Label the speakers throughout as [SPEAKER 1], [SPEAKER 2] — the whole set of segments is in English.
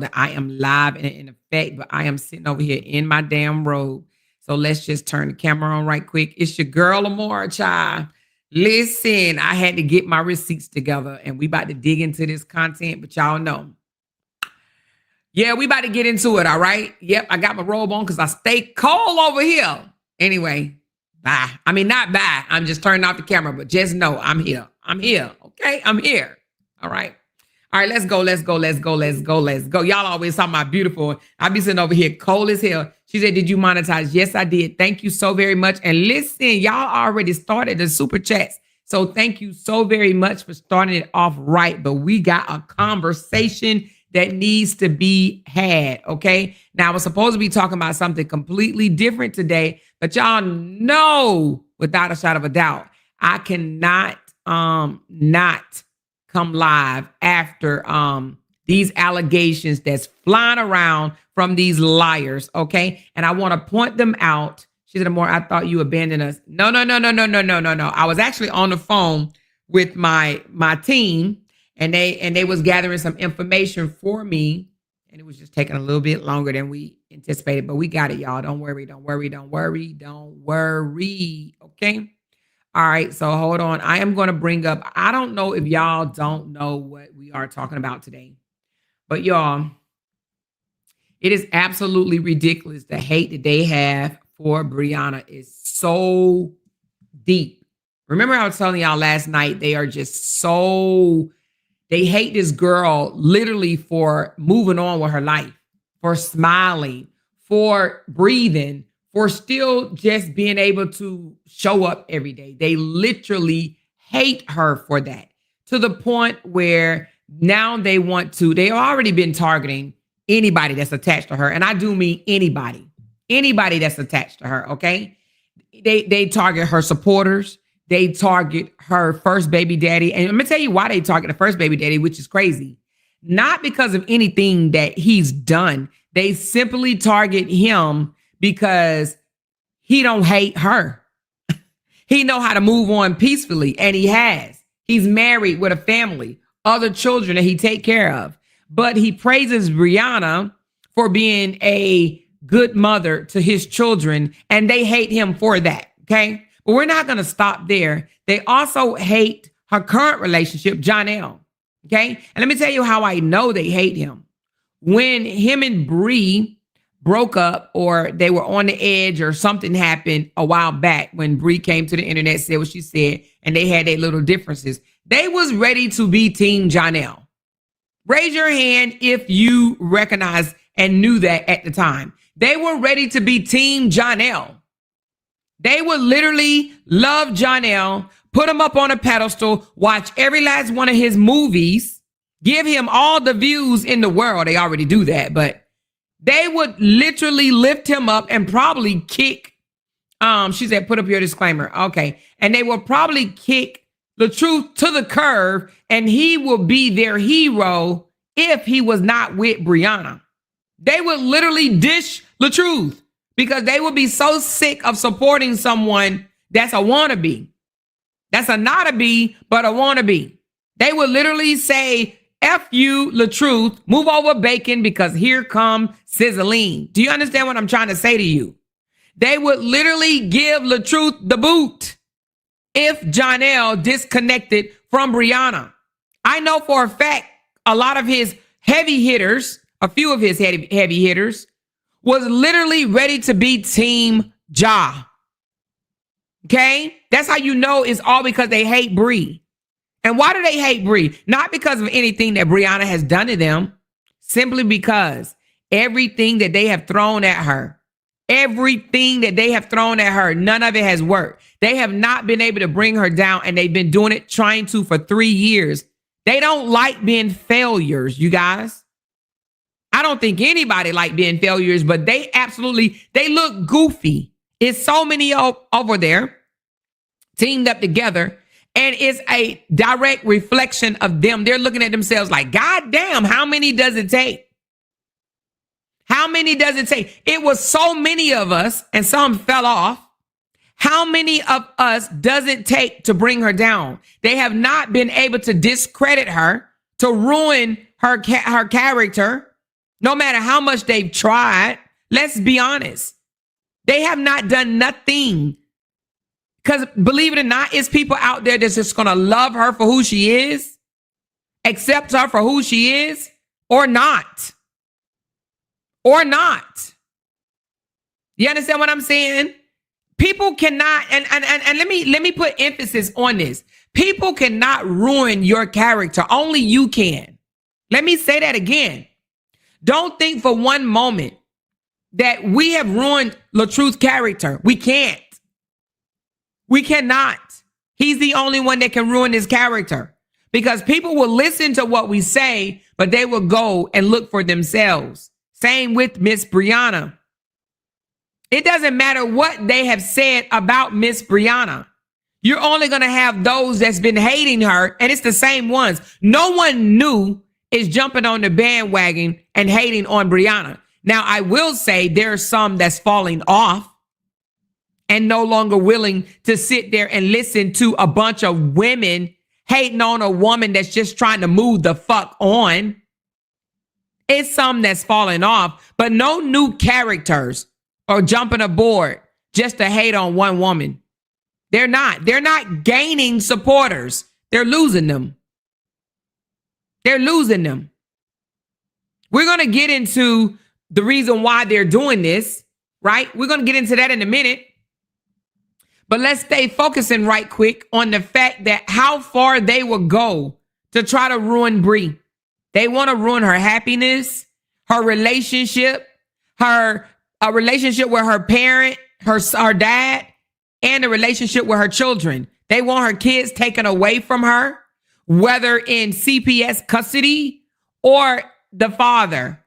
[SPEAKER 1] that I am live and in effect, but I am sitting over here in my damn robe. So let's just turn the camera on right quick. It's your girl, Amora, child. Listen, I had to get my receipts together and we about to dig into this content, but y'all know. Yeah, we about to get into it, all right? Yep, I got my robe on because I stay cold over here. Anyway, bye. I mean, not bye. I'm just turning off the camera, but just know I'm here. I'm here, okay? I'm here, all right? All right, let's go. Y'all always talking about beautiful. I be sitting over here cold as hell. She said, did you monetize? Yes, I did. Thank you so very much. And listen, y'all already started the super chats. So thank you so very much for starting it off right. But we got a conversation that needs to be had, okay? Now, I was supposed to be talking about something completely different today, but y'all know without a shadow of a doubt, I cannot not come live after these allegations that's flying around from these liars, okay? And I want to point them out. She said, "Amor, I thought you abandoned us." No. I was actually on the phone with my team, and they was gathering some information for me, and it was just taking a little bit longer than we anticipated, but we got it, y'all. Don't worry. Okay? All right, so hold on. I am going to bring up, I don't know if y'all don't know what we are talking about today, but y'all, it is absolutely ridiculous. The hate that they have for Briana is so deep. Remember I was telling y'all last night, they are just so, they hate this girl literally for moving on with her life, for smiling, for breathing, for still just being able to show up every day. They literally hate her for that, to the point where now they they've already been targeting anybody that's attached to her. And I do mean anybody that's attached to her, okay? They target her supporters. They target her first baby daddy. And I'm gonna tell you why they target the first baby daddy, which is crazy. Not because of anything that he's done. They simply target him because he don't hate her. He know how to move on peacefully, and he has. He's married with a family, other children that he take care of. But he praises Briana for being a good mother to his children, and they hate him for that, okay? But we're not going to stop there. They also hate her current relationship, Johnell, okay? And let me tell you how I know they hate him. When him and Bri broke up, or they were on the edge, or something happened a while back when Bri came to the internet, said what she said, and they had their little differences. They was ready to be Team Johnell. Raise your hand if you recognize and knew that at the time. They were ready to be Team Johnell. They would literally love Johnell, put him up on a pedestal, watch every last one of his movies, give him all the views in the world. They already do that, but they would literally lift him up and probably kick, she said, put up your disclaimer. Okay. And they will probably kick LaTruth to the curb, and he will be their hero if he was not with Briana. They would literally dish LaTruth because they would be so sick of supporting someone that's a wannabe. That's a not a be, but a wannabe. They would literally say, F you, LaTruth, move over bacon because here come sizzling. Do you understand what I'm trying to say to you? They would literally give LaTruth the boot if Johnell disconnected from Briana. I know for a fact a lot of his heavy hitters, a few of his heavy hitters, was literally ready to be Team Ja. Okay? That's how you know it's all because they hate Bri. And why do they hate Bri? Not because of anything that Briana has done to them, simply because everything that they have thrown at her, none of it has worked. They have not been able to bring her down, and they've been doing it, trying to, for 3 years. They don't like being failures, you guys. I don't think anybody like being failures, but they look goofy. It's so many over there teamed up together, and it's a direct reflection of them. They're looking at themselves like, God damn, how many does it take? How many does it take? It was so many of us, and some fell off. How many of us does it take to bring her down? They have not been able to discredit her, to ruin her character, No matter how much they've tried, let's be honest. They have not done nothing. Because believe it or not, it's people out there that's just going to love her for who she is, accept her for who she is, or not. Or not. You understand what I'm saying? People cannot, and let me put emphasis on this. People cannot ruin your character. Only you can. Let me say that again. Don't think for one moment that we have ruined LaTruth's character. We can't. We cannot. He's the only one that can ruin his character, because people will listen to what we say, but they will go and look for themselves. Same with Miss Briana. It doesn't matter what they have said about Miss Briana. You're only going to have those that's been hating her, and it's the same ones. No one new is jumping on the bandwagon and hating on Briana. Now, I will say there's some that's falling off and no longer willing to sit there and listen to a bunch of women hating on a woman that's just trying to move the fuck on. It's some that's falling off, but no new characters are jumping aboard just to hate on one woman. They're not gaining supporters. They're losing them. They're losing them. We're going to get into the reason why they're doing this, right? We're going to get into that in a minute. But let's stay focusing right quick on the fact that how far they will go to try to ruin Bri. They want to ruin her happiness, her relationship, a relationship with her parent, her dad, and a relationship with her children. They want her kids taken away from her, whether in CPS custody or the father.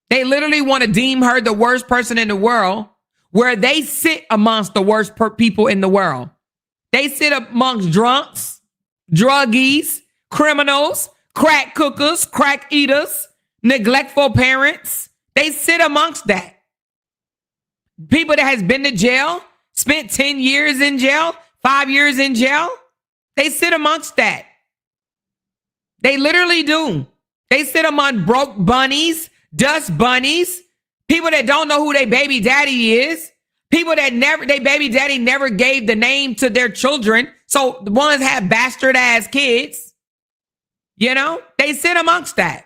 [SPEAKER 1] They literally want to deem her the worst person in the world, where they sit amongst the worst people in the world. They sit amongst drunks, druggies, criminals, crack cookers, crack eaters, neglectful parents. They sit amongst that. People that has been to jail, spent 10 years in jail, 5 years in jail. They sit amongst that. They literally do. They sit among broke bunnies, dust bunnies, people that don't know who their baby daddy is, people that their baby daddy never gave the name to their children. So the ones have bastard ass kids, they sit amongst that.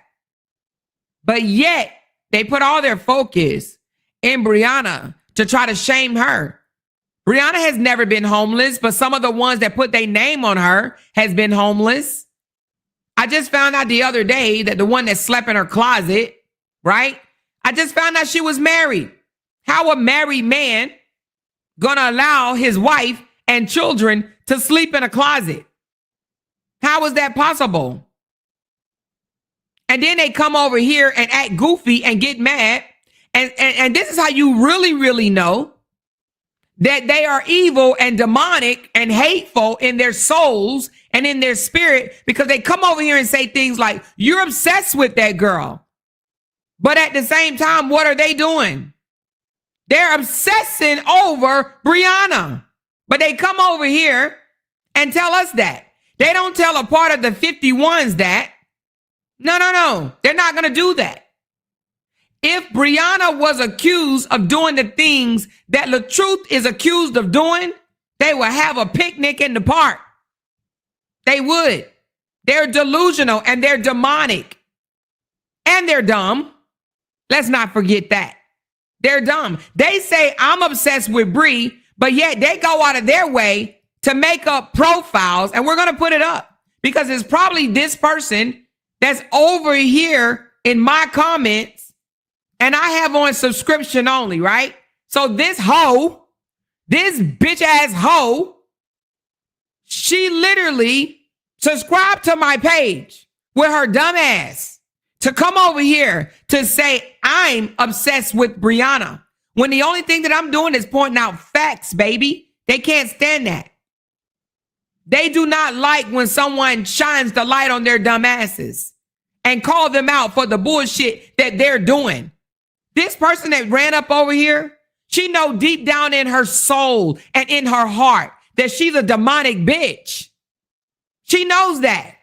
[SPEAKER 1] But yet they put all their focus in Briana to try to shame her. Briana has never been homeless, but some of the ones that put their name on her has been homeless. I just found out the other day that the one that slept in her closet, right? I just found out she was married. How a married man gonna allow his wife and children to sleep in a closet? How is that possible? And then they come over here and act goofy and get mad. And this is how you really, really know that they are evil and demonic and hateful in their souls and in their spirit, because they come over here and say things like, you're obsessed with that girl. But at the same time, what are they doing? They're obsessing over Briana. But they come over here and tell us that. They don't tell a part of the 51s that. No. They're not going to do that. If Briana was accused of doing the things that LaTruth is accused of doing, they would have a picnic in the park. They would. They're delusional and they're demonic. And they're dumb. Let's not forget that. They're dumb. They say, I'm obsessed with Bri, but yet they go out of their way to make up profiles, and we're going to put it up because it's probably this person that's over here in my comments, and I have on subscription only, right? So this hoe, this bitch ass hoe, she literally subscribed to my page with her dumb ass to come over here to say I'm obsessed with Briana, when the only thing that I'm doing is pointing out facts, baby. They can't stand that. They do not like when someone shines the light on their dumb asses and call them out for the bullshit that they're doing. This person that ran up over here, she know deep down in her soul and in her heart that she's a demonic bitch. She knows that.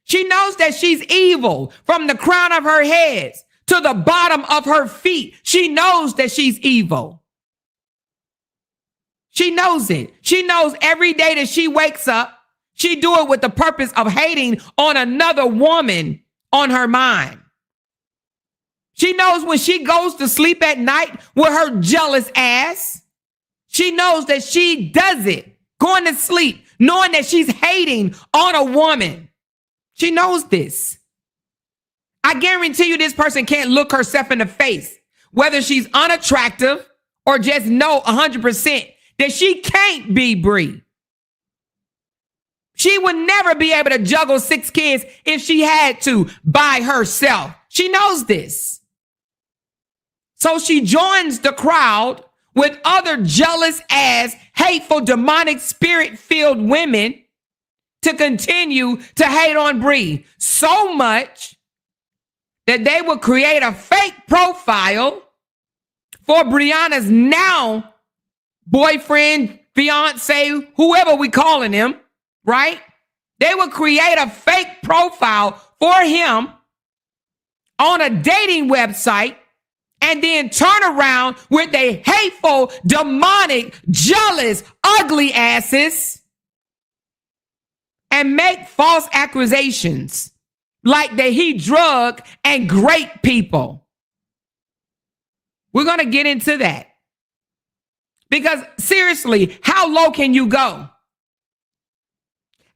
[SPEAKER 1] She knows that she's evil from the crown of her head to the bottom of her feet. She knows that she's evil. She knows it. She knows every day that she wakes up, she do it with the purpose of hating on another woman on her mind. She knows when she goes to sleep at night with her jealous ass, she knows that she does it, going to sleep, knowing that she's hating on a woman. She knows this. I guarantee you this person can't look herself in the face, whether she's unattractive or just know 100% that she can't be Bri. She would never be able to juggle 6 kids if she had to by herself. She knows this. So she joins the crowd with other jealous ass, hateful, demonic, spirit-filled women to continue to hate on Bri so much that they will create a fake profile for Briana's now boyfriend, fiancé, whoever we calling him, right? They will create a fake profile for him on a dating website and then turn around with they hateful, demonic, jealous, ugly asses and make false accusations like that he drug and raped people. We're going to get into that. Because seriously, how low can you go?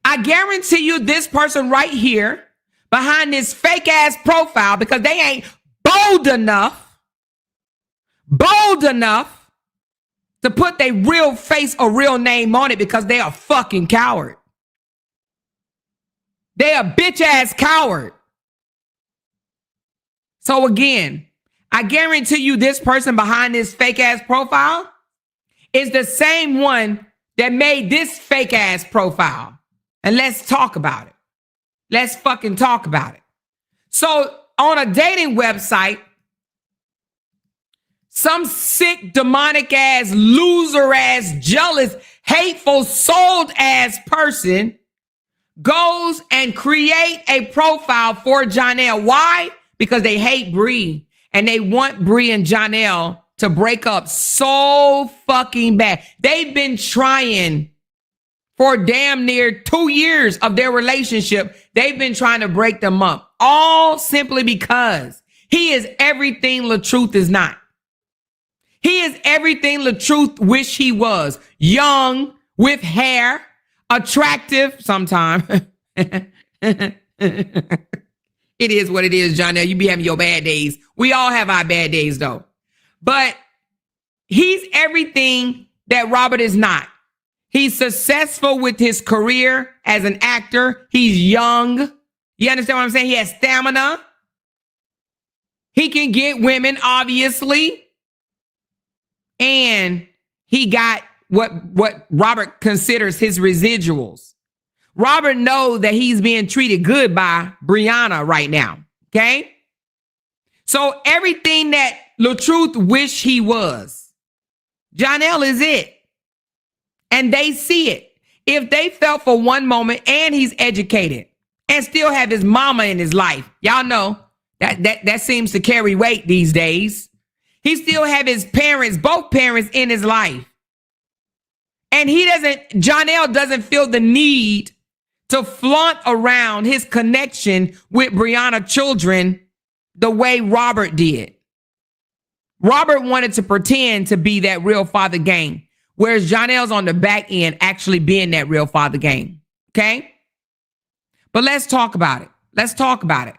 [SPEAKER 1] I guarantee you this person right here behind this fake ass profile, because they ain't bold enough to put their real face or real name on it because they are fucking coward. They a bitch ass coward. So again, I guarantee you this person behind this fake ass profile is the same one that made this fake ass profile. And let's talk about it. Let's fucking talk about it. So on a dating website, some sick, demonic ass, loser ass, jealous, hateful, sold ass person goes and create a profile for Johnell. Why? Because they hate Bri and they want Bri and Johnell to break up so fucking bad. They've been trying for damn near 2 years of their relationship. They've been trying to break them up, all simply because he is everything LaTruth is not. He is everything LaTruth wish he was. Young, with hair, attractive sometimes. It is what it is, Johnell. You be having your bad days. We all have our bad days, though. But he's everything that Robert is not. He's successful with his career as an actor. He's young. You understand what I'm saying? He has stamina. He can get women, obviously. And he got what Robert considers his residuals. Robert knows that he's being treated good by Briana right now. Okay? So everything that LaTruth wish he was, Johnell is it. And they see it. If they felt for one moment, and he's educated and still have his mama in his life. Y'all know that seems to carry weight these days. He still have his parents, both parents in his life. And Johnell doesn't feel the need to flaunt around his connection with Briana children the way Robert did. Robert wanted to pretend to be that real father game, whereas Johnell's on the back end actually being that real father game. Okay? But let's talk about it. Let's talk about it.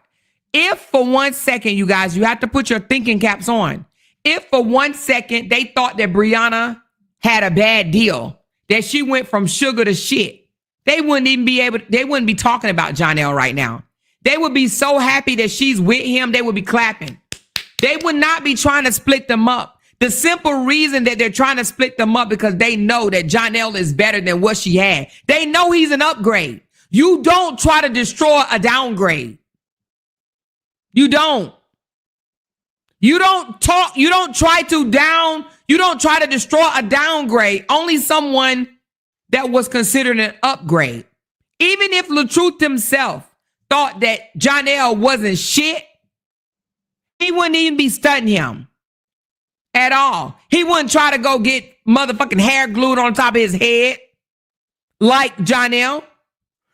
[SPEAKER 1] If for 1 second, you guys, you have to put your thinking caps on. If for 1 second they thought that Briana had a bad deal, that she went from sugar to shit, they wouldn't be talking about Johnell right now. They would be so happy that she's with him, they would be clapping. They would not be trying to split them up. The simple reason that they're trying to split them up because they know that Johnell is better than what she had. They know he's an upgrade. You don't try to destroy a downgrade. You don't. You don't try to destroy a downgrade. Only someone that was considered an upgrade. Even if LaTruth himself thought that Johnell wasn't shit, He wouldn't even be studying him at all. He wouldn't try to go get motherfucking hair glued on top of his head like Johnell.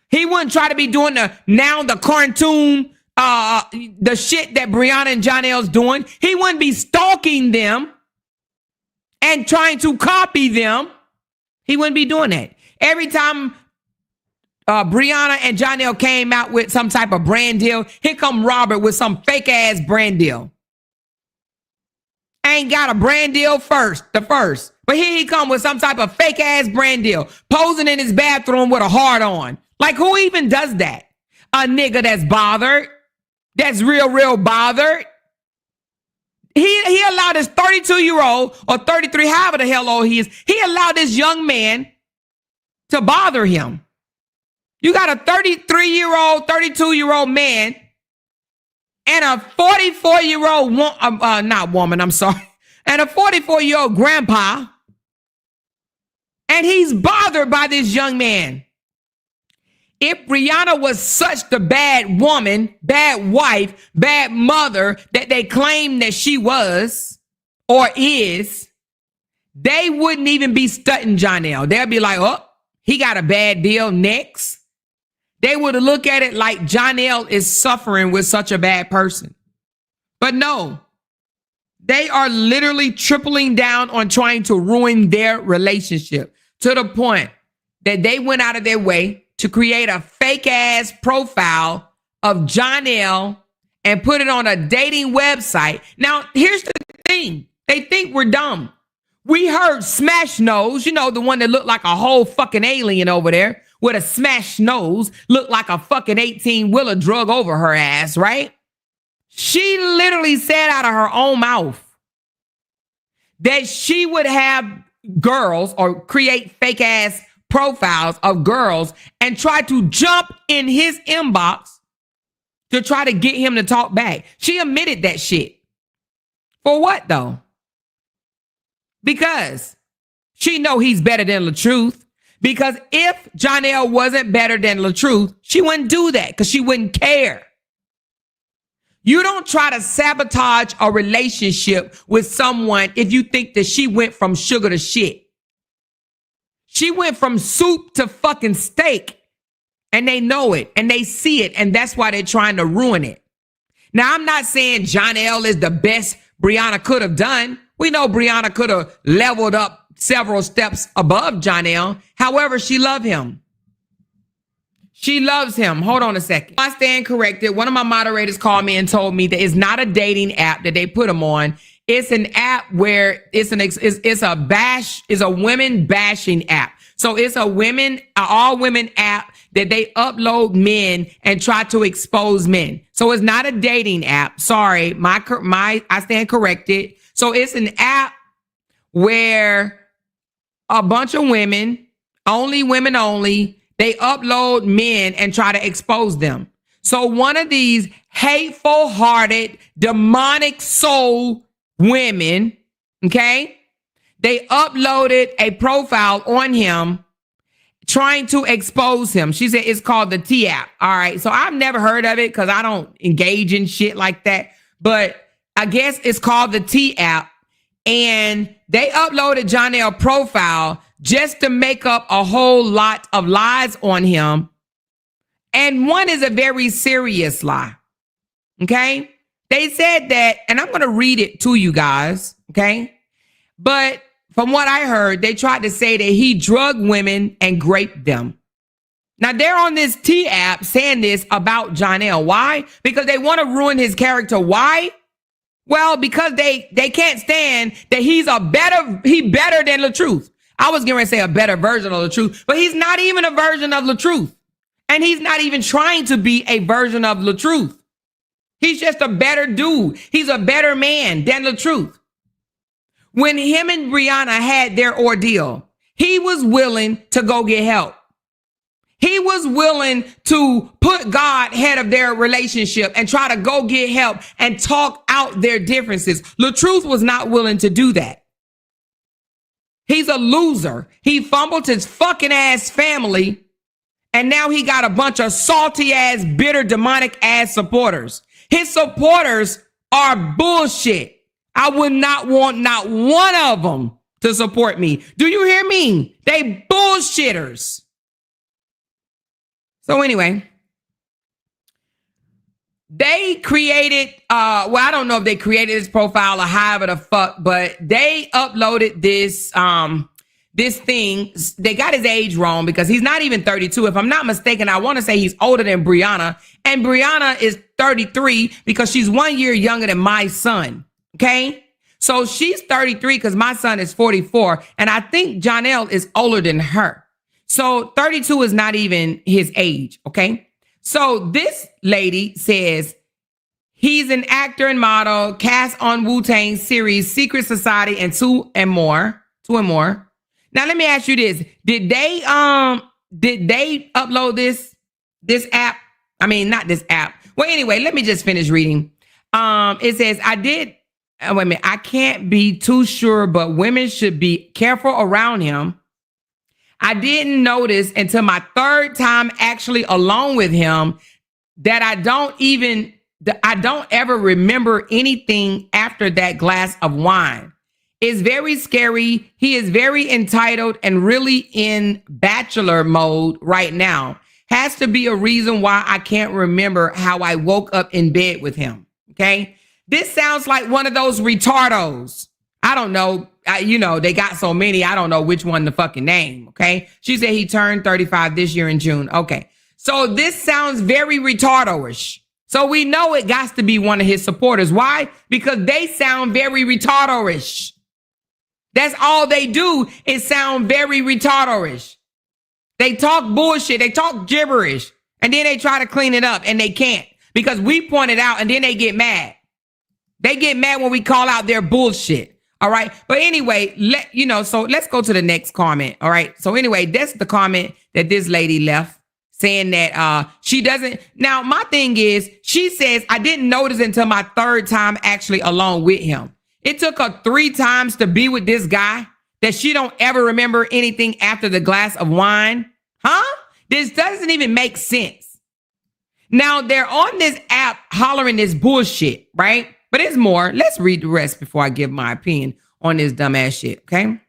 [SPEAKER 1] He wouldn't try to be doing the cartoon, the shit that Briana and Johnell's doing. He wouldn't be stalking them and trying to copy them. He wouldn't be doing that. Every time Briana and Johnell came out with some type of brand deal, here come Robert with some fake ass brand deal. Ain't got a brand deal the first. But here he come with some type of fake ass brand deal, posing in his bathroom with a heart on. Like, who even does that? A nigga that's bothered, that's real bothered. He allowed this 32-year-old or 33, however the hell old he is, he allowed this young man to bother him. You got a 33-year-old, 32-year-old man and a 44-year-old not woman, I'm sorry, and a 44-year-old grandpa, and he's bothered by this young man. If Briana was such the bad woman, bad wife, bad mother that they claim that she was or is, they wouldn't even be studying Johnell. They'll be like, oh, he got a bad deal next. They would look at it like Johnell is suffering with such a bad person. But no, they are literally tripling down on trying to ruin their relationship to the point that they went out of their way to create a fake ass profile of Johnell and put it on a dating website. Now, here's the thing. They think we're dumb. We heard smash nose, you know, the one that looked like a whole fucking alien over there with a smash nose, looked like a fucking 18-wheeler drug over her ass, right? She literally said out of her own mouth that she would have girls or create fake ass profiles of girls and try to jump in his inbox to try to get him to talk back. She admitted that shit. For what though? Because she know he's better than LaTruth. Because if Johnell wasn't better than LaTruth, she wouldn't do that because she wouldn't care. You don't try to sabotage a relationship with someone if you think that she went from sugar to shit. She went from soup to fucking steak, and they know it and they see it, and that's why they're trying to ruin it. Now, I'm not saying Johnell is the best Briana could have done. We know Briana could have leveled up several steps above Johnell. However, she loved him. She loves him. Hold on a second. I stand corrected. One of my moderators called me and told me that it's not a dating app that they put him on. It's an app where it's a women bashing app. So it's a all women app that they upload men and try to expose men. So it's not a dating app. Sorry, I stand corrected. So it's an app where a bunch of women only, they upload men and try to expose them. So one of these hateful hearted, demonic soul women, okay, they uploaded a profile on him trying to expose him. She said it's called the T app. All right. So I've never heard of it because I don't engage in shit like that. But I guess it's called the T app. And they uploaded Johnell profile just to make up a whole lot of lies on him. And one is a very serious lie. Okay. They said that, and I'm going to read it to you guys. Okay. But from what I heard, they tried to say that he drugged women and raped them. Now they're on this T app saying this about Johnell. Why? Because they want to ruin his character. Why? Well, because they can't stand that he better than LaTruth. I was going to say a better version of LaTruth, but he's not even a version of LaTruth. And he's not even trying to be a version of LaTruth. He's just a better dude. He's a better man than LaTruth. When him and Briana had their ordeal, he was willing to go get help. He was willing to put God head of their relationship and try to go get help and talk out their differences. LaTruth was not willing to do that. He's a loser. He fumbled his fucking ass family, and now he got a bunch of salty ass, bitter, demonic ass supporters. His supporters are bullshit. I would not want not one of them to support me. Do you hear me? They bullshitters. So anyway, they created, well, I don't know if they created this profile or however the fuck, but they uploaded this, this thing. They got his age wrong because he's not even 32. If I'm not mistaken, I want to say he's older than Briana, and Briana is 33 because she's 1 year younger than my son. Okay. So she's 33 because my son is 44. And I think Johnell is older than her. So 32 is not even his age. Okay. So this lady says he's an actor and model, cast on Wu-Tang series, Secret Society, and two and more. Now let me ask you this: Did they upload this app? I mean, not this app. Well, anyway, let me just finish reading. It says wait a minute. I can't be too sure, but women should be careful around him. I didn't notice until my third time actually alone with him that I don't ever remember anything after that glass of wine. It's very scary. He is very entitled and really in bachelor mode right now. Has to be a reason why I can't remember how I woke up in bed with him. Okay. This sounds like one of those retardos. I don't know. They got so many. I don't know which one to fucking name. Okay. She said he turned 35 this year in June. Okay. So this sounds very retardo-ish. So we know it got to be one of his supporters. Why? Because they sound very retardo-ish. That's all they do is sound very retardo-ish. They talk bullshit. They talk gibberish. And then they try to clean it up and they can't because we point it out and then they get mad. They get mad when we call out their bullshit. All right. But anyway, so let's go to the next comment. All right. So anyway, that's the comment that this lady left saying that she doesn't. Now, my thing is, she says, I didn't notice until my third time actually alone with him. It took her 3 times to be with this guy that she don't ever remember anything after the glass of wine. Huh? This doesn't even make sense. Now, they're on this app hollering this bullshit, right? But it's more. Let's read the rest before I give my opinion on this dumbass shit, okay?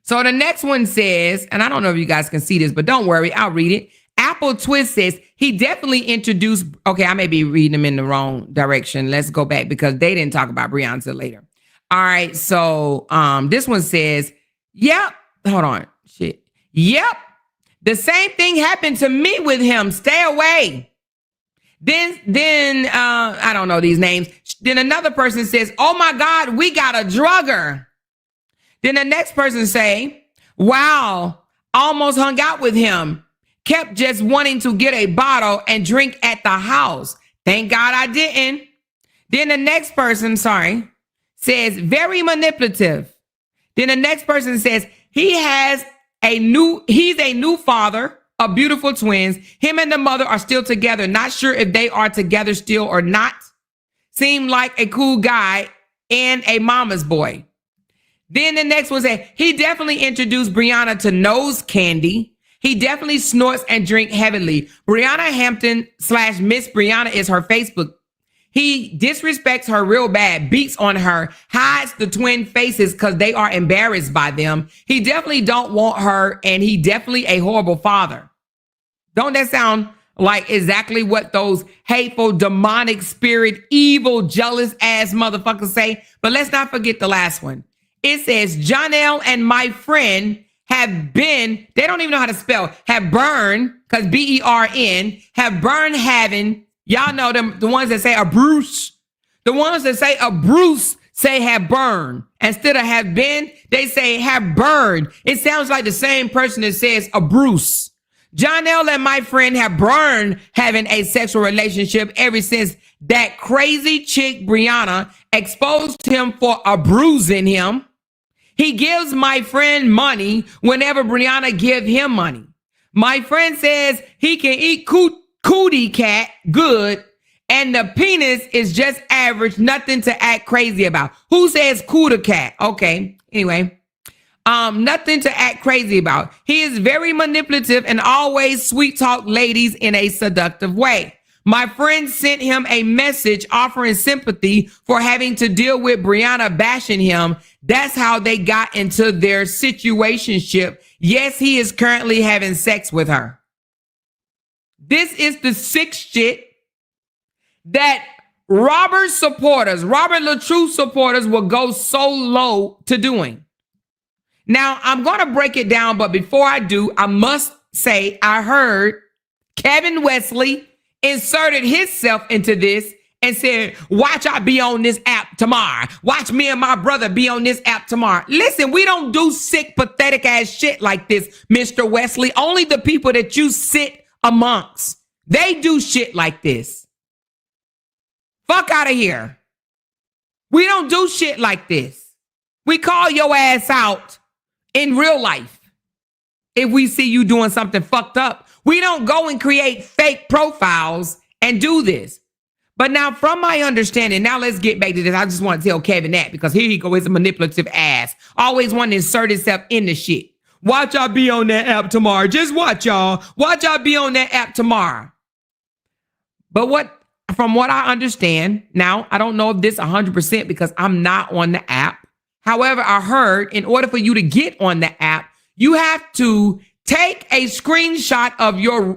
[SPEAKER 1] So the next one says, and I don't know if you guys can see this, but don't worry, I'll read it. Apple Twist says, he definitely introduced, okay, I may be reading them in the wrong direction. Let's go back because they didn't talk about Briana until later. All right, so this one says, yep, hold on, shit. Yep, the same thing happened to me with him. Stay away. Then I don't know these names. Then another person says, oh my God, we got a drugger. Then the next person say, wow, almost hung out with him. Kept just wanting to get a bottle and drink at the house. Thank God I didn't. Then the next person, says very manipulative. Then the next person says he's a new father of beautiful twins. Him and the mother are still together. Not sure if they are together still or not. Seemed like a cool guy and a mama's boy. Then the next one said, he definitely introduced Briana to nose candy. He definitely snorts and drink heavily. Briana Hampton / Miss Briana is her Facebook. He disrespects her real bad, beats on her, hides the twin faces because they are embarrassed by them. He definitely don't want her, and he definitely a horrible father. Don't that sound like exactly what those hateful, demonic spirit, evil, jealous ass motherfuckers say? But let's not forget the last one. It says, Johnell and my friend have been, they don't even know how to spell, have burned, because BERN, have burned having, y'all know them, the ones that say a Bruce. The ones that say a Bruce say have burned. Instead of have been, they say have burned. It sounds like the same person that says a Bruce. Johnell and my friend have burned having a sexual relationship ever since that crazy chick Briana exposed him for a bruise in him. He gives my friend money whenever Briana give him money. My friend says he can eat cootie cat good, and the penis is just average, nothing to act crazy about. Who says cootie cat? Okay, anyway. Nothing to act crazy about. He is very manipulative and always sweet talk ladies in a seductive way. My friend sent him a message offering sympathy for having to deal with Briana bashing him. That's how they got into their situationship. Yes, he is currently having sex with her. This is the sick shit that Robert LaTruth supporters will go so low to doing. Now, I'm going to break it down, but before I do, I must say I heard Kevin Wesley inserted himself into this and said, watch I be on this app tomorrow. Watch me and my brother be on this app tomorrow. Listen, we don't do sick, pathetic ass shit like this, Mr. Wesley. Only the people that you sit amongst, they do shit like this. Fuck out of here. We don't do shit like this. We call your ass out in real life if we see you doing something fucked up. We don't go and create fake profiles and do this. But now, from my understanding, now let's get back to this. I just want to tell Kevin that because here he go, he's a manipulative ass. Always want to insert himself in the shit. Watch y'all be on that app tomorrow. Just watch y'all. Watch y'all be on that app tomorrow. But from what I understand, now, I don't know if this 100% because I'm not on the app. However, I heard in order for you to get on the app, you have to take a screenshot of your,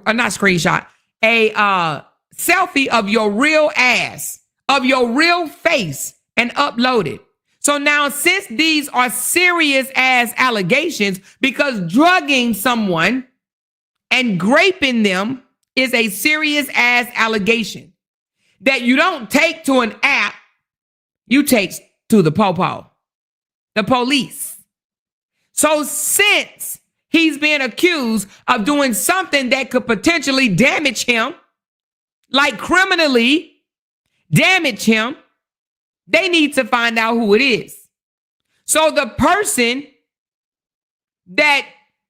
[SPEAKER 1] selfie of your real ass, of your real face, and upload it. So now, since these are serious ass allegations, because drugging someone and graping them is a serious ass allegation that you don't take to an app, you take to the the police. So since he's being accused of doing something that could potentially damage him, like criminally damage him, they need to find out who it is. So the person that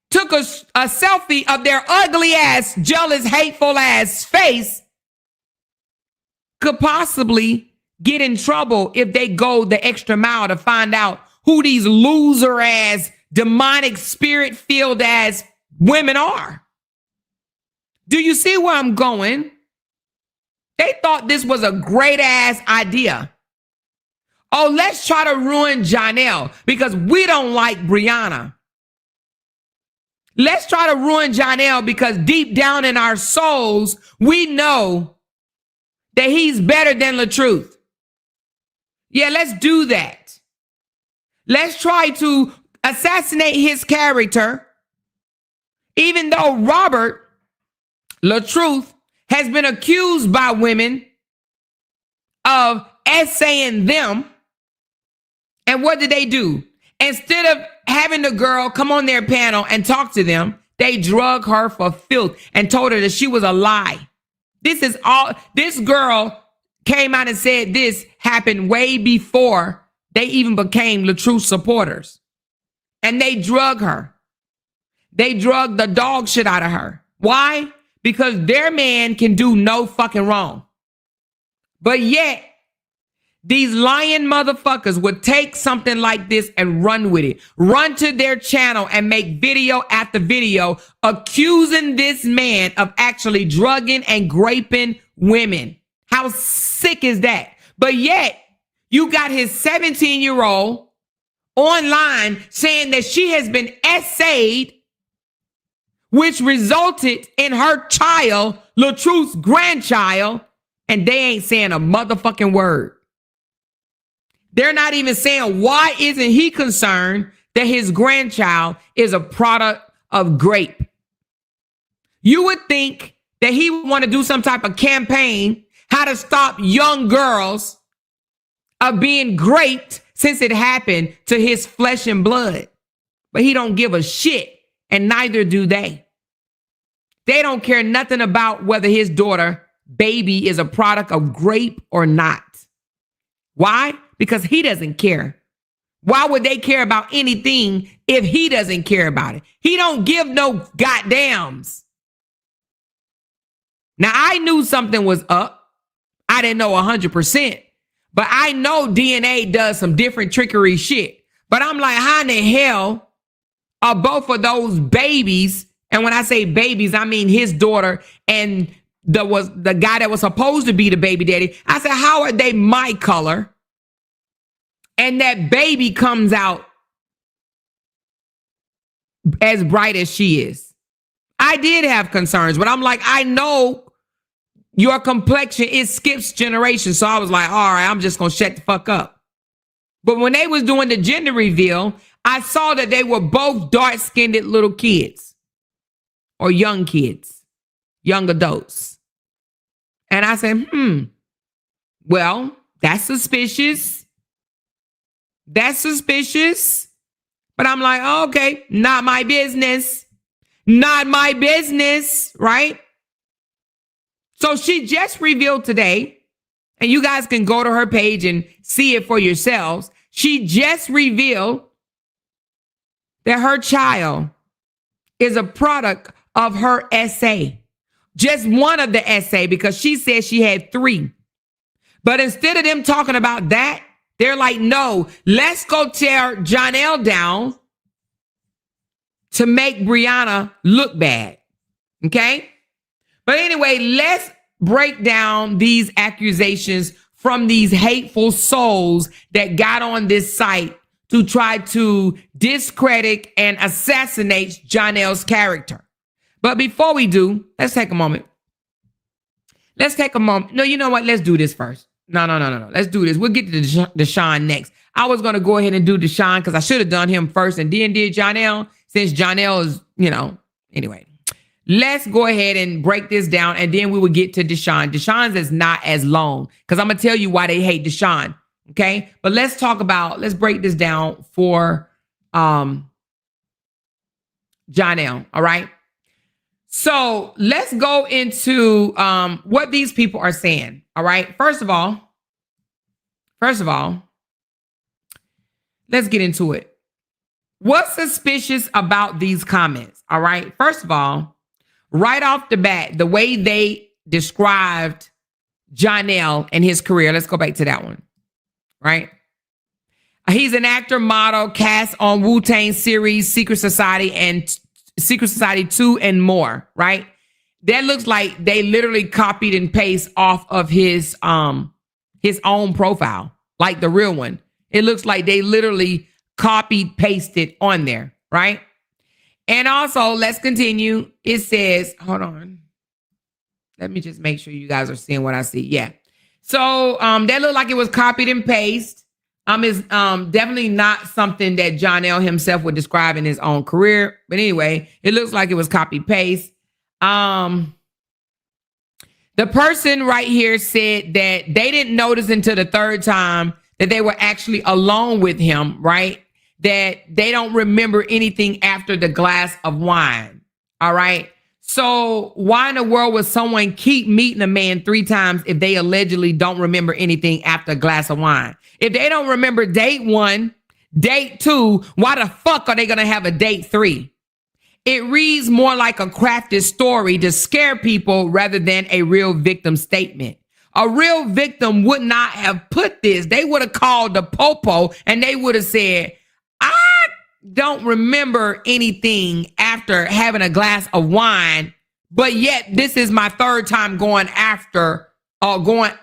[SPEAKER 1] took a selfie of their ugly ass, jealous, hateful ass face could possibly get in trouble if they go the extra mile to find out who these loser ass, demonic spirit filled ass women are. Do you see where I'm going? They thought this was a great ass idea. Oh, let's try to ruin Johnell because we don't like Briana. Let's try to ruin Johnell because deep down in our souls, we know that he's better than LaTruth. Yeah, let's do that. Let's try to assassinate his character, even though Robert LaTruth has been accused by women of essaying them. And what did they do? Instead of having the girl come on their panel and talk to them, they drug her for filth and told her that she was a lie. This girl came out and said this happened way before they even became LaTruth supporters. And they drug her. They drugged the dog shit out of her. Why? Because their man can do no fucking wrong. But yet, these lying motherfuckers would take something like this and run with it. Run to their channel and make video after video accusing this man of actually drugging and graping women. How sick is that? But yet, you got his 17-year-old online saying that she has been essayed, which resulted in her child, LaTruth's grandchild, and they ain't saying a motherfucking word. They're not even saying why isn't he concerned that his grandchild is a product of grape. You would think that he would want to do some type of campaign how to stop young girls of being graped since it happened to his flesh and blood. But he don't give a shit, and neither do they. They don't care nothing about whether his daughter, baby, is a product of grape or not. Why? Because he doesn't care. Why would they care about anything if he doesn't care about it? He don't give no goddams. Now, I knew something was up. I didn't know 100%. But I know DNA does some different trickery shit. But I'm like, how in the hell are both of those babies, and when I say babies, I mean his daughter and the guy that was supposed to be the baby daddy. I said, how are they my color? And that baby comes out as bright as she is. I did have concerns, but I'm like, I know your complexion, it skips generations. So I was like, all right, I'm just going to shut the fuck up. But when they was doing the gender reveal, I saw that they were both dark-skinned little kids or young kids, young adults. And I said, well, that's suspicious. That's suspicious. But I'm like, oh, okay, not my business. Not my business, right? So she just revealed today, and you guys can go to her page and see it for yourselves. She just revealed that her child is a product of her essay. Just one of the essay, because she said she had 3. But instead of them talking about that, they're like, no, let's go tear Johnell down to make Briana look bad. Okay? But anyway, let's break down these accusations from these hateful souls that got on this site to try to discredit and assassinate Johnell's character. But before we do, let's take a moment. Let's take a moment. No, you know what? Let's do this first. No. Let's do this. We'll get to Deshawn next. I was going to go ahead and do Deshawn because I should have done him first and then did Johnell, since Johnell is, anyway. Let's go ahead and break this down, and then we will get to Deshawn. Deshawn's is not as long because I'm going to tell you why they hate Deshawn, okay? But let's break this down for Johnell, all right? So let's go into what these people are saying, all right? First of all, let's get into it. What's suspicious about these comments, all right? First of all, right off the bat, the way they described Johnell and his career, let's go back to that one, right? He's an actor, model, cast on Wu-Tang series, Secret Society, and Secret Society 2 and more, right? That looks like they literally copied and pasted off of his own profile, like the real one. It looks like they literally copied, pasted on there, right? And also, let's continue. It says, hold on. Let me just make sure you guys are seeing what I see. Yeah. So that looked like it was copied and pasted. It's definitely not something that Johnell himself would describe in his own career. But anyway, it looks like it was copy paste. The person right here said that they didn't notice until the 3rd time that they were actually alone with him, right? That they don't remember anything after the glass of wine. All right. So why in the world would someone keep meeting a man 3 times if they allegedly don't remember anything after a glass of wine? If they don't remember date 1, date 2, why the fuck are they going to have a date 3? It reads more like a crafted story to scare people rather than a real victim statement. A real victim would not have put this. They would have called the popo and they would have said, I don't remember anything after having a glass of wine, but yet this is my 3rd time going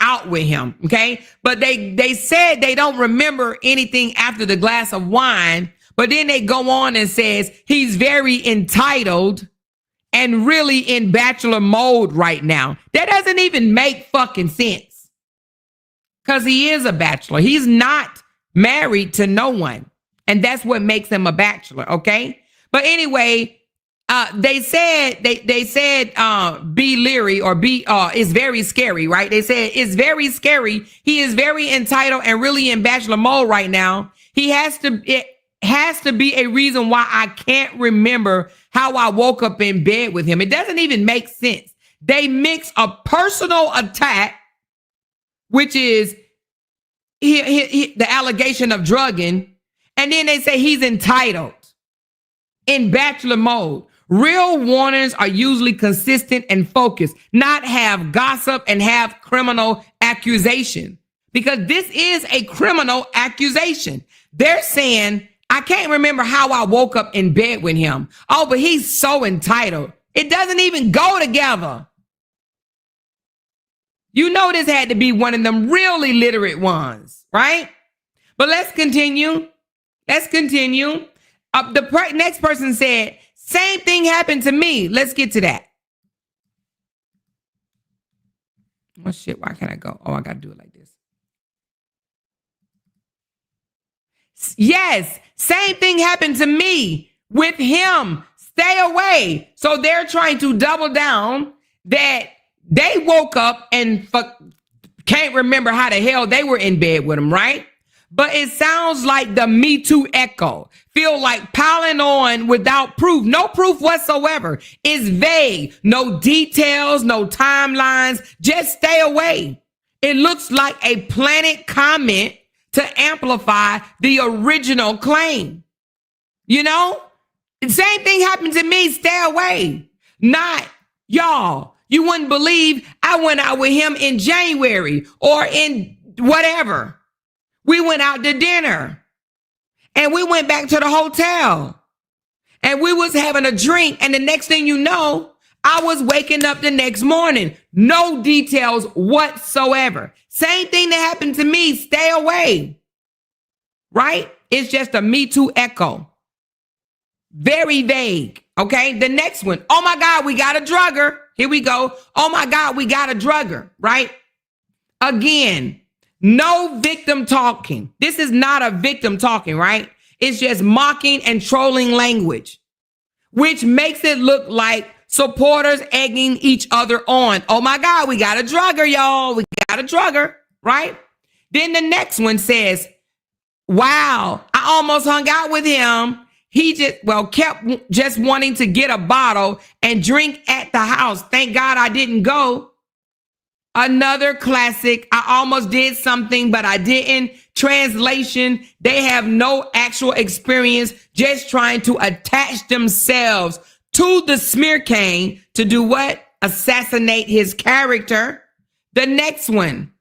[SPEAKER 1] out with him, okay? But they said they don't remember anything after the glass of wine, but then they go on and says he's very entitled and really in bachelor mode right now. That doesn't even make fucking sense because he is a bachelor. He's not married to no one. And that's what makes him a bachelor, okay? But anyway, they said be leery or be is very scary, right? They said it's very scary. He is very entitled and really in bachelor mode right now. It has to be a reason why I can't remember how I woke up in bed with him. It doesn't even make sense. They mix a personal attack, which is the allegation of drugging. And then they say he's entitled in bachelor mode. Real warnings are usually consistent and focused, not have gossip and have criminal accusation. Because this is a criminal accusation. They're saying, I can't remember how I woke up in bed with him. Oh, but he's so entitled. It doesn't even go together. You know this had to be one of them really literate ones, right? But let's continue. Let's continue. The next person said, same thing happened to me. Let's get to that. Oh, shit. Why can't I go? Oh, I got to do it like this. Yes. Same thing happened to me with him. Stay away. So they're trying to double down that they woke up and can't remember how the hell they were in bed with him, right? But it sounds like the Me Too echo. Feel like piling on without proof. No proof whatsoever. It's vague. No details, no timelines. Just stay away. It looks like a planted comment to amplify the original claim. You know? Same thing happened to me. Stay away. Not, y'all, you wouldn't believe I went out with him in January or in whatever. We went out to dinner and we went back to the hotel and we was having a drink. And the next thing you know, I was waking up the next morning. No details whatsoever. Same thing that happened to me. Stay away. Right? It's just a Me Too echo. Very vague. Okay. The next one. Oh my God, we got a drugger. Here we go. Oh my God, we got a drugger. Right? Again, no victim talking. This is not a victim talking, right? It's just mocking and trolling language, which makes it look like supporters egging each other on. Oh my God, we got a drugger, y'all. We got a drugger, right? Then the next one says, wow, I almost hung out with him. He kept just wanting to get a bottle and drink at the house. Thank God I didn't go. Another classic. I almost did something, but I didn't. Translation. They have no actual experience, just trying to attach themselves to the smear cane to do what? Assassinate his character. The next one.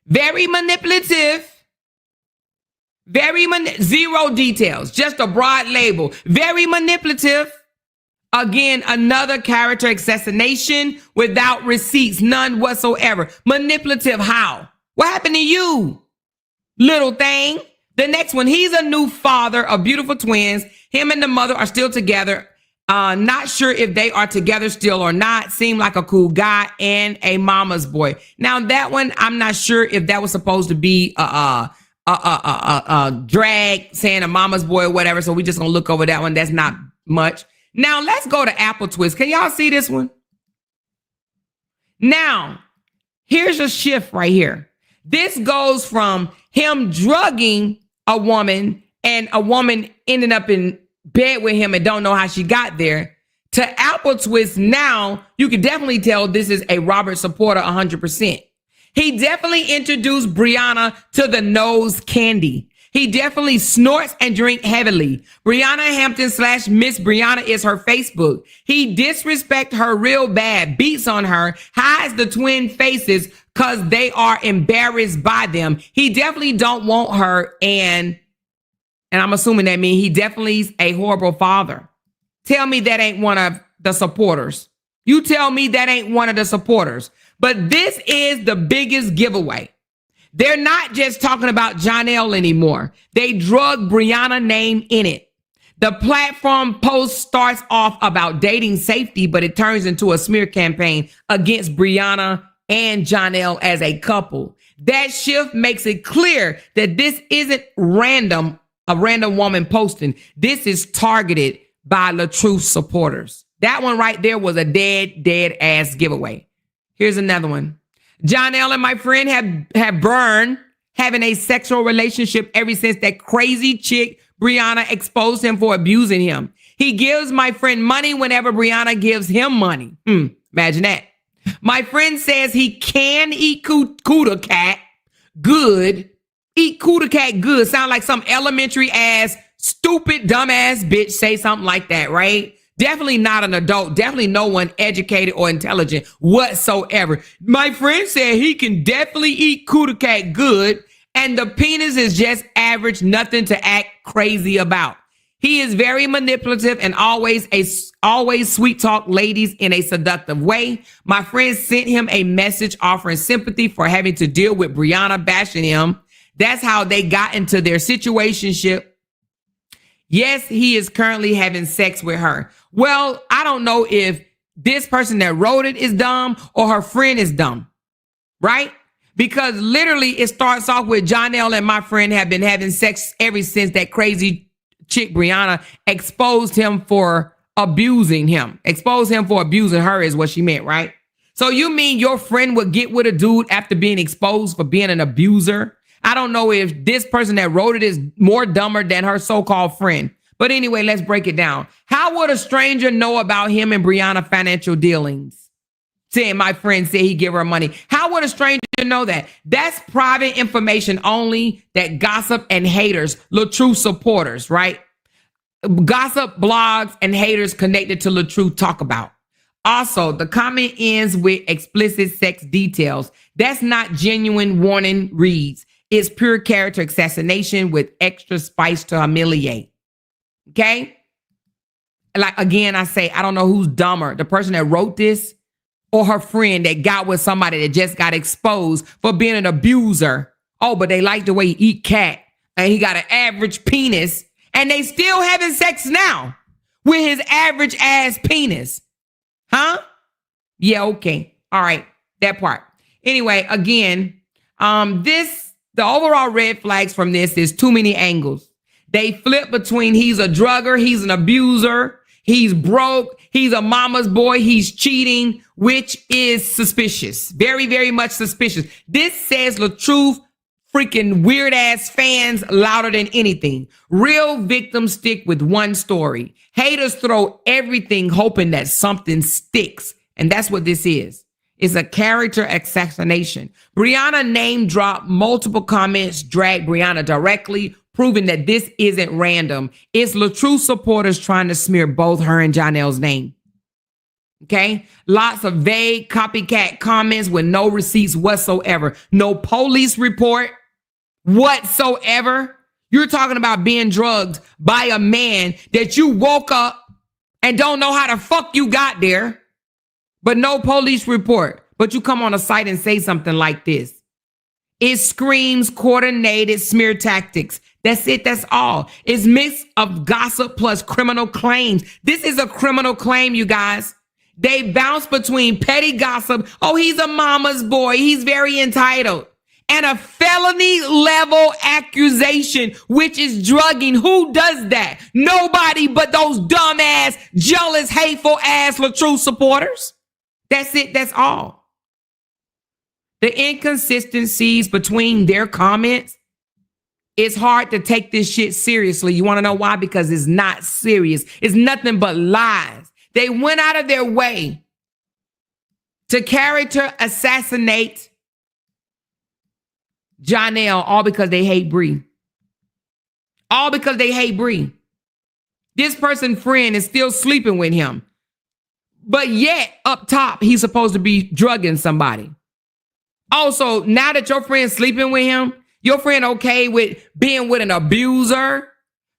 [SPEAKER 1] Very manipulative. Zero details, just a broad label. Very manipulative. Again, another character assassination without receipts, none whatsoever. Manipulative how? What happened to you, little thing? The next one, he's a new father of beautiful twins. Him and the mother are still together. Not sure if they are together still or not. Seemed like a cool guy and a mama's boy. Now that one, I'm not sure if that was supposed to be drag, saying a mama's boy or whatever. So we just gonna look over that one. That's not much. Now let's go to Apple Twist. Can y'all see this one? Now, here's a shift right here. This goes from him drugging a woman and a woman ending up in bed with him and don't know how she got there to Apple Twist. Now you can definitely tell this is a Robert supporter 100%. He definitely introduced Briana to the nose candy. He definitely snorts and drink heavily. Briana Hampton / Miss Briana is her Facebook. He disrespect her real bad, beats on her, hides the twin faces because they are embarrassed by them. He definitely don't want her, and I'm assuming that means he definitely is a horrible father. Tell me that ain't one of the supporters. You tell me that ain't one of the supporters. But this is the biggest giveaway. They're not just talking about Johnell anymore. They drug Briana name in it. The platform post starts off about dating safety, but it turns into a smear campaign against Briana and Johnell as a couple. That shift makes it clear that this isn't a random woman posting. This is targeted by LaTruth supporters. That one right there was a dead ass giveaway. Here's another one. Johnell and my friend have burned having a sexual relationship ever since that crazy chick Briana exposed him for abusing him. He gives my friend money whenever Briana gives him money. Imagine that. My friend says he can eat cooter cat good. Eat cooter cat good. Sound like some elementary ass, stupid, dumbass bitch say something like that, right? Definitely not an adult. Definitely no one educated or intelligent whatsoever. My friend said he can definitely eat cooter cat good, and the penis is just average, nothing to act crazy about. He is very manipulative and always sweet talk ladies in a seductive way. My friend sent him a message offering sympathy for having to deal with Briana bashing him. That's how they got into their situationship. Yes, he is currently having sex with her. Well, I don't know if this person that wrote it is dumb or her friend is dumb, right? Because literally it starts off with Johnell and my friend have been having sex ever since that crazy chick Briana exposed him for abusing him. Exposed him for abusing her is what she meant, right? So you mean your friend would get with a dude after being exposed for being an abuser? I don't know if this person that wrote it is more dumber than her so-called friend. But anyway, let's break it down. How would a stranger know about him and Briana financial dealings? Saying my friend said he give her money. How would a stranger know that? That's private information only that gossip and haters, LaTruth supporters, right? Gossip blogs and haters connected to LaTruth talk about. Also, the comment ends with explicit sex details. That's not genuine warning reads. It's pure character assassination with extra spice to humiliate. Okay? Like, again, I say, I don't know who's dumber, the person that wrote this or her friend that got with somebody that just got exposed for being an abuser. Oh, but they like the way he eat cat and he got an average penis and they still having sex now with his average ass penis. Huh? Yeah, okay. All right. That part. Anyway, again, the overall red flags from this is too many angles. They flip between he's a drugger, he's an abuser, he's broke, he's a mama's boy, he's cheating, which is suspicious. Very, very much suspicious. This says LaTruth freaking weird ass fans louder than anything. Real victims stick with one story. Haters throw everything hoping that something sticks. And that's what this is. It's a character assassination. Briana name dropped multiple comments, dragged Briana directly, proving that this isn't random. It's LaTruth supporters trying to smear both her and Johnell's name. Okay? Lots of vague copycat comments with no receipts whatsoever. No police report whatsoever. You're talking about being drugged by a man that you woke up and don't know how the fuck you got there. But no police report. But you come on a site and say something like this. It screams coordinated smear tactics. That's it. That's all. It's mix of gossip plus criminal claims. This is a criminal claim, you guys. They bounce between petty gossip. Oh, he's a mama's boy. He's very entitled. And a felony level accusation, which is drugging. Who does that? Nobody but those dumbass, jealous, hateful ass LaTruth supporters. That's it. That's all. The inconsistencies between their comments, it's hard to take this shit seriously. You want to know why? Because it's not serious. It's nothing but lies. They went out of their way to character assassinate Johnell, all because they hate Bri. All because they hate Bri. This person's friend is still sleeping with him. But yet, up top, he's supposed to be drugging somebody. Also, now that your friend's sleeping with him, your friend okay with being with an abuser,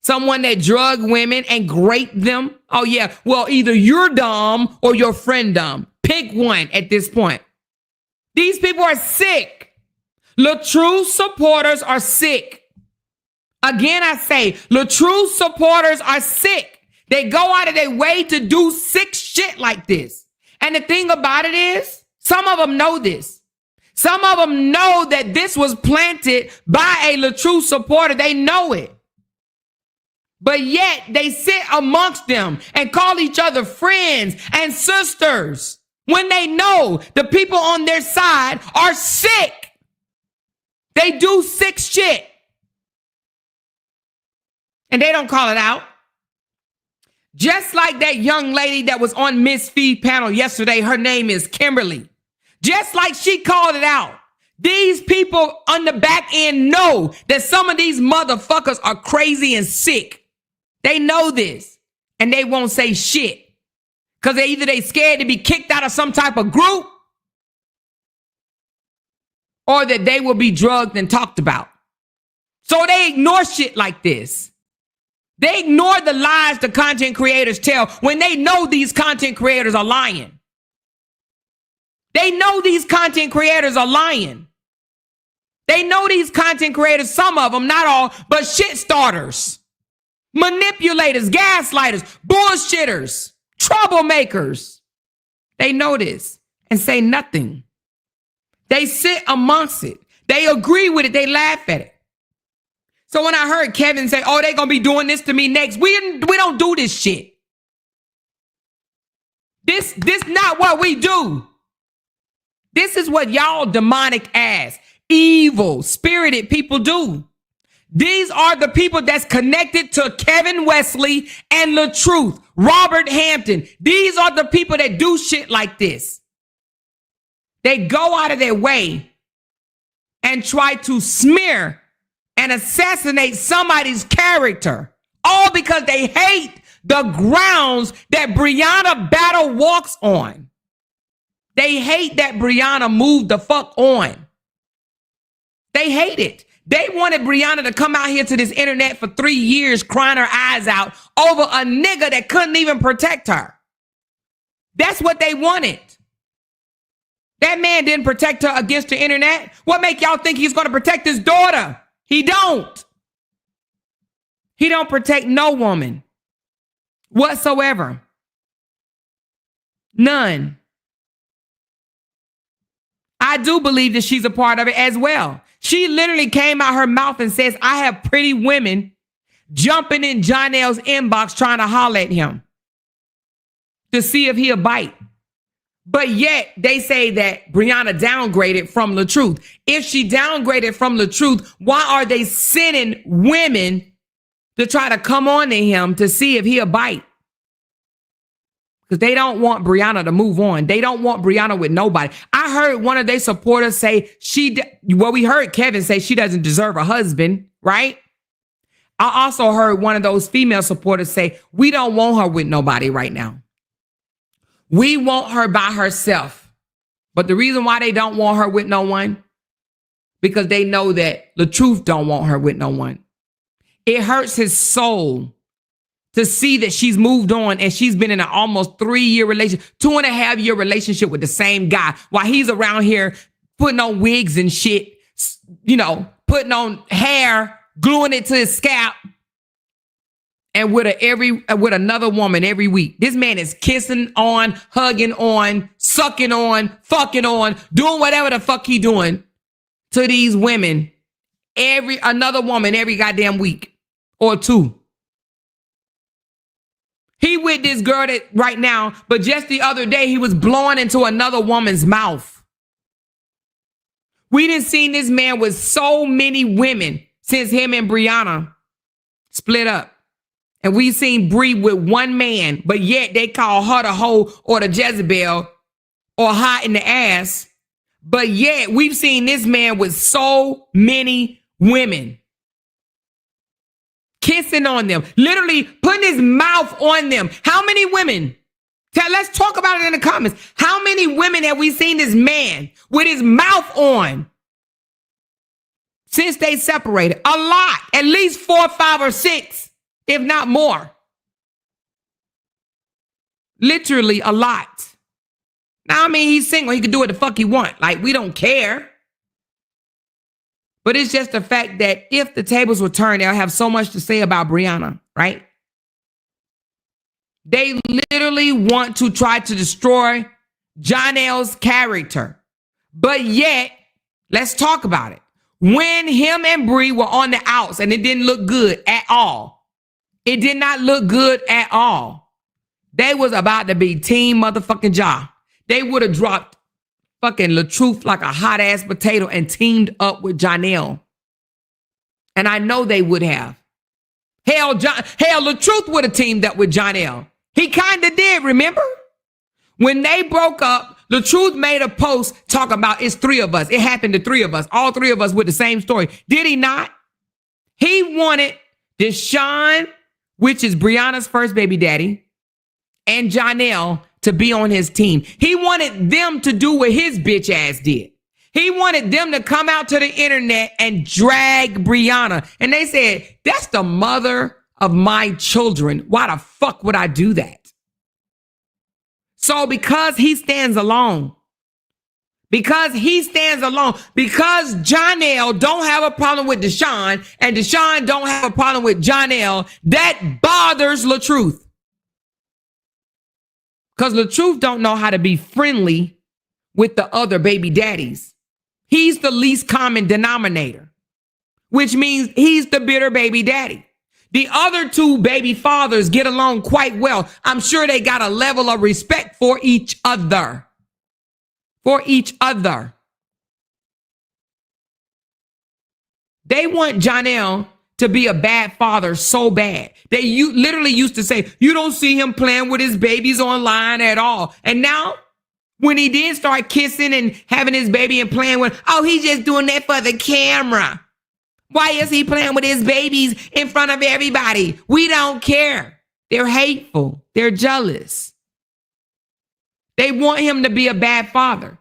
[SPEAKER 1] someone that drug women and raped them? Oh, yeah. Well, either you're dumb or your friend dumb. Pick one at this point. These people are sick. LaTruth supporters are sick. Again, I say, LaTruth supporters are sick. They go out of their way to do sick shit like this. And the thing about it is, some of them know this. Some of them know that this was planted by a LaTruth supporter. They know it. But yet they sit amongst them and call each other friends and sisters when they know the people on their side are sick. They do sick shit. And they don't call it out. Just like that young lady that was on Miss Feed panel yesterday, her name is Kimberly. Just like she called it out. These people on the back end know that some of these motherfuckers are crazy and sick. They know this and they won't say shit because they scared to be kicked out of some type of group or that they will be drugged and talked about. So they ignore shit like this. They ignore the lies the content creators tell when they know these content creators are lying. They know these content creators are lying. They know these content creators, some of them, not all, but shit starters, manipulators, gaslighters, bullshitters, troublemakers. They know this and say nothing. They sit amongst it. They agree with it. They laugh at it. So when I heard Kevin say, oh, they're going to be doing this to me next, we don't do this shit. This not what we do. This is what y'all demonic ass, evil, spirited people do. These are the people that's connected to Kevin Wesley and LaTruth, Robert Hampton. These are the people that do shit like this. They go out of their way and try to smear and assassinate somebody's character, all because they hate the grounds that Briana battle walks on. They hate that Briana moved the fuck on. They hate it. They wanted Briana to come out here to this internet for 3 years crying her eyes out over a nigga that couldn't even protect her. That's what they wanted. That man didn't protect her against the internet. What make y'all think he's going to protect his daughter? He don't. He don't protect no woman whatsoever. None. I do believe that she's a part of it as well. She literally came out her mouth and says, I have pretty women jumping in Johnell's inbox trying to holler at him to see if he'll bite. But yet they say that Briana downgraded from LaTruth. If she downgraded from LaTruth, why are they sending women to try to come on to him to see if he'll bite? Because they don't want Briana to move on. They don't want Briana with nobody. I heard one of their supporters say we heard Kevin say she doesn't deserve a husband, right? I also heard one of those female supporters say, we don't want her with nobody right now. We want her by herself. But the reason why they don't want her with no one, because they know that LaTruth don't want her with no one. It hurts his soul to see that she's moved on and she's been in an almost 3-year relationship, 2.5-year relationship with the same guy while he's around here putting on wigs and shit, you know, putting on hair, gluing it to his scalp, and with another woman every week. This man is kissing on, hugging on, sucking on, fucking on, doing whatever the fuck he doing to these women, another woman every goddamn week or two. He with this girl that right now, but just the other day, he was blowing into another woman's mouth. We done seen this man with so many women since him and Briana split up. And we seen Bri with one man, but yet they call her the hoe or the Jezebel or hot in the ass. But yet we've seen this man with so many women. Kissing on them, literally putting his mouth on them. How many women? Let's talk about it in the comments. How many women have we seen this man with his mouth on since they separated? A lot, at least 4, 5, or 6, if not more. Literally a lot. Now, I mean, he's single. He can do what the fuck he want. Like, we don't care. But it's just the fact that if the tables were turned, they'll have so much to say about Briana, right? They literally want to try to destroy Johnell's character. But yet, let's talk about it. When him and Bri were on the outs and it didn't look good at all. It did not look good at all. They was about to be team motherfucking Ja. They would have dropped fucking LaTruth like a hot ass potato and teamed up with Johnell. And I know they would have. Hell, LaTruth would have teamed up with Johnell. He kind of did, remember? When they broke up, LaTruth made a post talking about it's 3 of us. It happened to 3 of us. All 3 of us with the same story. Did he not? He wanted Deshawn, which is Briana's first baby daddy, and Johnell to be on his team. He wanted them to do what his bitch ass did. He wanted them to come out to the internet and drag Briana. And they said, that's the mother of my children. Why the fuck would I do that? So because he stands alone, because Johnell don't have a problem with Deshawn and Deshawn don't have a problem with Johnell, that bothers LaTruth. Because LaTruth don't know how to be friendly with the other baby daddies. He's the least common denominator, which means he's the bitter baby daddy. The other two baby fathers get along quite well. I'm sure they got a level of respect for each other. They want Johnell to be a bad father so bad. They literally used to say, you don't see him playing with his babies online at all. And now, when he did start kissing and having his baby and playing with, oh, he's just doing that for the camera. Why is he playing with his babies in front of everybody? We don't care. They're hateful. They're jealous. They want him to be a bad father.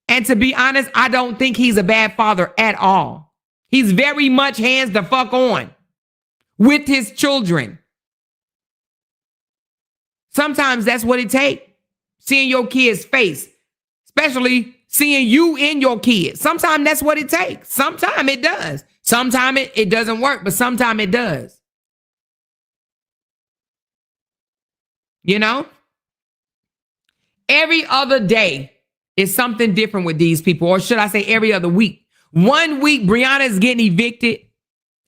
[SPEAKER 1] And to be honest, I don't think he's a bad father at all. He's very much hands the fuck on with his children. Sometimes that's what it takes. Seeing your kid's face, especially seeing you in your kids. Sometimes that's what it takes. Sometimes it does. Sometimes it doesn't work, but sometimes it does. You know? Every other day is something different with these people, or should I say every other week. 1 week, Briana is getting evicted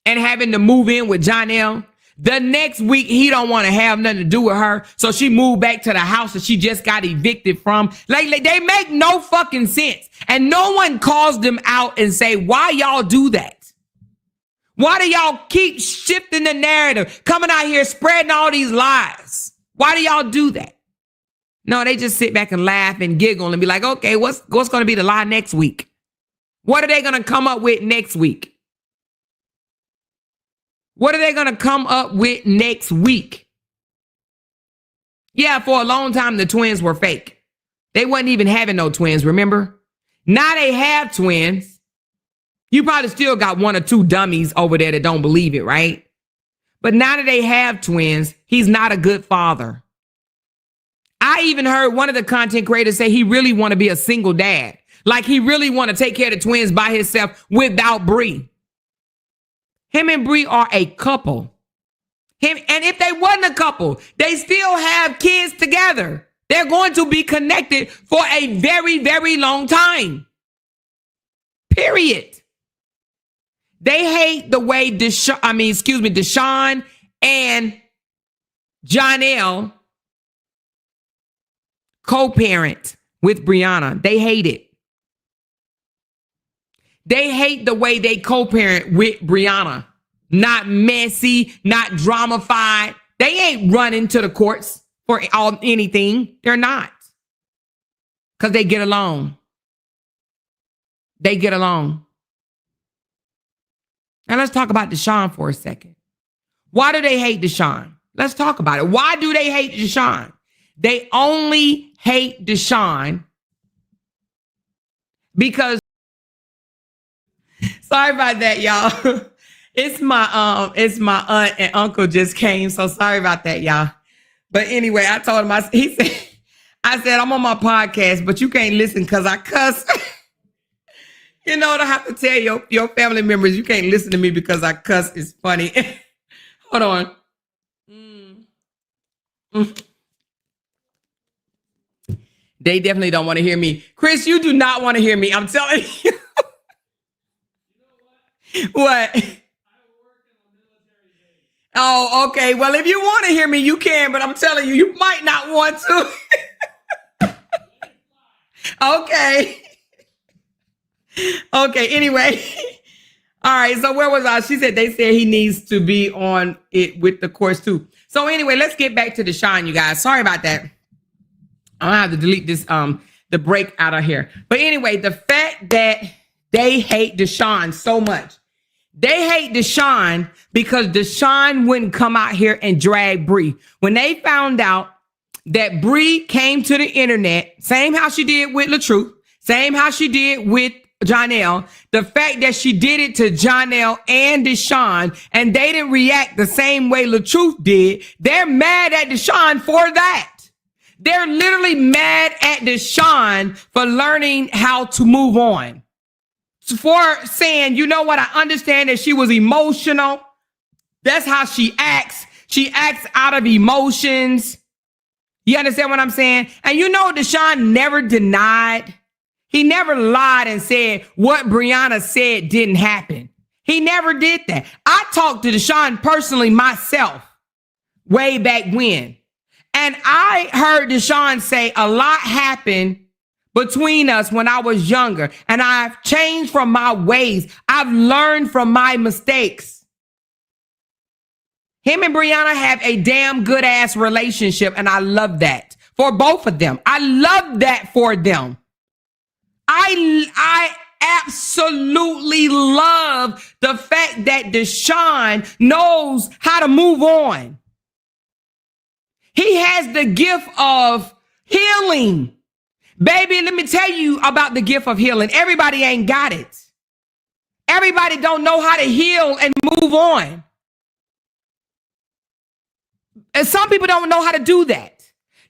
[SPEAKER 1] and having to move in with Johnell. The next week, he don't want to have nothing to do with her. So she moved back to the house that she just got evicted from. Like they make no fucking sense. And no one calls them out and say, why y'all do that? Why do y'all keep shifting the narrative, coming out here spreading all these lies? Why do y'all do that? No, they just sit back and laugh and giggle and be like, okay, what's going to be the lie next week? What are they going to come up with next week? What are they going to come up with next week? Yeah, for a long time, the twins were fake. They wasn't even having no twins, remember? Now they have twins. You probably still got 1 or 2 dummies over there that don't believe it, right? But now that they have twins, he's not a good father. I even heard one of the content creators say he really want to be a single dad. Like he really want to take care of the twins by himself without Bri. Him and Bri are a couple. And if they wasn't a couple, they still have kids together. They're going to be connected for a very, very long time. Period. They hate the way Deshawn and Johnell co-parent with Briana. They hate it. They hate the way they co-parent with Briana. Not messy, not drama-fied. They ain't running to the courts for anything. They're not. Because they get along. They get along. Now let's talk about Deshawn for a second. Why do they hate Deshawn? Let's talk about it. Why do they hate Deshawn? They only hate Deshawn because... Sorry about that, y'all. It's my aunt and uncle just came, so sorry about that, y'all. But anyway, I told him, I said, I'm on my podcast, but you can't listen because I cuss. You know what I have to tell your family members, you can't listen to me because I cuss. It's funny. Hold on. They definitely don't want to hear me. Chris, you do not want to hear me. I'm telling you. What? Oh, okay. Well, if you want to hear me, you can, but I'm telling you, you might not want to. Okay. Okay, anyway. All right, so where was I? She said they said he needs to be on it with the course too. So anyway, let's get back to Deshawn, you guys. Sorry about that. I'm gonna have to delete this the break out of here. But anyway, the fact that they hate Deshawn so much. They hate Deshawn because Deshawn wouldn't come out here and drag Bri. When they found out that Bri came to the internet, same how she did with LaTruth, same how she did with Johnell, the fact that she did it to Johnell and Deshawn, and they didn't react the same way LaTruth did, they're mad at Deshawn for that. They're literally mad at Deshawn for learning how to move on. For saying, you know what, I understand that she was emotional. That's how she acts. She acts out of emotions. You understand what I'm saying? And you know, Deshawn never denied. He never lied and said what Briana said didn't happen. He never did that. I talked to Deshawn personally myself way back when. And I heard Deshawn say a lot happened between us when I was younger. And I've changed from my ways. I've learned from my mistakes. Him and Briana have a damn good ass relationship. And I love that for both of them. I love that for them. I absolutely love the fact that Deshawn knows how to move on. He has the gift of healing. Baby, let me tell you about the gift of healing. Everybody ain't got it. Everybody don't know how to heal and move on. And some people don't know how to do that.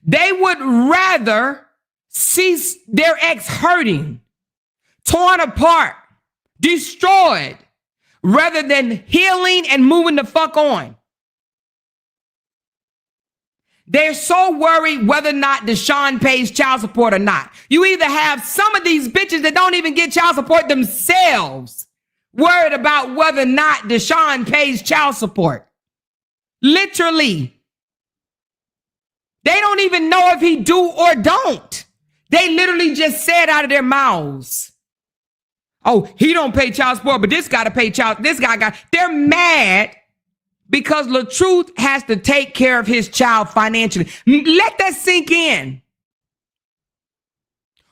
[SPEAKER 1] They would rather see their ex hurting, torn apart, destroyed, rather than healing and moving the fuck on. They're so worried whether or not Deshawn pays child support or not. You either have some of these bitches that don't even get child support themselves, worried about whether or not Deshawn pays child support. Literally. They don't even know if he do or don't. They literally just said out of their mouths, oh, he don't pay child support, but this got to pay child. This guy got. They're mad because LaTruth has to take care of his child financially. Let that sink in.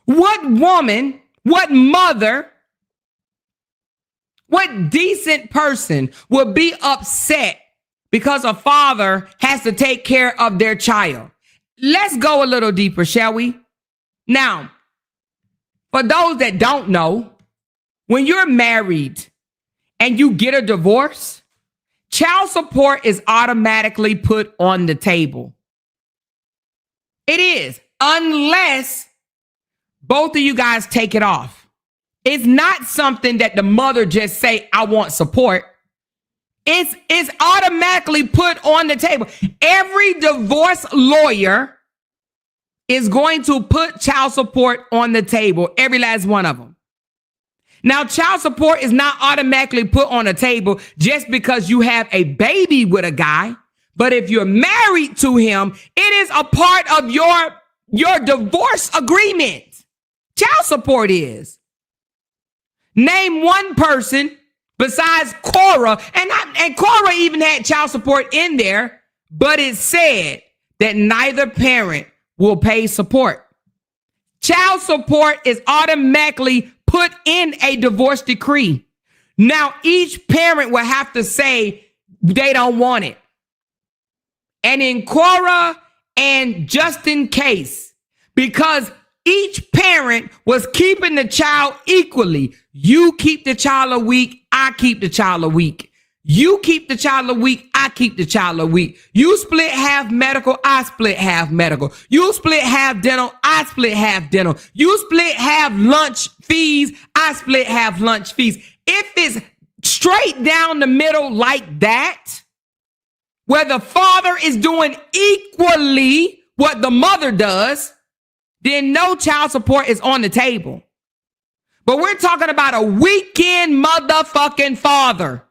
[SPEAKER 1] What woman, what mother, what decent person would be upset because a father has to take care of their child? Let's go a little deeper, shall we? Now, for those that don't know, when you're married and you get a divorce, child support is automatically put on the table. It is, unless both of you guys take it off. It's not something that the mother just say, I want support. It's automatically put on the table. Every divorce lawyer is going to put child support on the table, every last one of them. Now, child support is not automatically put on the table just because you have a baby with a guy. But if you're married to him, it is a part of your divorce agreement. Child support is. Name one person besides Cora, and Cora even had child support in there, but it said that neither parent will pay support. Child support is automatically put in a divorce decree. Now, each parent will have to say they don't want it. And in Cora and Justin case, because each parent was keeping the child equally. You keep the child a week, I keep the child a week. You keep the child a week, I keep the child a week. You split half medical, I split half medical. You split half dental, I split half dental. You split half lunch fees, I split half lunch fees. If it's straight down the middle like that, where the father is doing equally what the mother does, then no child support is on the table. But we're talking about a weekend motherfucking father.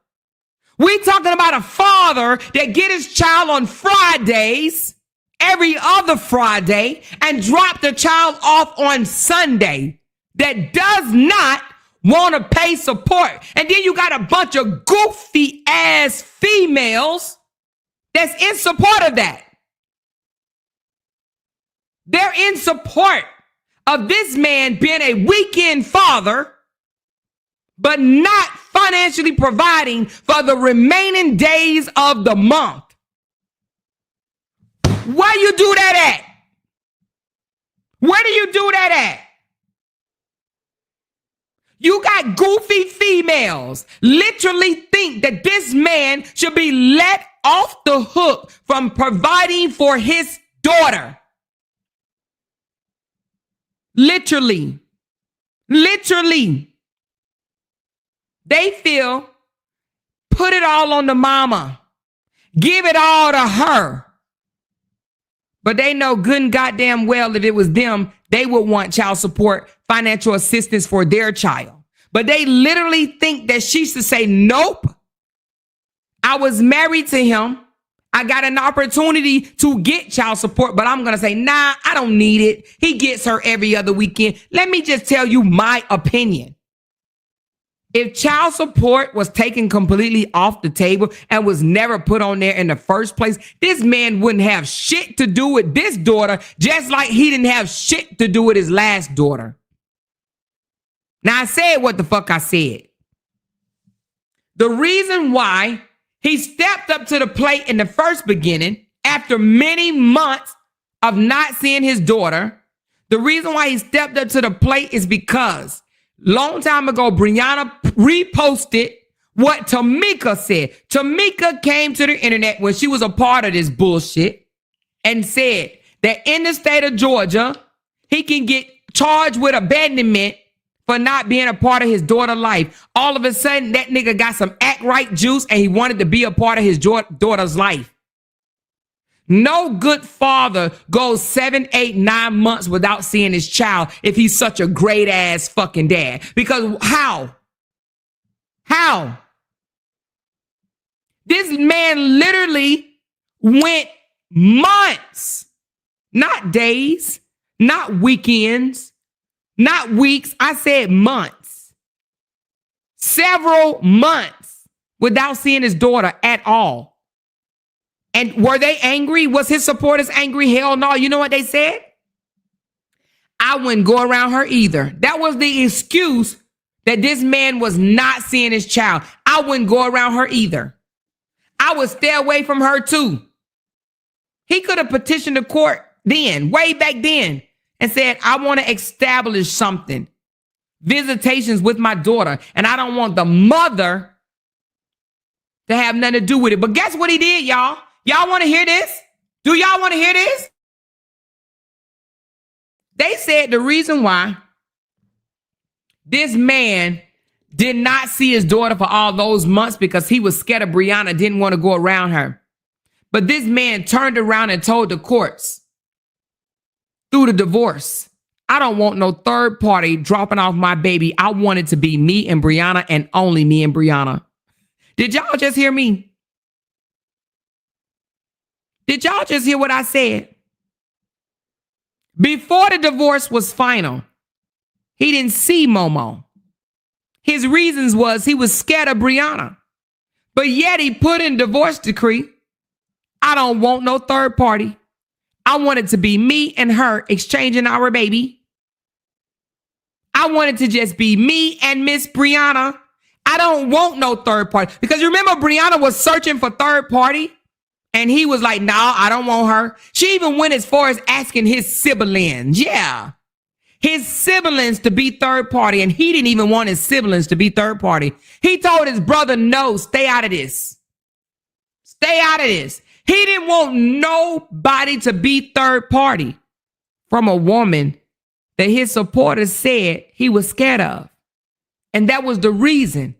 [SPEAKER 1] We're talking about a father that get his child on Fridays, every other Friday, and drop the child off on Sunday, that does not want to pay support. And then you got a bunch of goofy ass females that's in support of that. They're in support of this man being a weekend father, but not financially providing for the remaining days of the month. Where you do that at? Where do you do that at? You got goofy females literally think that this man should be let off the hook from providing for his daughter. Literally. They feel put it all on the mama. Give it all to her. But they know good and goddamn well if it was them, they would want child support, financial assistance for their child. But they literally think that she should say, nope. I was married to him. I got an opportunity to get child support, but I'm going to say, nah, I don't need it. He gets her every other weekend. Let me just tell you my opinion. If child support was taken completely off the table and was never put on there in the first place, this man wouldn't have shit to do with this daughter, just like he didn't have shit to do with his last daughter. Now, I said what the fuck I said. The reason why he stepped up to the plate in the first beginning, after many months of not seeing his daughter, the reason why he stepped up to the plate is because long time ago, Briana reposted what Tamika said. Tamika came to the internet when she was a part of this bullshit and said that in the state of Georgia, he can get charged with abandonment for not being a part of his daughter's life. All of a sudden, that nigga got some act right juice and he wanted to be a part of his daughter's life. No good father goes 7, 8, 9 months without seeing his child if he's such a great ass fucking dad. Because how? This man literally went months, not days, not weekends, not weeks. I said months. Several months without seeing his daughter at all. And were they angry? Was his supporters angry? Hell no. You know what they said? I wouldn't go around her either. That was the excuse that this man was not seeing his child. I wouldn't go around her either. I would stay away from her too. He could have petitioned the court then, way back then, and said, I want to establish something. Visitations with my daughter. And I don't want the mother to have nothing to do with it. But guess what he did, y'all? Y'all want to hear this? Do y'all want to hear this? They said the reason why this man did not see his daughter for all those months because he was scared of Briana, didn't want to go around her. But this man turned around and told the courts through the divorce, I don't want no third party dropping off my baby. I want it to be me and Briana and only me and Briana. Did y'all just hear me? Did y'all just hear what I said? Before the divorce was final, he didn't see Momo. His reasons was he was scared of Briana. But yet he put in divorce decree, I don't want no third party. I want it to be me and her exchanging our baby. I want it to just be me and Miss Briana. I don't want no third party. Because you remember Briana was searching for third party? And he was like, no, I don't want her. She even went as far as asking his siblings. Yeah. His siblings to be third party. And he didn't even want his siblings to be third party. He told his brother, no, stay out of this. Stay out of this. He didn't want nobody to be third party from a woman that his supporters said he was scared of. And that was the reason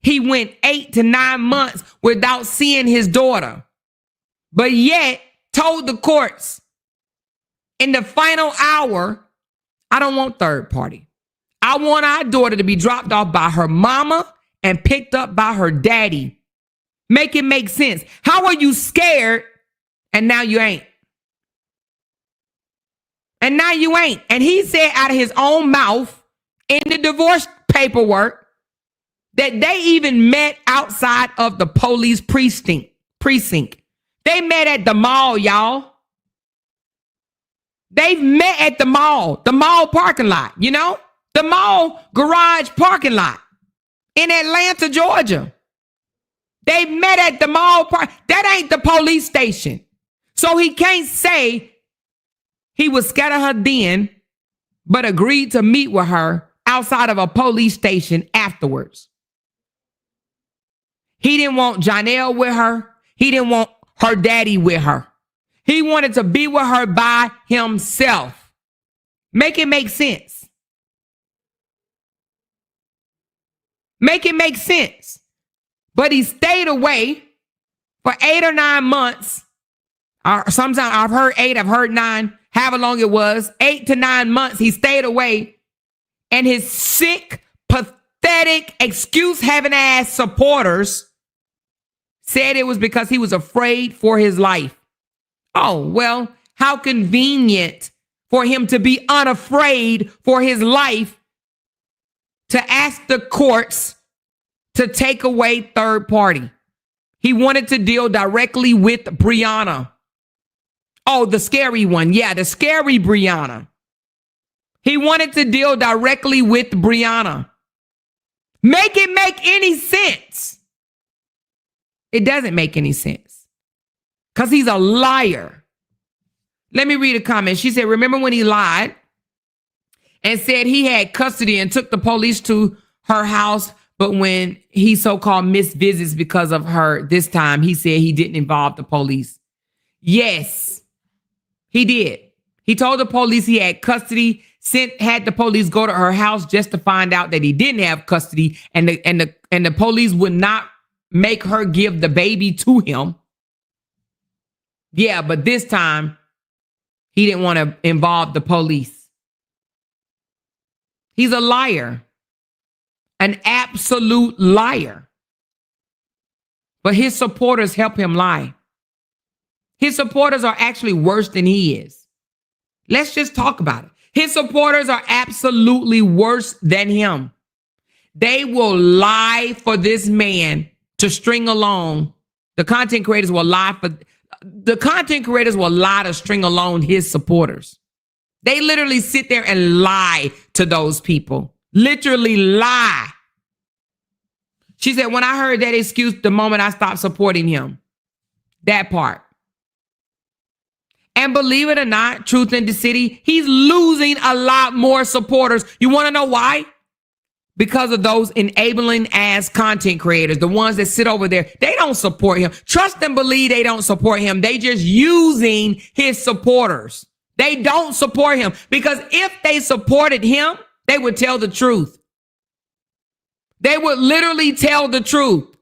[SPEAKER 1] he went 8 to 9 months without seeing his daughter. But yet told the courts in the final hour, I don't want third party. I want our daughter to be dropped off by her mama and picked up by her daddy. Make it make sense. How are you scared and now you ain't? And now you ain't. And he said out of his own mouth in the divorce paperwork that they even met outside of the police precinct. They met at the mall, y'all. They've met at the mall parking lot, you know? The mall garage parking lot in Atlanta, Georgia. They met at the mall park. That ain't the police station. So he can't say he was scared of her then, but agreed to meet with her outside of a police station afterwards. He didn't want Johnell with her. He didn't want her daddy with her. He wanted to be with her by himself. Make it make sense. Make it make sense. But he stayed away for 8 or 9 months. Sometimes I've heard 8, I've heard 9, however long it was. 8 to 9 months he stayed away. And his sick, pathetic, excuse-having ass supporters said it was because he was afraid for his life. Oh, well, how convenient for him to be unafraid for his life to ask the courts to take away third party. He wanted to deal directly with Briana. Oh, the scary one. Yeah, the scary Briana. He wanted to deal directly with Briana. Make it make any sense. It doesn't make any sense. Because he's a liar. Let me read a comment. She said, remember when he lied and said he had custody and took the police to her house, but when he so-called missed visits because of her this time, he said he didn't involve the police. Yes, he did. He told the police he had custody, had the police go to her house just to find out that he didn't have custody, and the police would not make her give the baby to him. Yeah, but this time he didn't want to involve the police. He's a liar. An absolute liar. But his supporters help him lie. His supporters are actually worse than he is. Let's just talk about it. His supporters are absolutely worse than him. They will lie for this man to string along. The content creators will lie to string along his supporters. They literally sit there and lie to those people. Literally lie. She said, when I heard that excuse, the moment I stopped supporting him. That part. And believe it or not, Truth in the City, he's losing a lot more supporters. You want to know why? Because of those enabling ass content creators, the ones that sit over there. They don't support him. Trust and believe they don't support him. They just using his supporters. They don't support him because if they supported him, they would tell the truth. They would literally tell the truth.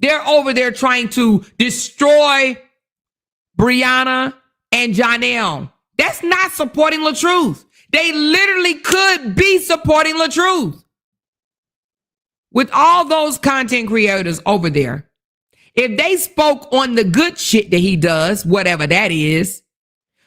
[SPEAKER 1] They're over there trying to destroy Briana and Johnell. That's not supporting LaTruth. They literally could be supporting LaTruth. With all those content creators over there, if they spoke on the good shit that he does, whatever that is,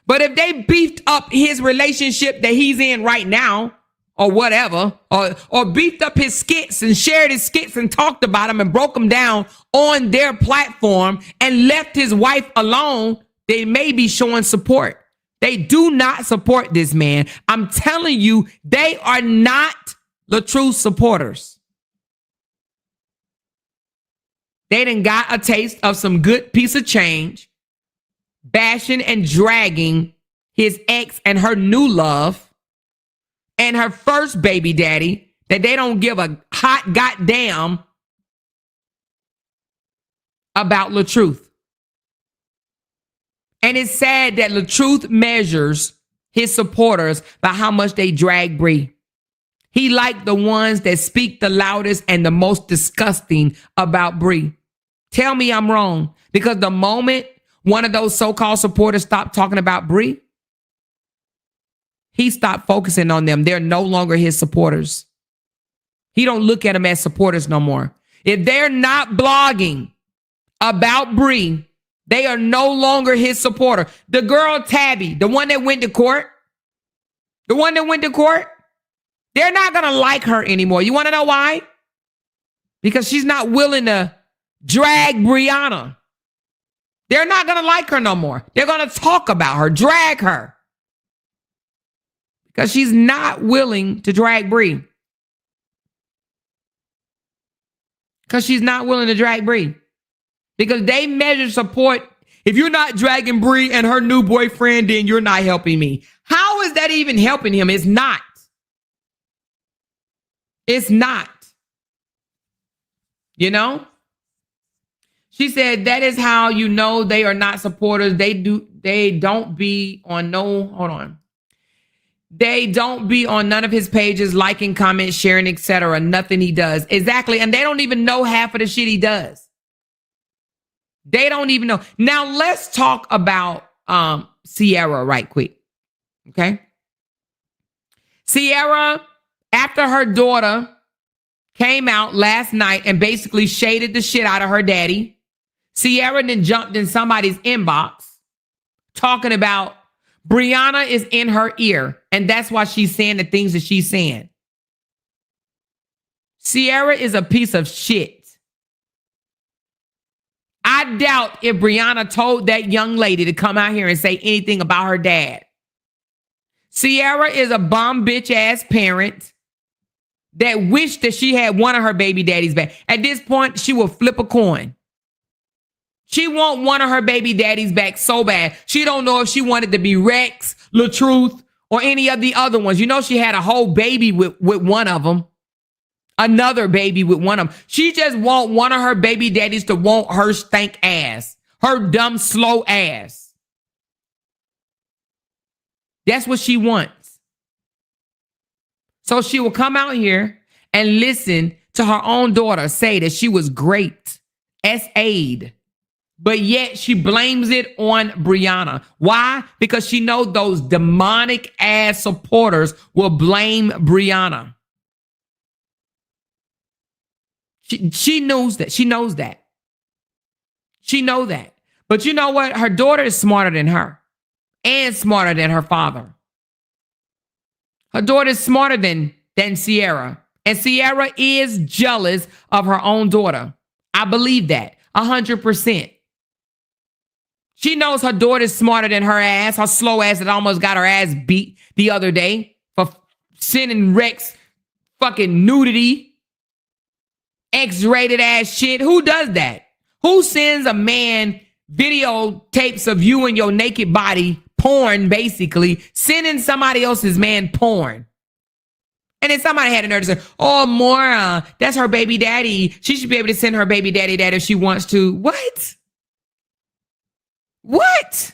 [SPEAKER 1] but if they beefed up his relationship that he's in right now, or whatever, or beefed up his skits and shared his skits and talked about them and broke them down on their platform and left his wife alone, they may be showing support. They do not support this man. I'm telling you, they are not LaTruth supporters. They done got a taste of some good piece of change, bashing and dragging his ex and her new love and her first baby daddy that they don't give a hot goddamn about LaTruth. And it's sad that LaTruth measures his supporters by how much they drag Bri. He liked the ones that speak the loudest and the most disgusting about Bri. Tell me I'm wrong. Because the moment one of those so-called supporters stopped talking about Bri, he stopped focusing on them. They're no longer his supporters. He don't look at them as supporters no more. If they're not blogging about Bri, they are no longer his supporter. The girl Tabby, the one that went to court, they're not going to like her anymore. You want to know why? Because she's not willing to drag Briana. They're not going to like her no more. They're going to talk about her, drag her. Because she's not willing to drag Bri. Because she's not willing to drag Bri. Because they measure support. If you're not dragging Bri and her new boyfriend, then you're not helping me. How is that even helping him? It's not. It's not. You know? She said that is how you know they are not supporters. They don't be on hold on. They don't be on none of his pages, liking, comments, sharing, etc. Nothing he does. Exactly. And they don't even know half of the shit he does. They don't even know. Now let's talk about Sierra right quick. Okay. Sierra, after her daughter came out last night and basically shaded the shit out of her daddy, Sierra then jumped in somebody's inbox talking about Briana is in her ear, and that's why she's saying the things that she's saying. Sierra is a piece of shit. I doubt if Briana told that young lady to come out here and say anything about her dad. Sierra is a bum bitch ass parent that wished that she had one of her baby daddies back. At this point, she will flip a coin. She want one of her baby daddies back so bad. She don't know if she wanted to be Rex, LaTruth, or any of the other ones. You know, she had a whole baby with one of them. Another baby with one of them. She just want one of her baby daddies to want her stank ass. Her dumb, slow ass. That's what she wants. So she will come out here and listen to her own daughter say that she was great. S.A.'d. But yet she blames it on Briana. Why? Because she knows those demonic ass supporters will blame Briana. She knows that. She knows that. She knows that. But you know what? Her daughter is smarter than her and smarter than her father. Her daughter is smarter than Sierra. And Sierra is jealous of her own daughter. I believe that 100%. She knows her daughter's smarter than her ass, her slow ass that almost got her ass beat the other day for sending Rex fucking nudity, X-rated ass shit. Who does that? Who sends a man videotapes of you and your naked body, porn basically, sending somebody else's man porn? And then somebody had the nerve to say, oh, Mora, that's her baby daddy. She should be able to send her baby daddy that if she wants to. What? What?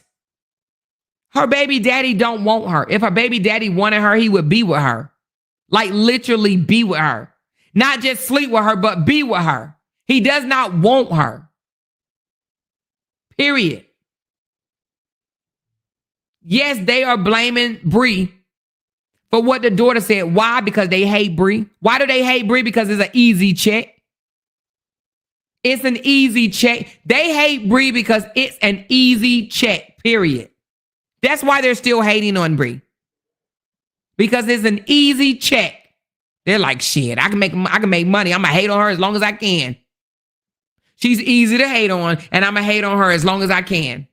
[SPEAKER 1] Her baby daddy don't want her. If her baby daddy wanted her, he would be with her. Like literally be with her. Not just sleep with her, but be with her. He does not want her. Period. Yes, they are blaming Bri for what the daughter said. Why? Because they hate Bri. Why do they hate Bri? Because it's an easy check. It's an easy check. They hate Bri because it's an easy check, period. That's why they're still hating on Bri. Because it's an easy check. They're like, shit, I can make money. I'm going to hate on her as long as I can. She's easy to hate on, and I'm going to hate on her as long as I can.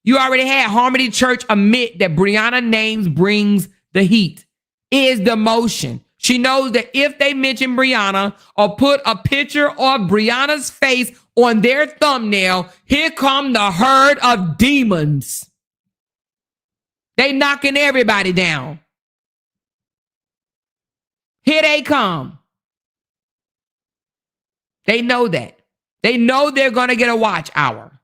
[SPEAKER 1] You already had Harmony Church admit that Briana names brings the heat, is the motion. She knows that if they mention Briana or put a picture of Briana's face on their thumbnail, here come the herd of demons. They knocking everybody down. Here they come. They know that. They know they're going to get a watch hour.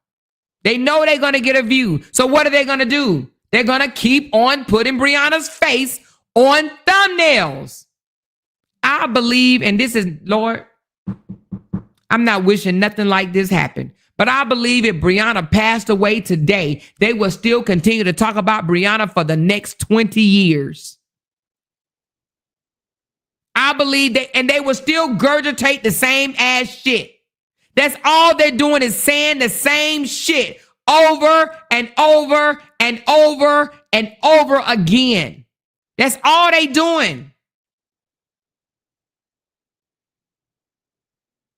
[SPEAKER 1] They know they're going to get a view. So what are they going to do? They're going to keep on putting Briana's face on thumbnails. I believe, and this is, Lord, I'm not wishing nothing like this happened, but I believe if Briana passed away today, they will still continue to talk about Briana for the next 20 years. I believe that, and they will still regurgitate the same ass shit. That's all they're doing is saying the same shit over and over and over and over again. That's all they doing.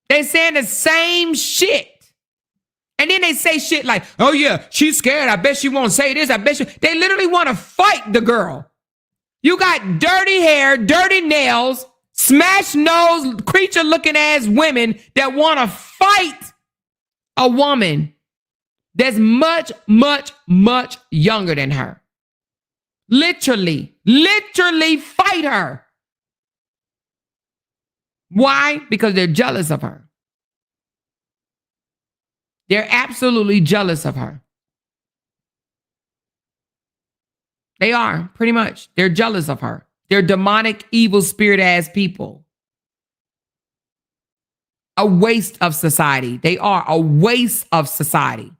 [SPEAKER 1] They're saying the same shit. And then they say shit like, oh yeah, she's scared. I bet she won't say this. I bet she. They literally want to fight the girl. You got dirty hair, dirty nails, smashed nose, creature looking ass women that want to fight a woman that's much, much, much younger than her. Literally fight her. Why? Because they're jealous of her. They're absolutely jealous of her. They are, pretty much. They're jealous of her. They're demonic, evil, spirit-ass people. A waste of society. They are a waste of society.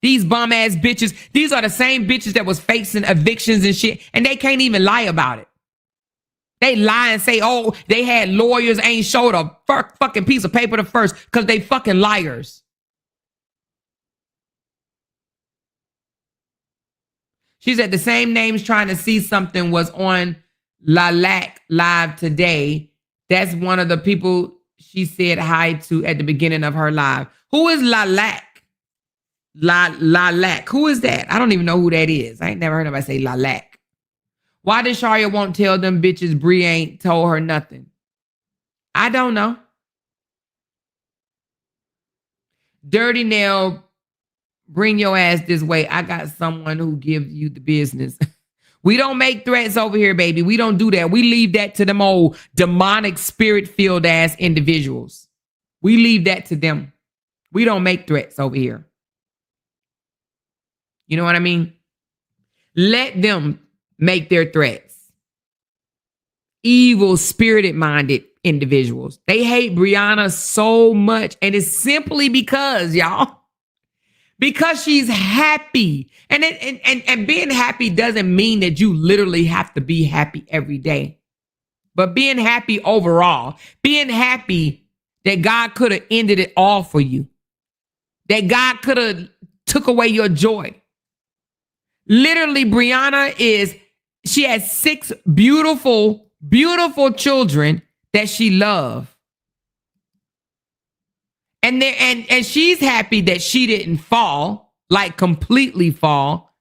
[SPEAKER 1] These bum-ass bitches, these are the same bitches that was facing evictions and shit, and they can't even lie about it. They lie and say, oh, they had lawyers, ain't showed a fucking piece of paper to first, because they fucking liars. She said the same names trying to see something was on LOUDTalkerz live today. That's one of the people she said hi to at the beginning of her live. Who is LOUDTalkerz? LOUDTalkerz. Who is that? I don't even know who that is. I ain't never heard nobody say LOUDTalkerz. Why did Sharia won't tell them bitches Bri ain't told her nothing? I don't know. Dirty Nail, bring your ass this way. I got someone who gives you the business. We don't make threats over here, baby. We don't do that. We leave that to them old demonic spirit-filled ass individuals. We leave that to them. We don't make threats over here. You know what I mean? Let them make their threats. Evil, spirited-minded individuals. They hate Briana so much, and it's simply because, y'all, because she's happy. And being happy doesn't mean that you literally have to be happy every day. But being happy overall, being happy that God could have ended it all for you. That God could have took away your joy. Literally, Briana she has 6 beautiful, beautiful children that she loves. And she's happy that she didn't fall, like completely fall,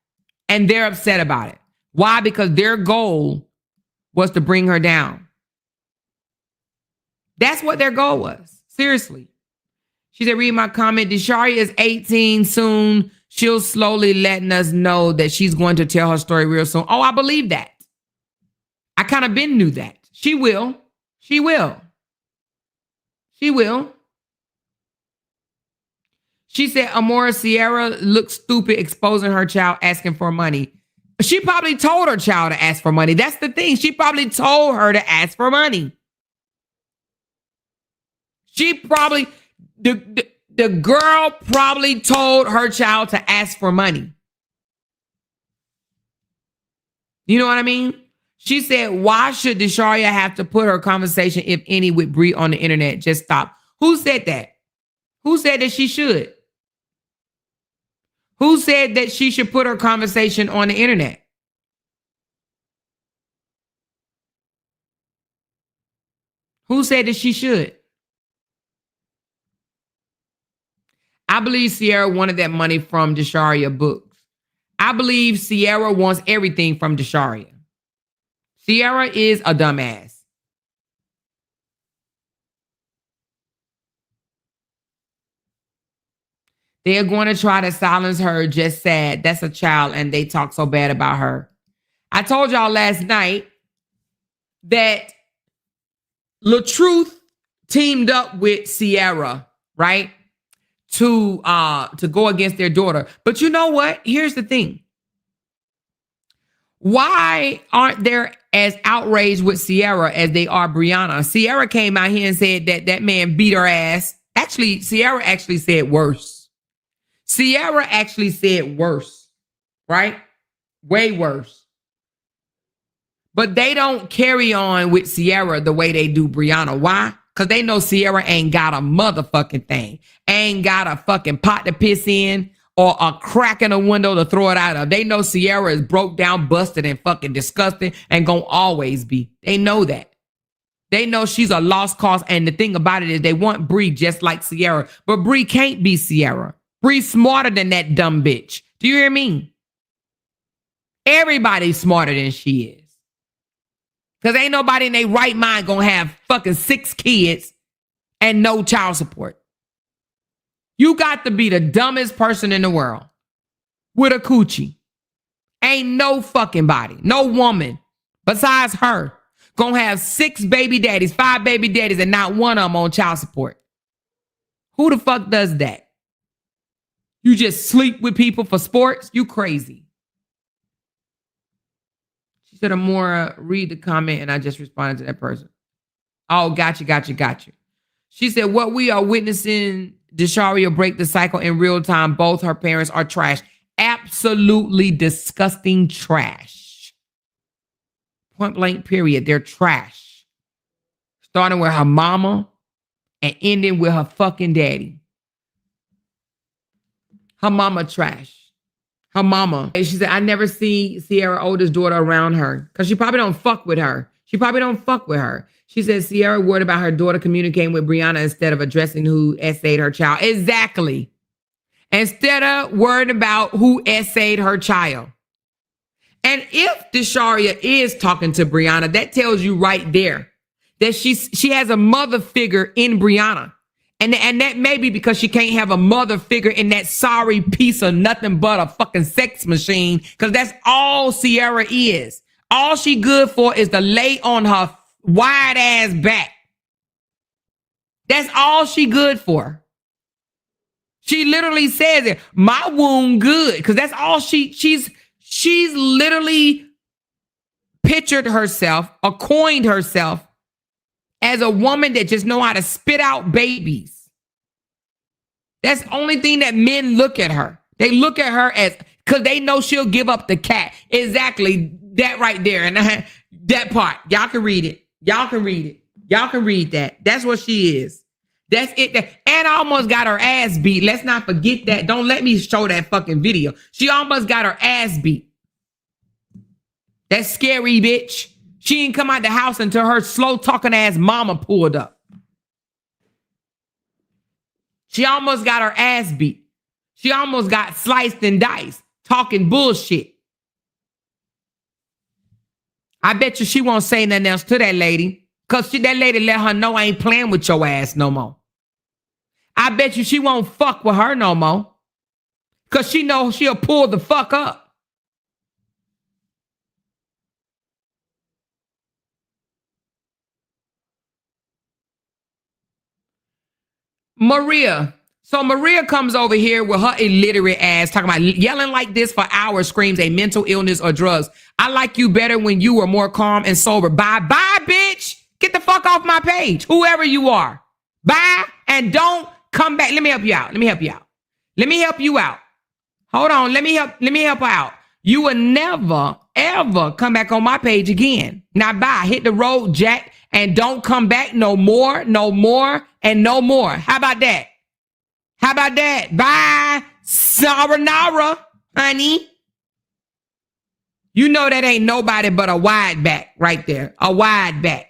[SPEAKER 1] and they're upset about it. Why? Because their goal was to bring her down. That's what their goal was. Seriously. She said, read my comment. Desharia is 18 soon. She'll slowly letting us know that she's going to tell her story real soon. Oh, I believe that. I kind of been knew that. She will. She will. She will. She said, Amora Sierra looks stupid exposing her child asking for money. She probably told her child to ask for money. That's the thing. She probably told her to ask for money. She probably, the girl probably told her child to ask for money. You know what I mean? She said, why should Desharia have to put her conversation, if any, with Bri on the internet? Just stop. Who said that? Who said that she should? Who said that she should put her conversation on the internet? Who said that she should? I believe Sierra wanted that money from Desharia books. I believe Sierra wants everything from Desharia. Sierra is a dumbass. They are going to try to silence her. Just sad. That's a child, and they talk so bad about her. I told y'all last night that LaTruth teamed up with Sierra, right? To go against their daughter. But you know what? Here's the thing. Why aren't they as outraged with Sierra as they are Briana? Sierra came out here and said that man beat her ass. Actually, Sierra actually said worse. Sierra actually said worse, right? Way worse. But they don't carry on with Sierra the way they do Briana. Why? Because they know Sierra ain't got a motherfucking thing. Ain't got a fucking pot to piss in or a crack in a window to throw it out of. They know Sierra is broke down, busted, and fucking disgusting and gonna always be. They know that. They know she's a lost cause. And the thing about it is they want Bri just like Sierra. But Bri can't be Sierra. Bri's smarter than that dumb bitch. Do you hear me? Everybody's smarter than she is. Because ain't nobody in their right mind gonna have fucking 6 kids and no child support. You got to be the dumbest person in the world with a coochie. Ain't no fucking body, no woman besides her Gonna have 6 baby daddies, 5 baby daddies, and not one of them on child support. Who the fuck does that? You just sleep with people for sports? You crazy. She said, Amora, read the comment, and I just responded to that person. Oh, gotcha. She said, what we are witnessing, Deshawn break the cycle in real time. Both her parents are trash. Absolutely disgusting trash. Point blank, period. They're trash. Starting with her mama and ending with her fucking daddy. Her mama trash. Her mama. And she said, I never see Sierra's oldest daughter around her because she probably don't fuck with her. She says Sierra worried about her daughter communicating with Briana instead of addressing who essayed her child. Exactly. Instead of worried about who essayed her child. And if Desharia is talking to Briana, that tells you right there that she has a mother figure in Briana. And that may be because she can't have a mother figure in that sorry piece of nothing but a fucking sex machine, because that's all Sierra is. All she good for is to lay on her wide ass back. That's all she good for. She literally says it, my wound good, because that's all she's literally pictured herself or coined herself as a woman that just know how to spit out babies. That's the only thing that men look at her. They look at her as, because they know she'll give up the cat. Exactly that right there. And that part, y'all can read it. Y'all can read that. That's what she is. That's it. And almost got her ass beat. Let's not forget that. Don't let me show that fucking video. She almost got her ass beat. That scary bitch. She didn't come out the house until her slow talking ass mama pulled up. She almost got her ass beat. She almost got sliced and diced, talking bullshit. I bet you she won't say nothing else to that lady, because that lady let her know I ain't playing with your ass no more. I bet you she won't fuck with her no more, because she knows she'll pull the fuck up. Maria. So Maria comes over here with her illiterate ass talking about yelling like this for hours screams a mental illness or drugs. I like you better when you were more calm and sober. Bye, bitch. Get the fuck off my page, whoever you are. Bye, and don't come back. Let me help you out. Hold on. Let me help her out. You will never, ever come back on my page again. Now, bye. Hit the road, Jack, and don't come back no more, and no more. How about that? Bye, sayonara, honey. You know that ain't nobody but a wide back right there. A wide back.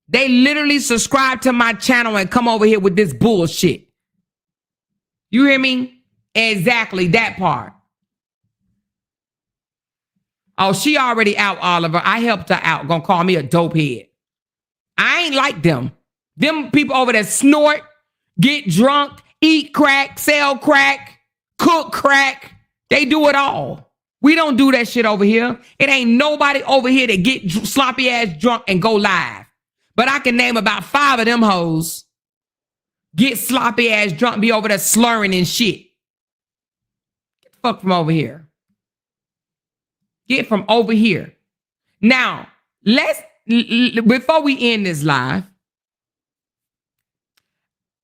[SPEAKER 1] They literally subscribe to my channel and come over here with this bullshit. You hear me? Exactly that part. Oh, she already out, Oliver. I helped her out. Gonna call me a dope head. I ain't like them. Them people over there snort, get drunk, eat crack, sell crack, cook crack. They do it all. We don't do that shit over here. It ain't nobody over here that get sloppy ass drunk and go live. But I can name about 5 of them hoes. Get sloppy ass drunk, be over there slurring and shit. Get the fuck from over here. Get from over here. Now, before we end this live,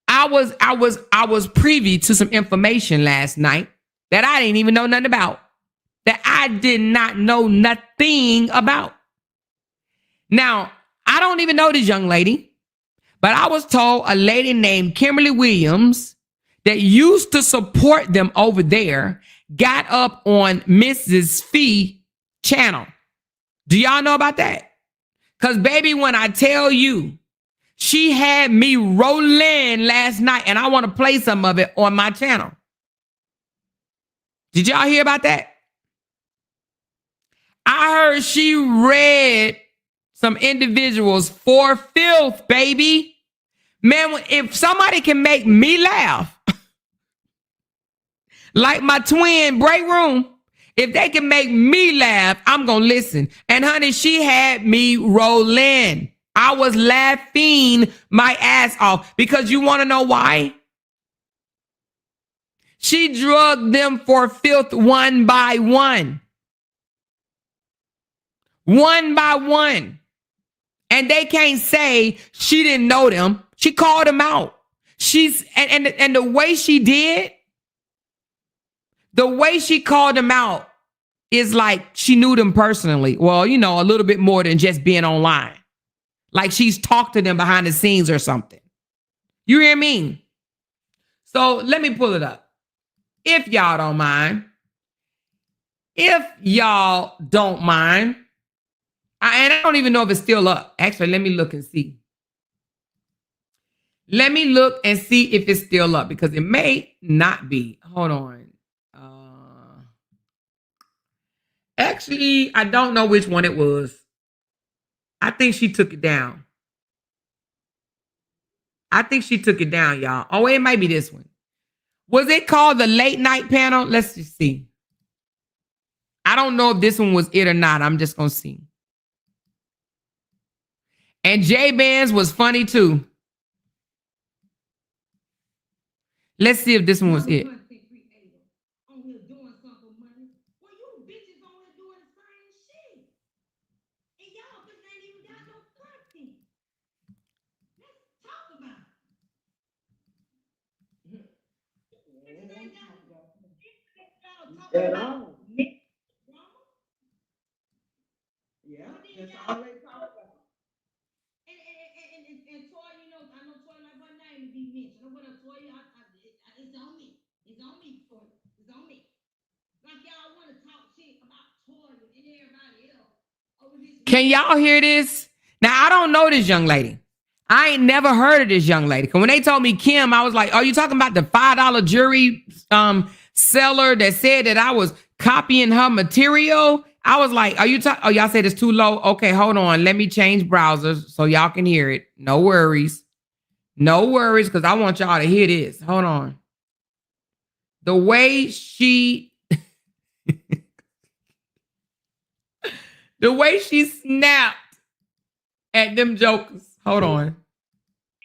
[SPEAKER 1] I was privy to some information last night that I didn't even know nothing about. That I did not know nothing about. Now, I don't even know this young lady, but I was told a lady named Kimberly Williams that used to support them over there got up on Mrs. Fee channel. Do y'all know about that? Because, baby, when I tell you, she had me rolling last night, and I want to play some of it on my channel. Did y'all hear about that? I heard she read some individuals for filth, baby. Man, if somebody can make me laugh, like my twin break room, If they can make me laugh, I'm going to listen. And honey, she had me rolling. I was laughing my ass off because you want to know why? She drugged them for filth one by one. One by one. And they can't say she didn't know them. She called them out. And the way she did, the way she called them out is like she knew them personally. Well, you know, a little bit more than just being online. Like she's talked to them behind the scenes or something. You hear me? So let me pull it up. If y'all don't mind. If y'all don't mind. And I don't even know if it's still up. Actually, let me look and see. Let me look and see if it's still up because it may not be. Hold on. Actually, I don't know which one it was. I think she took it down. I think she took it down, y'all. Oh, it might be this one. Was it called the late night panel? Let's just see. I don't know if this one was it or not. I'm just going to see. And J-Bands was funny too. Let's see if this one was it.
[SPEAKER 2] Yeah, that's all they talk about.
[SPEAKER 3] And Toya, you know, I know Toya like her name to be mentioned. Or whatever, Toya, it's on me. It's on me, Toya. It's on me. Like y'all want to talk shit about Toya and everybody else.
[SPEAKER 1] Can y'all hear this? Now, I don't know this young lady. I ain't never heard of this young lady. Because when they told me Kim, I was like, are you talking about the $5 jewelry seller that said that I was copying her material? I was like, are you talking? Oh, y'all said it's too low. Okay, hold on. Let me change browsers so y'all can hear it. No worries. No worries, because I want y'all to hear this. Hold on. The way she... the way she snapped at them jokers. Hold on.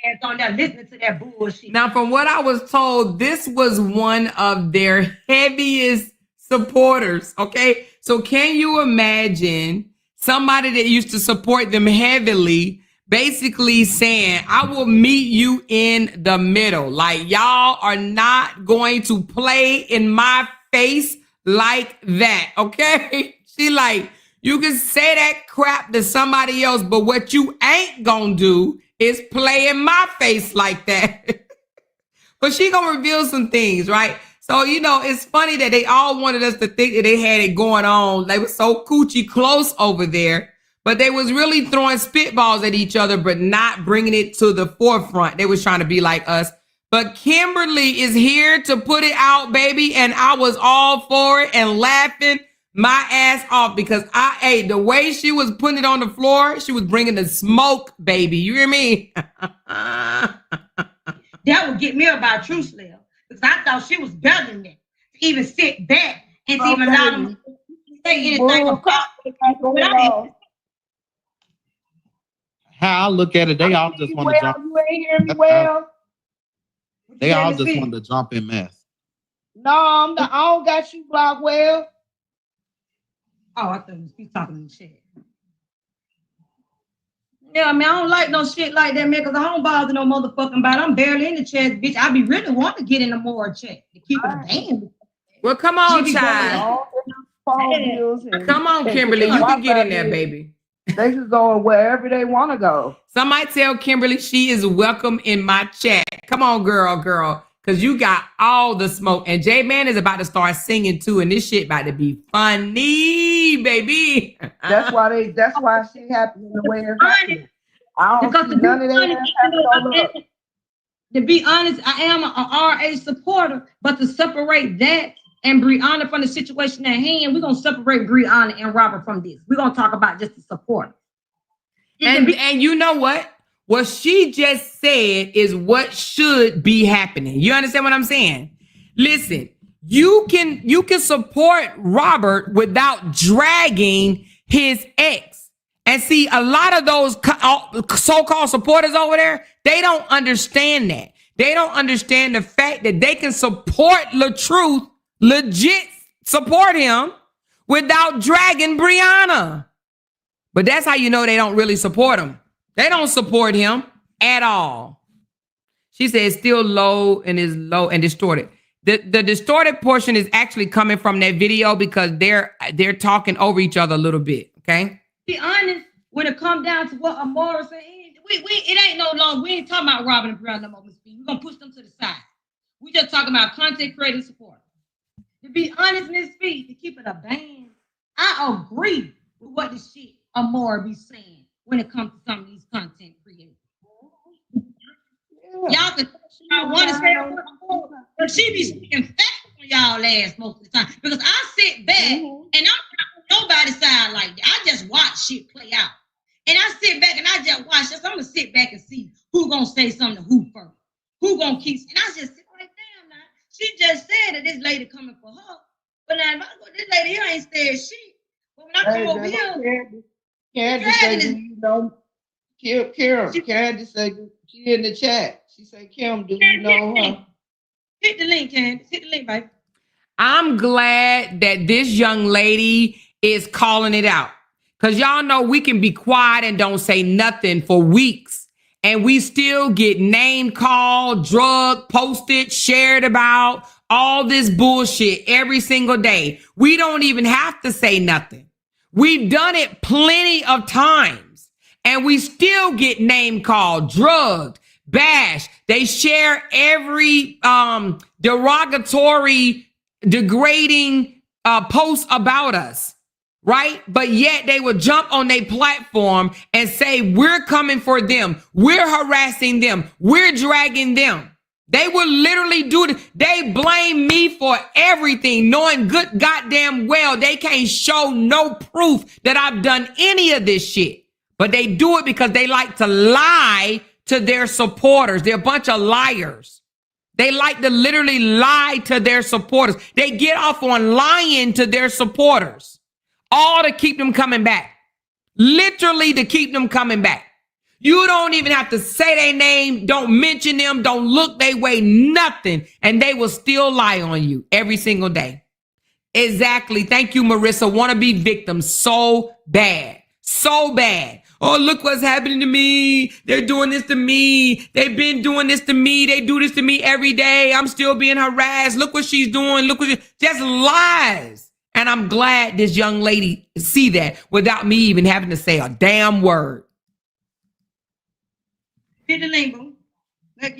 [SPEAKER 3] And on there listening to that bullshit.
[SPEAKER 1] Now, from what I was told, this was one of their heaviest supporters, okay? So can you imagine somebody that used to support them heavily basically saying, I will meet you in the middle. Like, y'all are not going to play in my face like that, okay? She like, you can say that crap to somebody else, but what you ain't gonna do is play in my face like that. But she gonna reveal some things, right? So, you know, it's funny that they all wanted us to think that they had it going on. They were so coochie close over there, but they was really throwing spitballs at each other, but not bringing it to the forefront. They was trying to be like us. But Kimberly is here to put it out, baby. And I was all for it and laughing my ass off because the way she was putting it on the floor, she was bringing the smoke, baby. You hear me?
[SPEAKER 3] That would get me about Truth Slayer because I thought she was better than that. To even sit back and to even allow them to say anything about it.
[SPEAKER 4] How I look at it, they all just want to jump.
[SPEAKER 2] You ain't hear me well.
[SPEAKER 4] They all just want to jump in mess.
[SPEAKER 2] No, I don't got you blocked well.
[SPEAKER 3] Oh, I thought you talking shit. Yeah, I mean, I don't like no shit like that, man, because I don't bother no motherfucking body. I'm barely in the chat, bitch. I be really want to get in the more chat to keep it damn.
[SPEAKER 1] Well, come on, child. Come on, Kimberly. You can get in there, baby.
[SPEAKER 2] They can go wherever they want to go.
[SPEAKER 1] Somebody tell Kimberly she is welcome in my chat. Come on, girl. Because you got all the smoke. And J-Man is about to start singing too. And this shit about to be funny, baby.
[SPEAKER 2] That's why shit happened the way it's happening. I don't see none of that.
[SPEAKER 3] To be honest, I am an RA supporter. But to separate that and Briana from the situation at hand, we're going to separate Briana and Robert from this. We're going to talk about just the support.
[SPEAKER 1] And you know what? What she just said is what should be happening. You understand what I'm saying? Listen, you can support Robert without dragging his ex. And see, a lot of those so-called supporters over there, they don't understand that. They don't understand the fact that they can support LaTruth, legit support him without dragging Briana. But that's how you know they don't really support him. They don't support him at all. She said it's still low and is low and distorted. The distorted portion is actually coming from that video because they're talking over each other a little bit. Okay.
[SPEAKER 3] Be honest, when it comes down to what Amora said, it ain't no long. We ain't talking about Robin and Briana no more. We're gonna push them to the side. We just talking about content creating support. To be honest, Miss Speed, to keep it a band, I agree with what the shit Amora be saying when it comes to some of these content creators. Y'all can want to say but she be speaking facts on y'all ass most of the time. Because I sit back and I'm not on nobody's side like that. I just watch shit play out. And I sit back and I just watch this. I'm gonna sit back and see who gonna say something to who first. Who gonna keep, and I just sit like, damn, now she just said that this lady coming for her. But now if I go, this lady here ain't said shit. But when I come over here,
[SPEAKER 2] Candace said, you know, Kim, Candace said she in the chat. She said, Kim, do you know her?
[SPEAKER 3] Hit the link, Candace. Hit the link, baby.
[SPEAKER 1] I'm glad that this young lady is calling it out. Because y'all know we can be quiet and don't say nothing for weeks. And we still get name called, drug posted, shared about, all this bullshit every single day. We don't even have to say nothing. We've done it plenty of times. And we still get name called, drugged, bashed. They share every derogatory, degrading post about us. Right? But yet they will jump on their platform and say, we're coming for them. We're harassing them. We're dragging them. They will literally do it. They blame me for everything, knowing good goddamn well they can't show no proof that I've done any of this shit. But they do it because they like to lie to their supporters. They're a bunch of liars. They like to literally lie to their supporters. They get off on lying to their supporters. All to keep them coming back. Literally to keep them coming back. You don't even have to say their name. Don't mention them. Don't look their way. Nothing. And they will still lie on you every single day. Exactly. Thank you, Marissa. Want to be victims so bad. So bad. Oh, look what's happening to me. They're doing this to me. They've been doing this to me. They do this to me every day. I'm still being harassed. Look what she's doing. Look what just lies. And I'm glad this young lady see that without me even having to say a damn word.
[SPEAKER 3] Hit the link, boo. Let's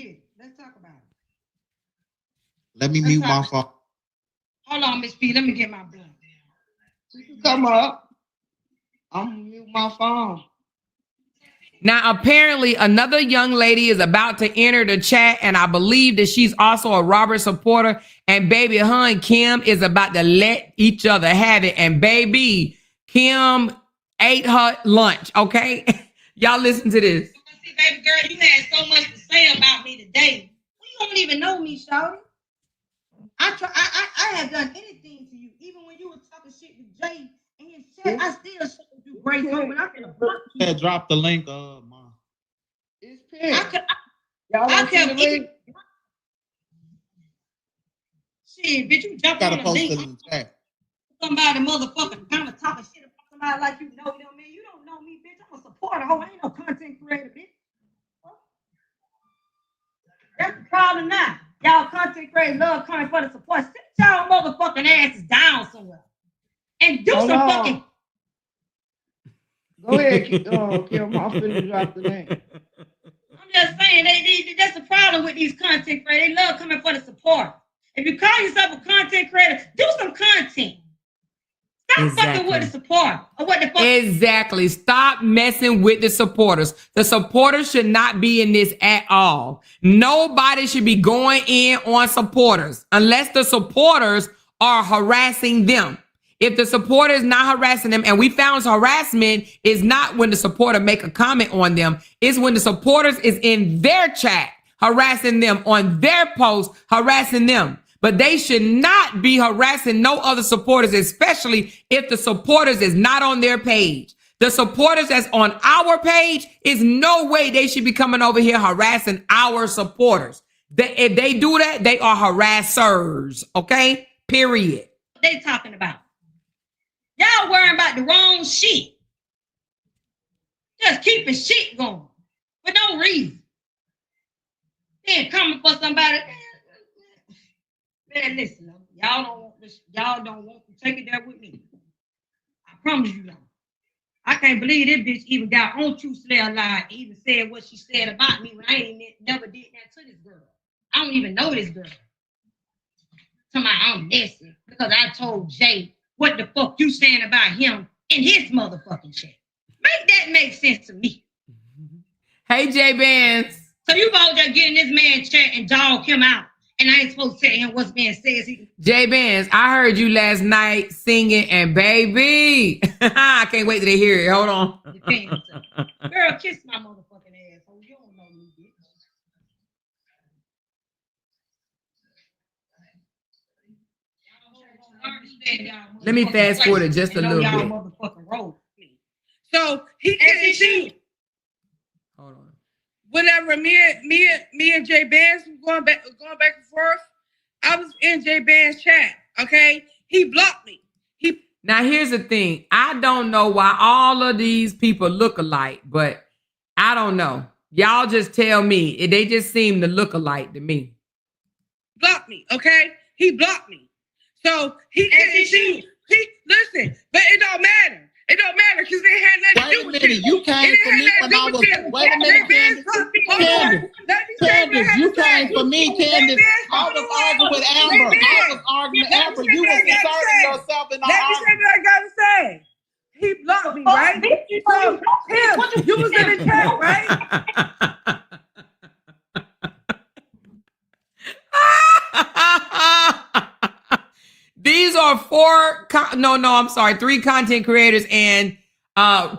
[SPEAKER 3] talk about it.
[SPEAKER 4] Let me mute my phone.
[SPEAKER 3] Hold on, Miss P. Let me get my blood.
[SPEAKER 2] You can come up. I'm gonna mute my phone.
[SPEAKER 1] Now, apparently, another young lady is about to enter the chat, and I believe that she's also a Robert supporter. And baby, her and Kim is about to let each other have it. And baby, Kim ate her lunch, okay? Y'all listen to this.
[SPEAKER 3] See, baby girl, you had so much to say about me today. You don't even know me, shawty. I have done anything to you. Even when you were talking shit with Jay and his chat, I still showed you great hope, but I'm gonna block you.
[SPEAKER 4] Yeah, drop the link, Mom.
[SPEAKER 2] It's pinned.
[SPEAKER 3] I
[SPEAKER 2] want to see the link?
[SPEAKER 3] Shit, bitch, you jumped
[SPEAKER 4] Gotta
[SPEAKER 3] on the
[SPEAKER 4] post it
[SPEAKER 3] link.
[SPEAKER 4] in the chat.
[SPEAKER 3] Somebody motherfucking kind of talking shit about somebody like you know me. You don't know me, bitch. I'm a supporter. I ain't no content creator, bitch. That's the problem now. Y'all content creators love coming for the support. Sit y'all motherfucking asses down somewhere and do some fucking.
[SPEAKER 2] Go ahead, Kim. I'm finna drop the name.
[SPEAKER 3] I'm just saying, that's the problem with these content creators. They love coming for the support. If you call yourself a content creator, do some content. Stop fucking with the support. Or what the fuck?
[SPEAKER 1] Exactly. Stop messing with the supporters. The supporters should not be in this at all. Nobody should be going in on supporters unless the supporters are harassing them. If the supporter is not harassing them, and we found harassment is not when the supporter make a comment on them, it's when the supporters is in their chat harassing them on their post, harassing them. but they should not be harassing no other supporters, especially if the supporters is not on their page. The supporters that's on our page is no way they should be coming over here harassing our supporters. If they do that, they are harassers. Okay? Period.
[SPEAKER 3] What they talking about? Y'all worrying about the wrong shit. Just keeping shit going for no reason. Then coming for somebody. Man, listen, y'all don't want this. Y'all don't want to take it there with me. I promise you don't. I can't believe this bitch even got on Truth Slayer Live, even said what she said about me when I ain't never did that to this girl. I don't even know this girl. To my own message because I told Jay what the fuck you saying about him in his motherfucking chat. Make that make sense to me.
[SPEAKER 1] Hey, J Bands.
[SPEAKER 3] So you both just get in this man's chat and dog him out, and I ain't supposed to tell him what's being said.
[SPEAKER 1] J Bands, I heard you last night singing, and baby, I can't wait till they hear it. Hold on.
[SPEAKER 3] Girl, kiss my motherfucking asshole. You don't know me, bitch.
[SPEAKER 1] Let me fast forward it just a little bit.
[SPEAKER 3] Motherfucking roll.
[SPEAKER 5] So he couldn't see.
[SPEAKER 1] Hold on.
[SPEAKER 5] Whenever me and Jay Bands was going back and forth, I was in Jay Bands' chat. Okay, he blocked me.
[SPEAKER 1] Now here's the thing. I don't know why all of these people look alike, but I don't know. Y'all just tell me. They just seem to look alike to me.
[SPEAKER 5] Blocked me. Okay, he blocked me. So he couldn't see. Listen, but it don't matter. It don't matter because it had nothing to do with
[SPEAKER 4] it. You came for me when I was. Wait a minute, Candace, you came for me, Candace. I was arguing with Amber. You was inserting yourself in the
[SPEAKER 5] argument. Let me say what I gotta say. He blocked me, right? So him, you was in the chat, right?
[SPEAKER 1] These are three content creators, and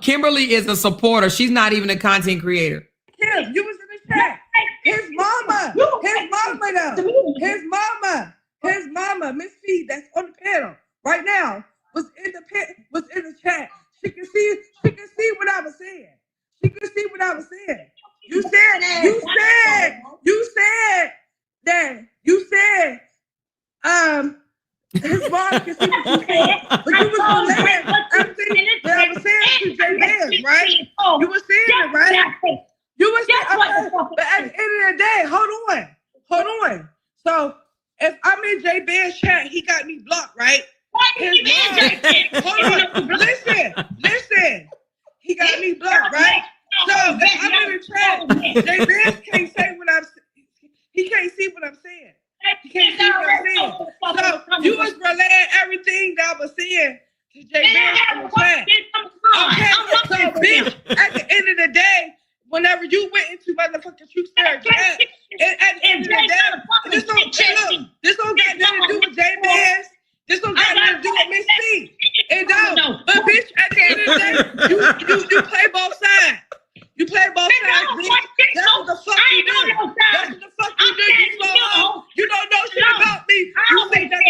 [SPEAKER 1] Kimberly is a supporter. She's not even a content creator.
[SPEAKER 5] Kim, you was in the chat. His mama, Miss C, that's on the panel right now, was in the chat. She can see what I was saying. You said his mom can see what you said, but you was relaying everything that I was saying to Jay Bands, right? You were saying it, right? You were saying, but at the end of the day, hold on. So if I'm in Jay Bands' chat, he got me blocked, right? Listen. He got me blocked, right? So if I'm in the chat, Jay Bands can't say what I'm saying. He can't see what I'm saying. You can't see what I'm saying. So you was relaying everything that I was saying to Jay Bands in the chat. Okay, so bitch, at the end of the day, whenever you went into motherfucking Truth Slayer chat, at the end of the day, this don't got nothing to do with Jay Bands. This don't got nothing to do with Miss C. It don't. But bitch, at the end of the day, you play both sides. You play both sides, bitch. That's what the fuck you do. That's what the fuck you do. You don't know shit about me. You say that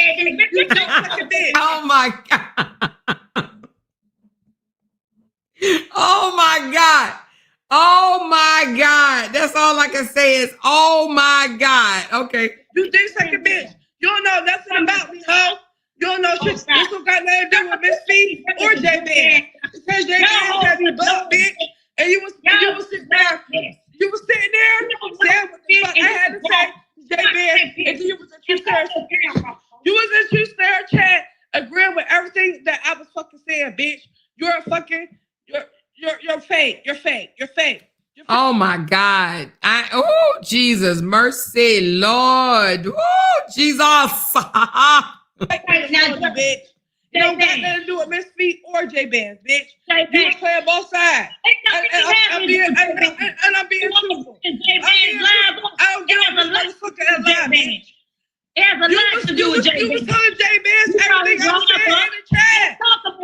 [SPEAKER 5] you don't fucking bitch.
[SPEAKER 1] Oh my God. Oh my God. That's all I can say is, oh my God. Okay.
[SPEAKER 5] You dick sucking bitch. You don't know nothing about me, ho. You don't know shit. This don't got nothing to do with Miss C or Jay Bands. Because Jay Bands got me blocked, bitch. And you was sitting there saying what the fuck I had to say to Jay Bands. And you was in Truth Slayer chat. You was in Truth Slayer chat agreeing with everything that I was fucking saying, bitch. You're fake. You're fake.
[SPEAKER 1] Oh my God. Oh, Jesus. Mercy, Lord. Oh, Jesus.
[SPEAKER 5] Bitch. You don't got nothing to do with Miss Feet or J Bands, bitch. You was playing both sides. I'm being truthful. I don't get on this motherfucker live, bitch.
[SPEAKER 3] It has a lot to do with J Bands.
[SPEAKER 5] You was telling J Bands everything I was saying in the chat.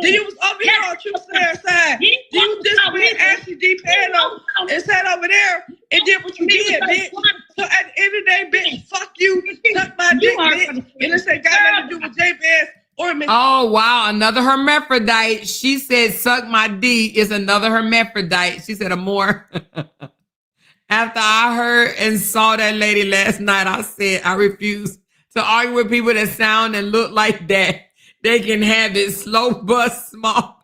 [SPEAKER 5] Then you was over here on Truth Slayer side. You just went Ashley D. Pano and sat over there and did what you did, bitch. So at the end of the day, bitch, fuck you, suck my dick, bitch. And this ain't got nothing to do with J-Bass or Miss.
[SPEAKER 1] Oh, wow. Another hermaphrodite. She said, suck my D is another hermaphrodite. She said, Amore. After I heard and saw that lady last night, I said, I refuse to argue with people that sound and look like that. They can have it slow, bust, small.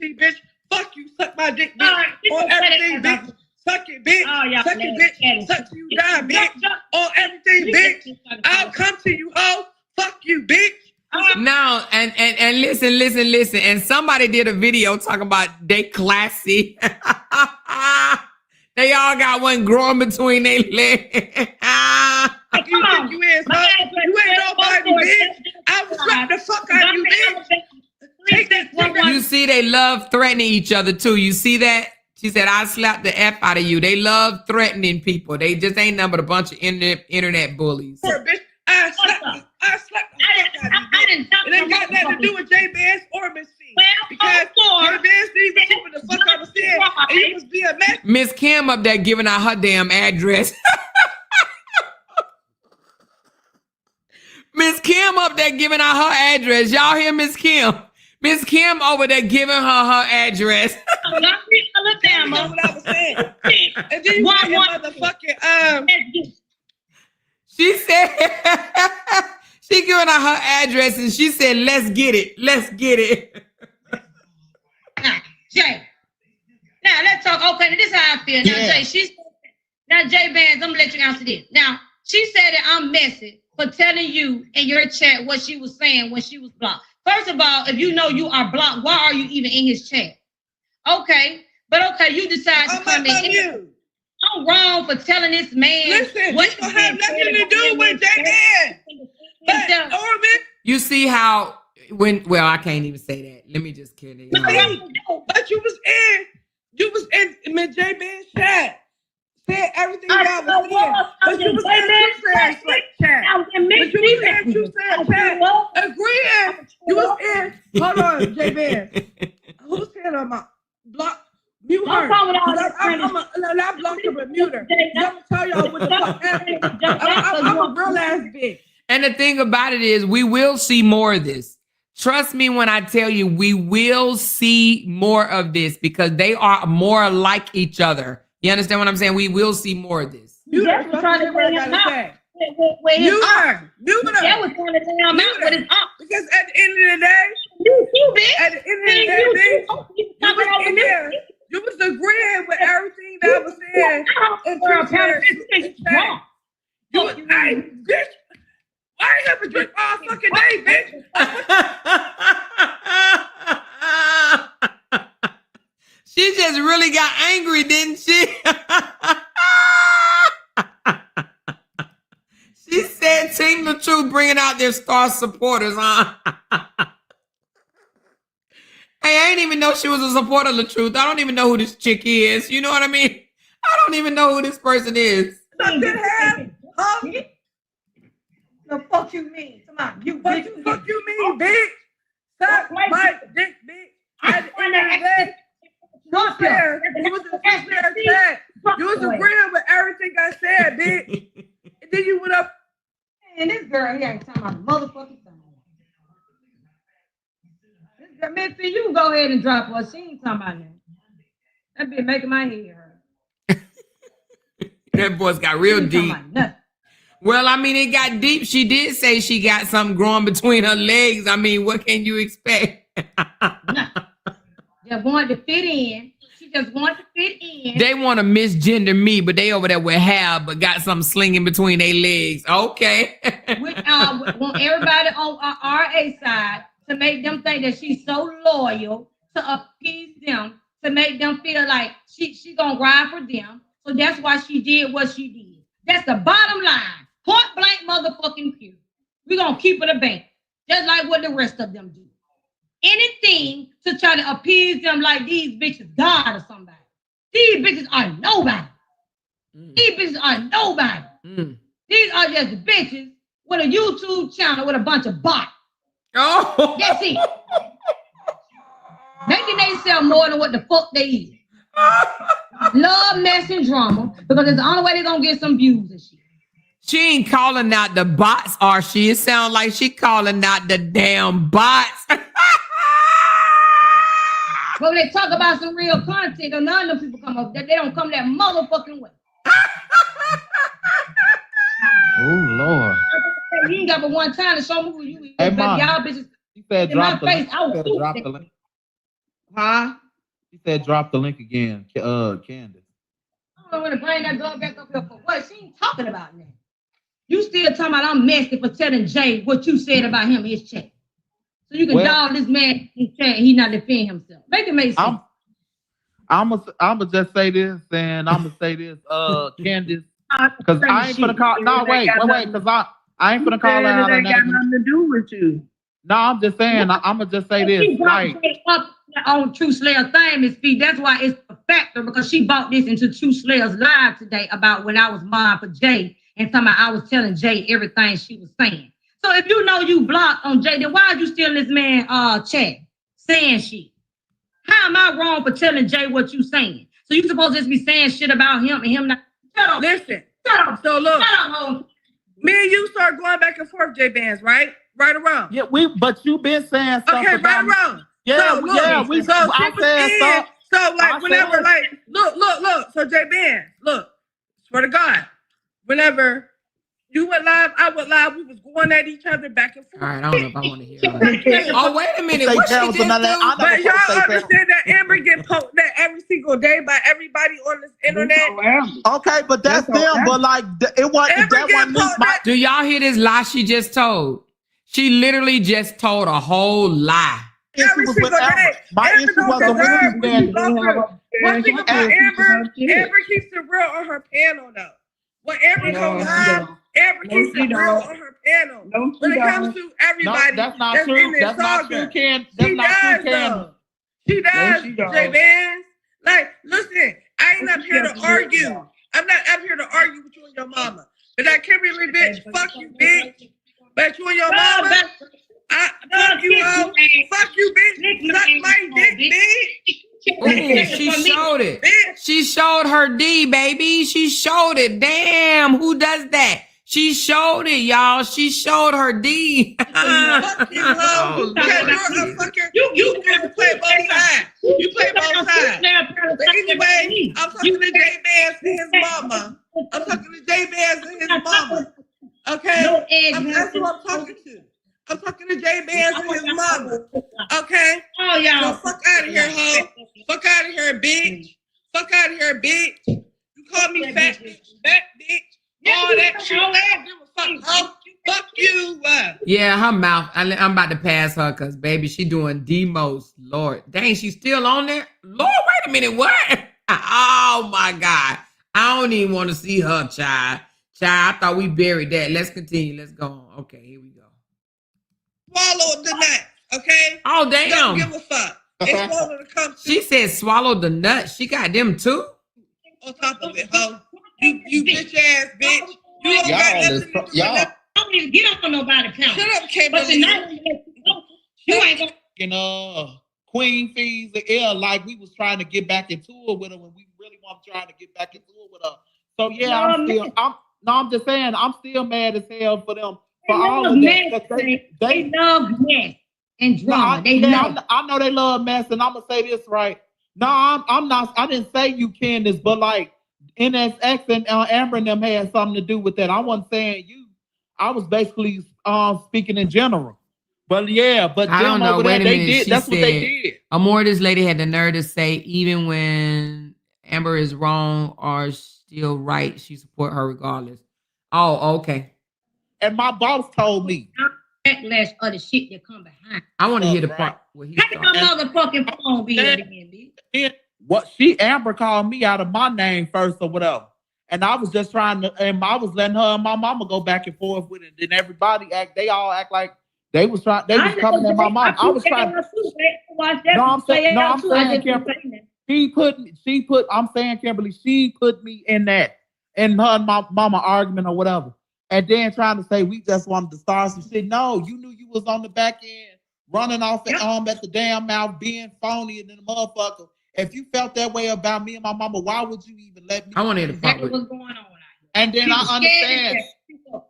[SPEAKER 5] See, bitch, fuck you, suck my dick, bitch. On everything, bitch. Suck it, bitch. Suck it, bitch. Suck you down, bitch. On everything, bitch. I'll come to you, hoe. Fuck you, bitch.
[SPEAKER 1] Now, and listen. And somebody did a video talking about they classy. They all got one growing between their legs.
[SPEAKER 5] You think you is, huh? You ain't nobody, bitch. I will slap the fuck out of you, bitch. Take that.
[SPEAKER 1] You see, they love threatening each other too. You see that? She said, I slapped the F out of you. They love threatening people. They just ain't nothing but a bunch of internet bullies.
[SPEAKER 5] Bitch, I slapped the fuck out of you. It ain't got nothing to do with J-Bass or Miss C. Because J-Bass didn't even see what the fuck I was saying. And you must be a mess.
[SPEAKER 1] Miss Kim up there giving out her damn address. Miss Kim up there giving out her address. Y'all hear Miss Kim? Miss Kim over there giving her address.
[SPEAKER 5] That's what I was saying. And then you got your motherfucking
[SPEAKER 1] She said she giving out her address and she said, let's get it. Let's get it.
[SPEAKER 3] Now, Jay. Now let's talk. Okay, this is how I feel. Now,
[SPEAKER 2] Yeah.
[SPEAKER 3] Jay, now Jay Bands, I'm gonna let you answer this. Now, she said that I'm messy for telling you in your chat what she was saying when she was blocked. First of all, if you know you are blocked, why are you even in his chat? Okay, but okay, you decide to come in. I'm wrong for telling this man.
[SPEAKER 5] Listen, what don't have nothing to do with J-Man.
[SPEAKER 1] You see how well, I can't even say that. Let me just kill it.
[SPEAKER 5] But you was in Miss J-Man's chat. Said everything y'all was saying. But you was in True chat. But you was in True chat. Agreeing. You was in. Hold on, J-Man. Who's saying on my block? Mute her. I'm not blocked her, but mute her. I'm gonna tell y'all what the fuck happened. I'm a real ass bitch.
[SPEAKER 1] And the thing about it is, we will see more of this. Trust me when I tell you, we will see more of this because they are more like each other. You understand what I'm saying? We will see more of this.
[SPEAKER 5] Mute her. Trying to bring him out. Mute her. Mute her.
[SPEAKER 3] That was trying to bring him out with his up.
[SPEAKER 5] Because at the end of the day, at the end of the day, bitch, you was agreeing with everything that I was saying. You was, hey, bitch, I ain't have to drink all fucking day, bitch.
[SPEAKER 1] She just really got angry, didn't she? She said Team LaTruth bringing out their star supporters, huh? Hey, I didn't even know she was a supporter of LaTruth. I don't even know who this chick is. You know what I mean? I don't even know who this person is.
[SPEAKER 5] Something happened. Huh?
[SPEAKER 3] The fuck you mean? Come on, you
[SPEAKER 5] what the fuck you mean, bitch? Suck my dick, bitch. At the end of the day, you was agreeing with everything I said, bitch. And then you went up.
[SPEAKER 3] And this girl here ain't talking about motherfucking thing. Missy, you can go ahead and drop her. She ain't talking about that. That be making my head hurt.
[SPEAKER 1] That voice got real deep. Well, I mean, it got deep. She did say she got something growing between her legs. I mean, what can you expect?
[SPEAKER 3] Just wanted to fit in. She just wanted to fit in.
[SPEAKER 1] They want to misgender me, but they over there with hair, but got something slinging between their legs. Okay.
[SPEAKER 3] We want everybody on our RA side to make them think that she's so loyal, to appease them, to make them feel like she gonna ride for them. So that's why she did what she did. That's the bottom line. Point blank motherfucking period. We're gonna keep it a bank, just like what the rest of them do. Anything to try to appease them like these bitches God or somebody. These bitches are nobody. These bitches are nobody. These are just bitches with a YouTube channel with a bunch of bots.
[SPEAKER 1] Oh,
[SPEAKER 3] that's it. Making they sell more than what the fuck they is. Love, mess, and drama because it's the only way they're gonna get some views and shit.
[SPEAKER 1] She ain't calling out the bots, or she? It sounds like she calling out the damn bots.
[SPEAKER 3] But when they talk about some real content, none of them people come up. They don't come that motherfucking way.
[SPEAKER 4] Oh Lord.
[SPEAKER 3] You ain't got but one time to show me who you is.
[SPEAKER 4] Hey,
[SPEAKER 3] But
[SPEAKER 4] Mom,
[SPEAKER 3] y'all bitches
[SPEAKER 4] she said
[SPEAKER 3] in my
[SPEAKER 4] drop the
[SPEAKER 3] face,
[SPEAKER 4] link.
[SPEAKER 3] I was
[SPEAKER 4] She said drop the link.
[SPEAKER 2] Huh?
[SPEAKER 4] She said drop the link again, Candace.
[SPEAKER 3] I don't want to bring that girl back up here for what? She ain't talking about that. You still talking about I'm messy for telling Jay what you said about him in his chat. So you can dog this man in his chat and he not defend himself. Make it make sense.
[SPEAKER 4] I'm gonna just say this, and I'm gonna say this, Candace, because I ain't gonna call. No, wait, because I ain't gonna call her out.
[SPEAKER 2] It ain't got nothing to do with you.
[SPEAKER 4] No, I'm just saying. I'm gonna just say this.
[SPEAKER 3] She brought
[SPEAKER 4] Like,
[SPEAKER 3] Jay up on True Slayer thing, Miss P. That's why it's a factor because she brought this into True Slayer's live today about when I was mom for Jay and talking about I was telling Jay everything she was saying. So if you know you blocked on Jay, then why are you still in this man chat saying shit? How am I wrong for telling Jay what you saying? So you supposed to just be saying shit about him and him not. Shut up.
[SPEAKER 5] Listen.
[SPEAKER 3] Shut up.
[SPEAKER 5] So look.
[SPEAKER 3] Shut up, ho.
[SPEAKER 5] Me and you start going back and forth, J Bands, right? Right or wrong?
[SPEAKER 4] yeah, but you been saying stuff.
[SPEAKER 5] Okay, right or wrong.
[SPEAKER 4] Yeah,
[SPEAKER 5] so, look,
[SPEAKER 4] yeah.
[SPEAKER 5] I said stuff. So like whenever, like, look. So J Bands, look. Swear to God, whenever you went live, I went live. We was going at each other back and forth.
[SPEAKER 1] All right, I don't know if I want to hear her. Oh, wait a minute. What she just do?
[SPEAKER 5] But y'all understand that Amber get poked at every single day by everybody on this internet?
[SPEAKER 4] Okay, but that's them. But like, it wasn't that one me.
[SPEAKER 1] Do y'all hear this lie she just told? She literally just told a whole lie.
[SPEAKER 5] Every single day.
[SPEAKER 4] My issue wasn't with you, man.
[SPEAKER 5] One thing about Amber keeps it real on her panel, though. When Amber goes live, Amber keeps it real on her panel. When it comes to everybody,
[SPEAKER 4] that's not true. That's not true, Ken. That's not true, Ken.
[SPEAKER 5] She does, J-Vans. Like, listen, I ain't up here to argue. I'm not up here to argue with you and your mama. But that Kimberly bitch, fuck you, bitch. But you and your mama, fuck you, ho. Fuck you, bitch. Suck my dick, bitch.
[SPEAKER 1] Ooh, she showed it. She showed her D, baby. She showed it. Damn, who does that? She showed it, y'all. She showed her D.
[SPEAKER 5] Fuck you, ho. You play both sides. You play both sides. But anyway, I'm talking to J-Bands and his mama. I'm talking to J-Bands and his mama. Okay? That's who I'm talking to. I'm talking to J-Bands and his mama. Okay?
[SPEAKER 3] Oh, y'all.
[SPEAKER 5] So fuck out of here, ho. Fuck out of here, bitch. Fuck out of here, bitch. You call me fat bitch, all that shit. I don't give a fuck, ho. Fuck you.
[SPEAKER 1] Yeah, her mouth. I'm about to pass her because, baby, she doing the most. Lord. Dang, she's still on there? Lord, wait a minute. What? Oh, my God. I don't even want to see her, child. Child, I thought we buried that. Let's continue. Let's go on. Okay, here we go.
[SPEAKER 5] Swallow the nut, okay?
[SPEAKER 1] Oh, damn.
[SPEAKER 5] Don't give a fuck. And swallow the cum.
[SPEAKER 1] She said swallow the nut. She got them too?
[SPEAKER 5] On top of it, ho. You bitch ass bitch. You don't got nothing to do.
[SPEAKER 3] I don't even get on nobody's count.
[SPEAKER 5] Shut up, Kimberly.
[SPEAKER 3] You ain't gonna.
[SPEAKER 4] Queen fees the air like we was trying to get back into it with her when we really weren't trying to get back into it with her. So yeah, I'm just saying I'm still mad as hell for them. For all of that.
[SPEAKER 3] They love mess and drama.
[SPEAKER 4] I know they love mess, and I'm gonna say this right. No, I'm not. I didn't say you, Candace, but like NSX and Amber and them had something to do with that. I wasn't saying you. I was basically speaking in general. But yeah, but
[SPEAKER 1] I don't know. Wait a minute.
[SPEAKER 4] Did. That's what they did.
[SPEAKER 1] Amore, this lady had the nerve to say even when Amber is wrong or still right, she support her regardless. Oh, okay.
[SPEAKER 4] And my boss told me.
[SPEAKER 3] Backlash of the shit that come behind.
[SPEAKER 1] I want to hear the part where he
[SPEAKER 3] started. How can my motherfucking phone be here again, bitch?
[SPEAKER 4] What Amber called me out of my name first or whatever. And I was just trying to, and I was letting her and my mama go back and forth with it. Then everybody they all act like they was coming at my mom. I was trying to. I'm saying, Kimberly, she put me in that, in her and my mama argument or whatever. And then trying to say we just wanted to start some shit. No, you knew you was on the back end running off at the damn mouth, being phony and then the motherfucker. If you felt that way about me and my mama, why would you even let me?
[SPEAKER 1] I want to hear the part.
[SPEAKER 3] What's going on out here.
[SPEAKER 4] And then
[SPEAKER 3] People
[SPEAKER 4] I understand.
[SPEAKER 3] scared.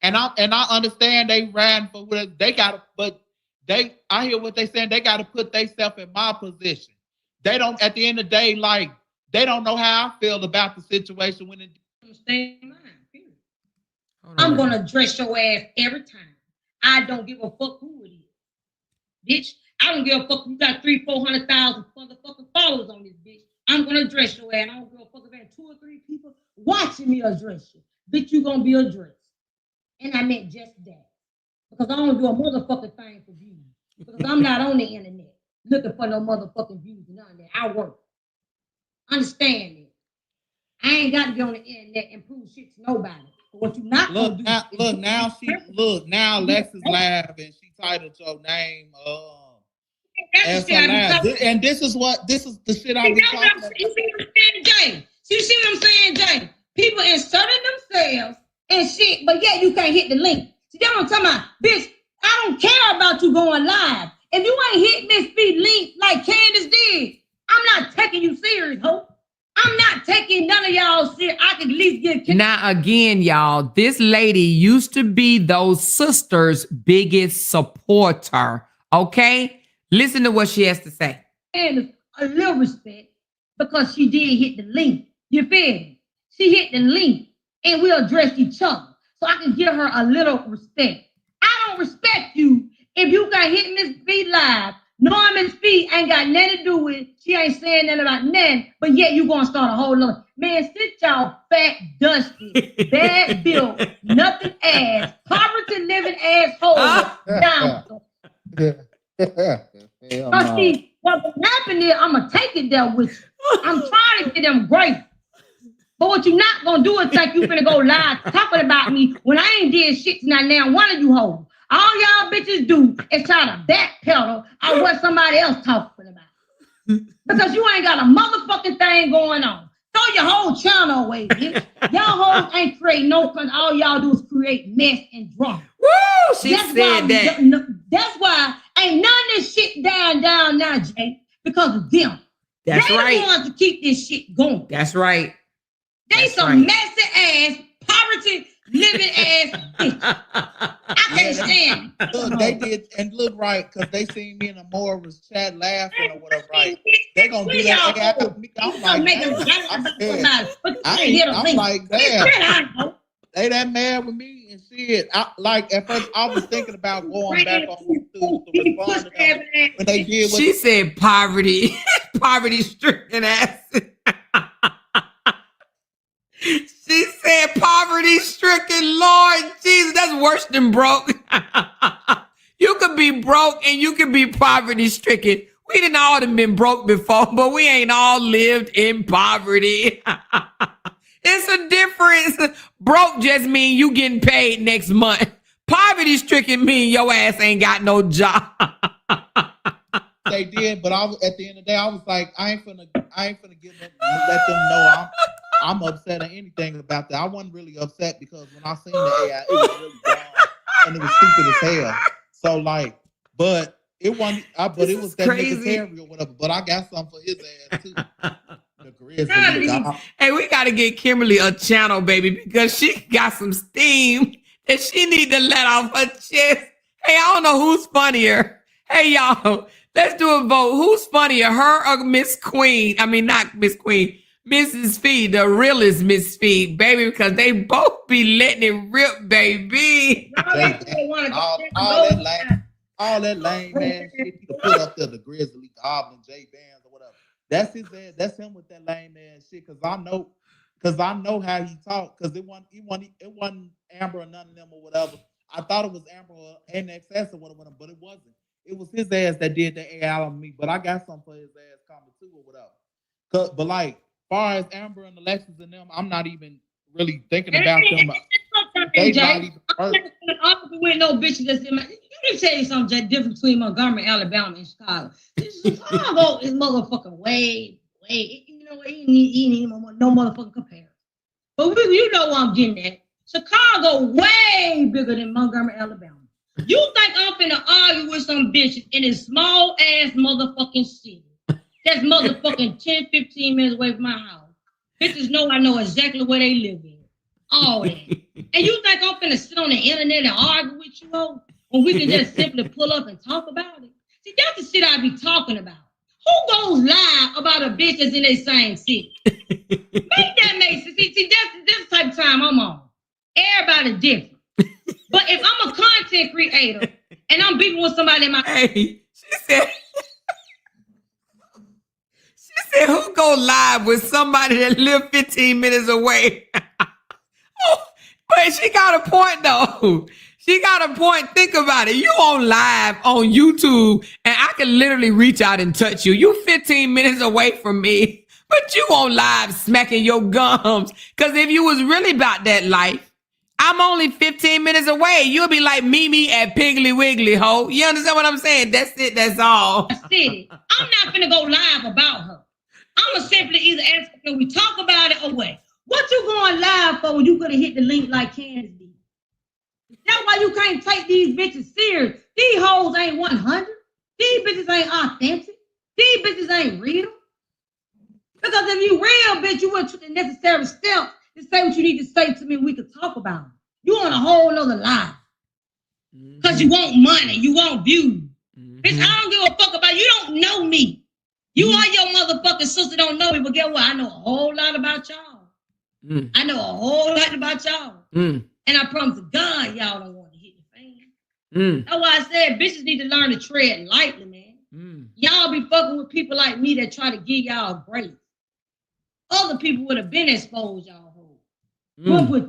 [SPEAKER 4] And I understand they ran for what they got, but I hear what they saying. They got to put themselves in my position. They don't. At the end of the day, like they don't know how I feel about the situation when it.
[SPEAKER 3] Stay in mind. I'm gonna dress your ass every time. I don't give a fuck who it is, bitch. I don't give a fuck. You got 300,000-400,000 motherfucking followers on this bitch. I'm gonna address your ass. I don't give a fuck if there's 2 or 3 people watching me address you. Bitch, you gonna be addressed. And I meant just that. Because I don't do a motherfucking thing for views. Because I'm not on the internet looking for no motherfucking views and none of that. I work. Understand it. I ain't got to be on the internet and prove shit to nobody. But what you not gonna do?
[SPEAKER 4] Now Lex is live and she titled your name. And this is the shit I've been talking about.
[SPEAKER 3] You see what I'm saying, Jay? You see what I'm saying, Jay? People inserting themselves and shit, but yeah, you can't hit the link. See, that's what I'm talking about. Bitch, I don't care about you going live. If you ain't hit Miss B link like Candace did, I'm not taking you serious, ho. I'm not taking none of y'all serious. I can at least get.
[SPEAKER 1] Now, again, y'all, this lady used to be those sisters' biggest supporter. Okay? Listen to what she has to say.
[SPEAKER 3] And a little respect because she did hit the link. You feel me? She hit the link and we addressed each other. So I can give her a little respect. I don't respect you if you got hit Miss B live. Knowing Miss B ain't got nothing to do with it. She ain't saying nothing about nothing, but yet you gonna start a whole lot. Man, sit y'all fat, dusty, bad built, nothing ass, poverty living asshole down. See, what happened is I'm gonna take it there with you. I'm trying to get them great. But what you not gonna do is think you finna go live talking about me when I ain't did shit tonight. Now one of you hoes. All y'all bitches do is try to backpedal on what somebody else talking about. Because you ain't got a motherfucking thing going on. Throw your whole channel away, bitch. Y'all hoes ain't create no fun. All y'all do is create mess and drama.
[SPEAKER 1] Woo! She said that.
[SPEAKER 3] That's why ain't none of this shit down now, Jay. Because of them.
[SPEAKER 1] That's
[SPEAKER 3] they
[SPEAKER 1] right.
[SPEAKER 3] They the ones to keep this shit going.
[SPEAKER 1] That's right.
[SPEAKER 3] They
[SPEAKER 1] That's
[SPEAKER 3] some
[SPEAKER 1] right.
[SPEAKER 3] messy ass, poverty living ass bitch. I can't stand it.
[SPEAKER 4] Look, they did, and look right, because they seen me in a Morris chat laughing or whatever, right? They gonna do that. I'm like, damn. They that mad with me and shit. At first, I was thinking about going back on YouTube to respond to them when they did what
[SPEAKER 1] she said poverty stricken ass. She said poverty stricken. Lord Jesus, that's worse than broke. You could be broke and you could be poverty stricken. We didn't all have been broke before, but we ain't all lived in poverty. It's a difference. Broke just mean you getting paid next month. Poverty stricken mean your ass ain't got no job.
[SPEAKER 4] They did, but at the end of the day, I was like, I ain't finna give them, let them know I'm upset or anything about that. I wasn't really upset because when I seen the AI, it was really dumb and it was stupid as hell. So like, but it wasn't. But it was that nigga Terry or whatever. But I got something for his ass too. The grizzly.
[SPEAKER 1] Hey, we gotta get Kimberly a channel, baby, because she got some steam that she need to let off her chest. Hey, I don't know who's funnier. Hey, y'all, let's do a vote. Who's funnier, her or Miss Queen? I mean, not Miss Queen. Mrs. Feed, the realest Miss Feed, baby, because they both be letting it rip, baby.
[SPEAKER 4] All that lame man shit you can put up there, the Grizzly, Goblin, J Bands, or whatever. That's his ass. That's him with that lame man shit. Cause I know how he talk. Cause it wasn't Amber or none of them or whatever. I thought it was Amber and XS or whatever, but it wasn't. It was his ass that did the AI on me. But I got something for his ass coming too or whatever. But like, far as Amber and Alexis and them, I'm not even really thinking about them. They not even hurt.
[SPEAKER 3] With no bitches that's in my. Let me tell you something different between Montgomery, Alabama, and Chicago. Chicago is motherfucking way. You know what? He need no motherfucking comparison. But you know what I'm getting at. Chicago way bigger than Montgomery, Alabama. You think I'm finna argue with some bitches in this small ass motherfucking city that's motherfucking 10, 15 minutes away from my house? Bitches know I know exactly where they live in. All that. And you think I'm finna sit on the internet and argue with you, ho? When we can just simply pull up and talk about it? See, that's the shit I be talking about. Who goes live about a bitch that's in their same city? Make that make sense. See, that's the type of time I'm on. Everybody different. But if I'm a content creator and I'm beefing with somebody in my
[SPEAKER 1] Hey, she said, who go live with somebody that live 15 minutes away? Oh, but she got a point though. She got a point. Think about it. You on live on YouTube and I can literally reach out and touch you. You 15 minutes away from me, but you on live smacking your gums. Because if you was really about that life, I'm only 15 minutes away. You'll be like Mimi at Piggly Wiggly, ho. You understand what I'm saying? That's it. That's all.
[SPEAKER 3] city. I'm not finna go live about her. I'm gonna simply either ask, can we talk about it or what? What you going live for when you could have hit the link like Candace did? That's why you can't take these bitches serious. These hoes ain't 100. These bitches ain't authentic. These bitches ain't real. Because if you real, bitch, you went to the necessary steps to say what you need to say to me. We could talk about it. You on a whole nother lie. Because you want money. You want views. Bitch, I don't give a fuck about you. You don't know me. You or your motherfucking sister don't know me, but guess what? I know a whole lot about y'all. I know a whole lot about y'all. And I promise to God, y'all don't want to hit the fan. That's why I said bitches need to learn to tread lightly, man. Y'all be fucking with people like me that try to give y'all grace. Other people would have been exposed, y'all hoes.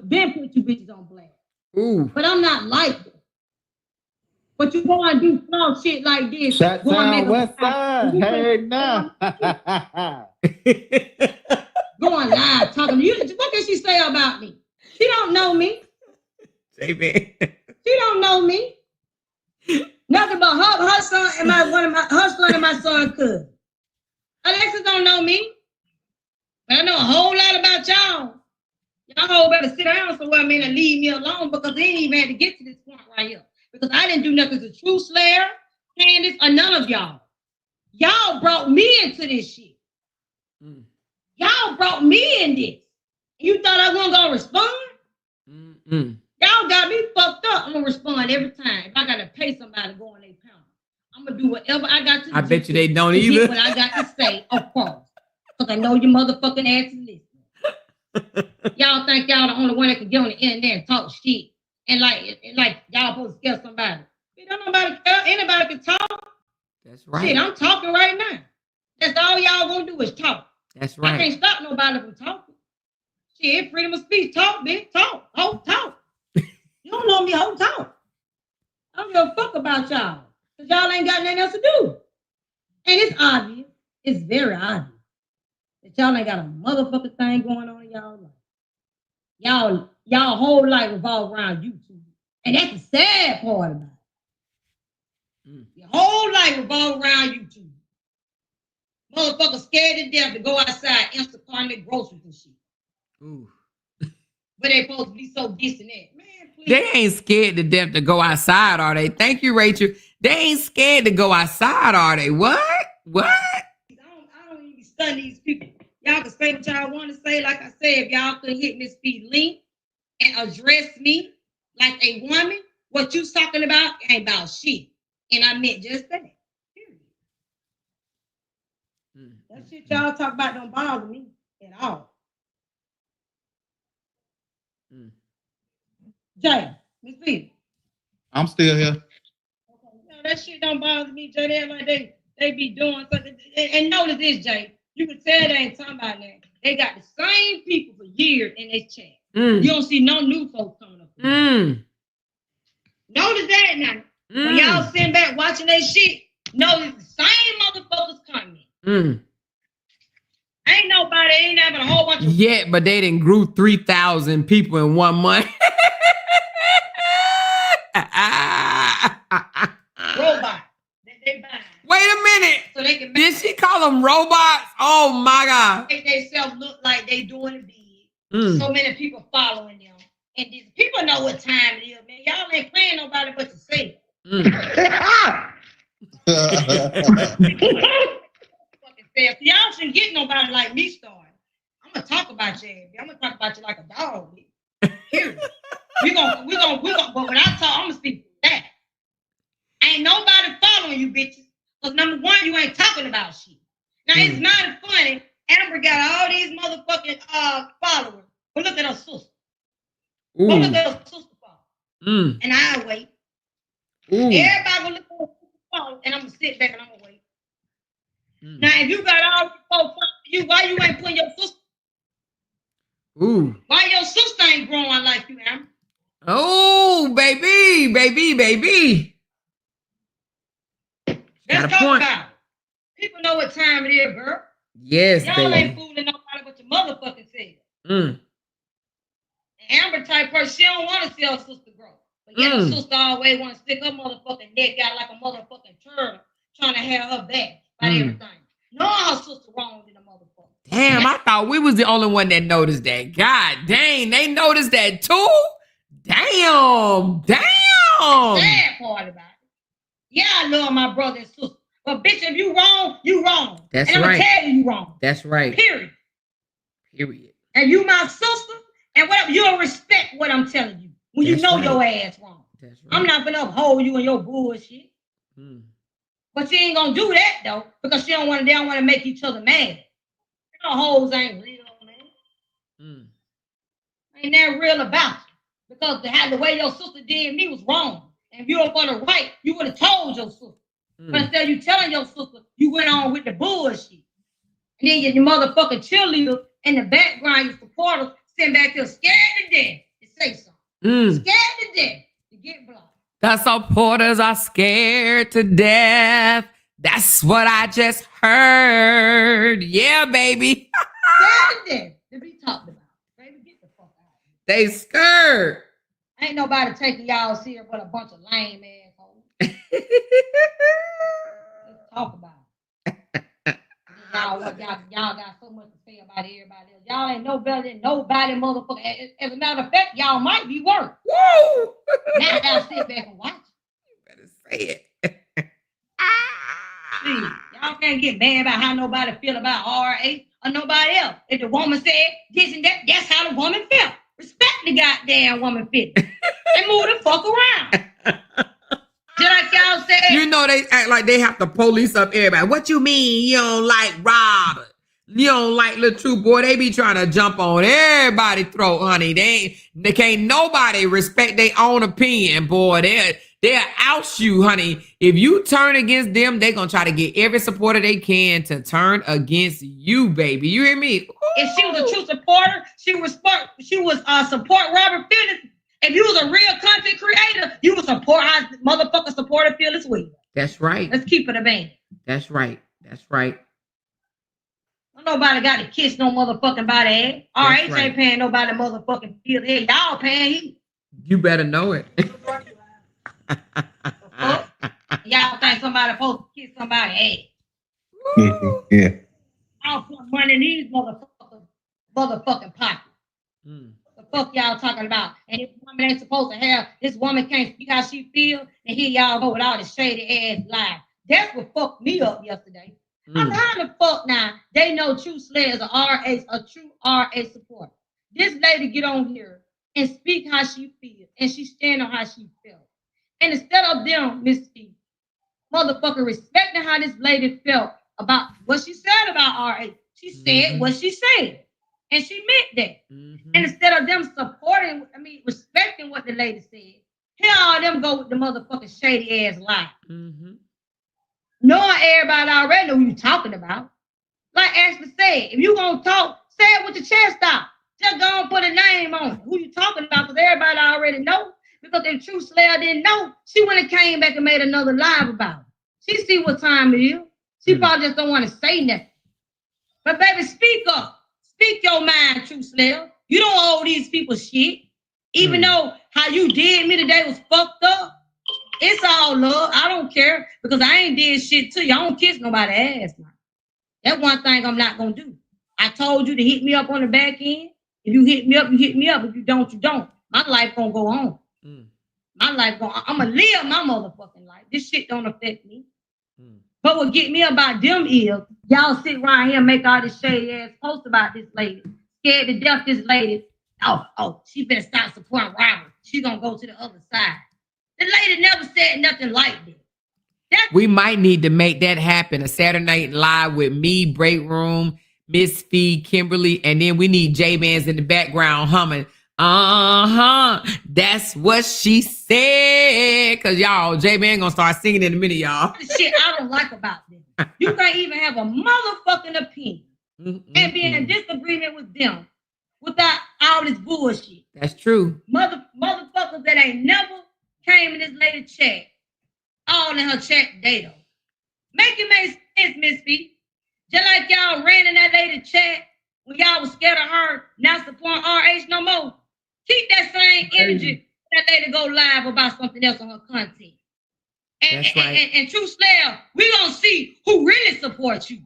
[SPEAKER 3] Been put you bitches on blast. But I'm not like that. But you go and do small shit like this.
[SPEAKER 4] Shut down West Side. Hey, now.
[SPEAKER 3] Going live talking to you. What can she say about me? She don't know me.
[SPEAKER 1] JB.
[SPEAKER 3] She don't know me. Nothing but her son and my son cousin. Alexis don't know me. But I know a whole lot about y'all. Y'all whole better sit down somewhere, man, and leave me alone because they ain't even had to get to this point right here. Because I didn't do nothing to True Slayer, Candace, or none of y'all. Y'all brought me into this shit. Y'all brought me in this. You thought I wasn't gonna respond? Y'all got me fucked up. I'm gonna respond every time. If I gotta pay somebody to go on their panel, I'm gonna do whatever I got to do.
[SPEAKER 1] I bet you they don't
[SPEAKER 3] to
[SPEAKER 1] either.
[SPEAKER 3] get what I got to say, of course. Because I know your motherfucking ass is listening. Y'all think y'all the only one that can get on the internet and talk shit. And like y'all supposed to scare somebody. Don't nobody care. Anybody can talk.
[SPEAKER 1] That's right.
[SPEAKER 3] Shit, I'm talking right now. That's all y'all gonna do is talk.
[SPEAKER 1] That's right.
[SPEAKER 3] I can't stop nobody from talking. Shit, freedom of speech. Talk, bitch. Talk. Ho, talk. You don't know me, ho, talk. I don't give a fuck about y'all. Because y'all ain't got nothing else to do. And it's obvious. It's very obvious. That y'all ain't got a motherfucking thing going on in y'all life. Y'all whole life revolve around YouTube. And that's the sad part about it. Your whole life revolve around YouTube. Motherfuckers scared to death to go outside, Instacart and make groceries and shit. But they supposed to be so distant. Man, please.
[SPEAKER 1] They ain't scared to death to go outside, are they? Thank you, Rachel. They ain't scared to go outside, are they? What? I
[SPEAKER 3] don't even stun these people. Y'all can say what y'all want to say. Like I said, if y'all could hit Miss B link and address me like a woman, what you talking about ain't about shit. And I meant just that. That shit y'all talk about don't bother me at all. Jay, Miss B.
[SPEAKER 4] I'm still here.
[SPEAKER 3] No, that shit don't bother me, Jay. They're like they be doing something. And notice this, Jay. You can tell they ain't talking about that. They got the same people for years in this chat. You don't see no new folks coming up. Notice that now. When y'all sitting back watching that shit, notice the same motherfuckers coming. Ain't having a whole bunch of
[SPEAKER 1] but they didn't grew 3,000 people in 1 month.
[SPEAKER 3] robots that they buy.
[SPEAKER 1] Wait a minute.
[SPEAKER 3] So they can
[SPEAKER 1] Did she call them robots? Oh my God.
[SPEAKER 3] Make themselves look like they doing it big. So many people following them. And these people know what time it is, man. Y'all ain't playing nobody but yourself. Y'all shouldn't get nobody like me started. I'm gonna talk about you. I'm gonna talk about you like a dog. Here. We gonna, but when I talk, I'm gonna speak for that. Ain't nobody following you, bitches. Because number one, you ain't talking about shit. Now it's not funny. Amber got all these motherfucking followers. But look at her sister. But look at her sister follower. And I'll wait. Everybody will look at her sister follower, and I'm gonna sit back and I'm gonna wait. Now if you got all these folks you, why you ain't putting your sister? Why your sister ain't growing like you, Amber?
[SPEAKER 1] Oh, baby.
[SPEAKER 3] Let's talk about it. People know what time it is, girl.
[SPEAKER 1] Yes,
[SPEAKER 3] y'all
[SPEAKER 1] baby.
[SPEAKER 3] ain't fooling nobody but your motherfucking self. Amber type person, she don't want to see her sister grow. But yet her sister always want to stick her motherfucking neck out like a motherfucking turtle, trying to have her back by everything. Knowing her sister wrong than a motherfucker.
[SPEAKER 1] Damn, I thought we was the only one that noticed that. God dang, they noticed that too? Damn.
[SPEAKER 3] Sad part about it. Yeah, I love my brother and sister. But bitch, if you wrong, you wrong.
[SPEAKER 1] That's
[SPEAKER 3] and I'm
[SPEAKER 1] right.
[SPEAKER 3] gonna tell you wrong.
[SPEAKER 1] That's right.
[SPEAKER 3] Period. And you my sister, and whatever, you'll respect what I'm telling you. When you know your ass wrong. That's right. I'm not gonna uphold you in your bullshit. But she ain't gonna do that though, because they don't want to make each other mad. You know, hoes ain't real, man. Ain't that real about you. Because the way your sister did me was wrong. And if you were for the right, you would have told your sister. But instead of you telling your sister, you went on with the bullshit. And then your motherfucking cheerleader in the background, your supporters, sitting back there scared to death to say something. Scared to death to get blocked. The
[SPEAKER 1] supporters are scared to death. That's what I just heard. Yeah, baby.
[SPEAKER 3] Scared to death to be talked about. Baby, get the fuck out.
[SPEAKER 1] They scared.
[SPEAKER 3] Ain't nobody taking y'all serious but a bunch of lame assholes. Let's talk about it. Y'all got so much to say about everybody else. Y'all ain't no better than nobody, motherfucker. As a matter of fact, y'all might be worse. Woo! Now I gotta sit back and watch.
[SPEAKER 1] You better say it.
[SPEAKER 3] See, y'all can't get mad about how nobody feel about RA or nobody else. If the woman said this and that, that's how the woman felt. Respect the goddamn woman feeling. And move the fuck around. Just like y'all said.
[SPEAKER 1] You know they act like they have to police up everybody. What you mean you don't like Robert? You don't like LaTruth, boy. They be trying to jump on everybody's throat, honey. They can't nobody respect their own opinion, boy. They'll oust you, honey. If you turn against them, they're gonna try to get every supporter they can to turn against you, baby. You hear me? Ooh.
[SPEAKER 3] If she was a true supporter, she would support Robert Phillips. If you was a real content creator, you would support how motherfucker supported Phillips with.
[SPEAKER 1] That's right.
[SPEAKER 3] Let's keep it a band.
[SPEAKER 1] That's right. That's right.
[SPEAKER 3] Nobody got to kiss no motherfucking body. All right, ain't paying nobody motherfucking bill. Hey, y'all paying him.
[SPEAKER 1] You better know it.
[SPEAKER 3] Y'all think somebody supposed to kiss somebody's
[SPEAKER 2] ass? Yeah.
[SPEAKER 3] I'll put money in these motherfucking pockets. The fuck y'all talking about? And this woman ain't supposed to have, this woman can't speak how she feel, and here y'all go with all this shady ass lies. That's what fucked me up yesterday. I'm how the fuck now they know True Slayer is a true RA supporter. This lady get on here and speak how she feels, and she stand on how she felt. And instead of them, Miss P, motherfucker respecting how this lady felt about what she said about RA, she said what she said. And she meant that. And instead of them respecting what the lady said, here all them go with the motherfucking shady ass lie. Knowing everybody already know who you talking about. Like Ashley said, if you gonna talk, say it with your chest out. Just go and put a name on who you talking about, because everybody already know. Because if True Slayer didn't know, she wouldn't have came back and made another live about it. She see what time it is. She probably just don't want to say nothing. But baby, speak up. Speak your mind, True Slayer. You don't owe these people shit. Even though how you did me today was fucked up. It's all love. I don't care, because I ain't did shit to you. I don't kiss nobody's ass now. That's one thing I'm not gonna do. I told you to hit me up on the back end. If you hit me up, you hit me up. If you don't, you don't. my life gonna go on. My life I'm gonna live my motherfucking life. This shit don't affect me. But what get me about them is y'all sit around here and make all this shady ass post about this lady. Scared to death this lady. Oh, she better stop supporting Robert. She gonna go to the other side. The lady never said nothing like that.
[SPEAKER 1] We might need to make that happen. A Saturday Night Live with me, Break Room, Miss Fee, Kimberly, and then we need J-Bands in the background humming. That's what she said. Cause y'all, J-Man gonna start singing in a minute, y'all.
[SPEAKER 3] The shit I don't like about them. You can't even have a motherfucking opinion and be in disagreement with them without all this bullshit.
[SPEAKER 1] That's true.
[SPEAKER 3] Motherfuckers that ain't never came in this lady chat, all in her chat data. Make it make sense, Miss B. Just like y'all ran in that lady chat when y'all was scared of her, not supporting RH no more. Keep that same energy that lady go live about something else on her content.
[SPEAKER 1] That's right.
[SPEAKER 3] And True Slayer, we gonna see who really supports you.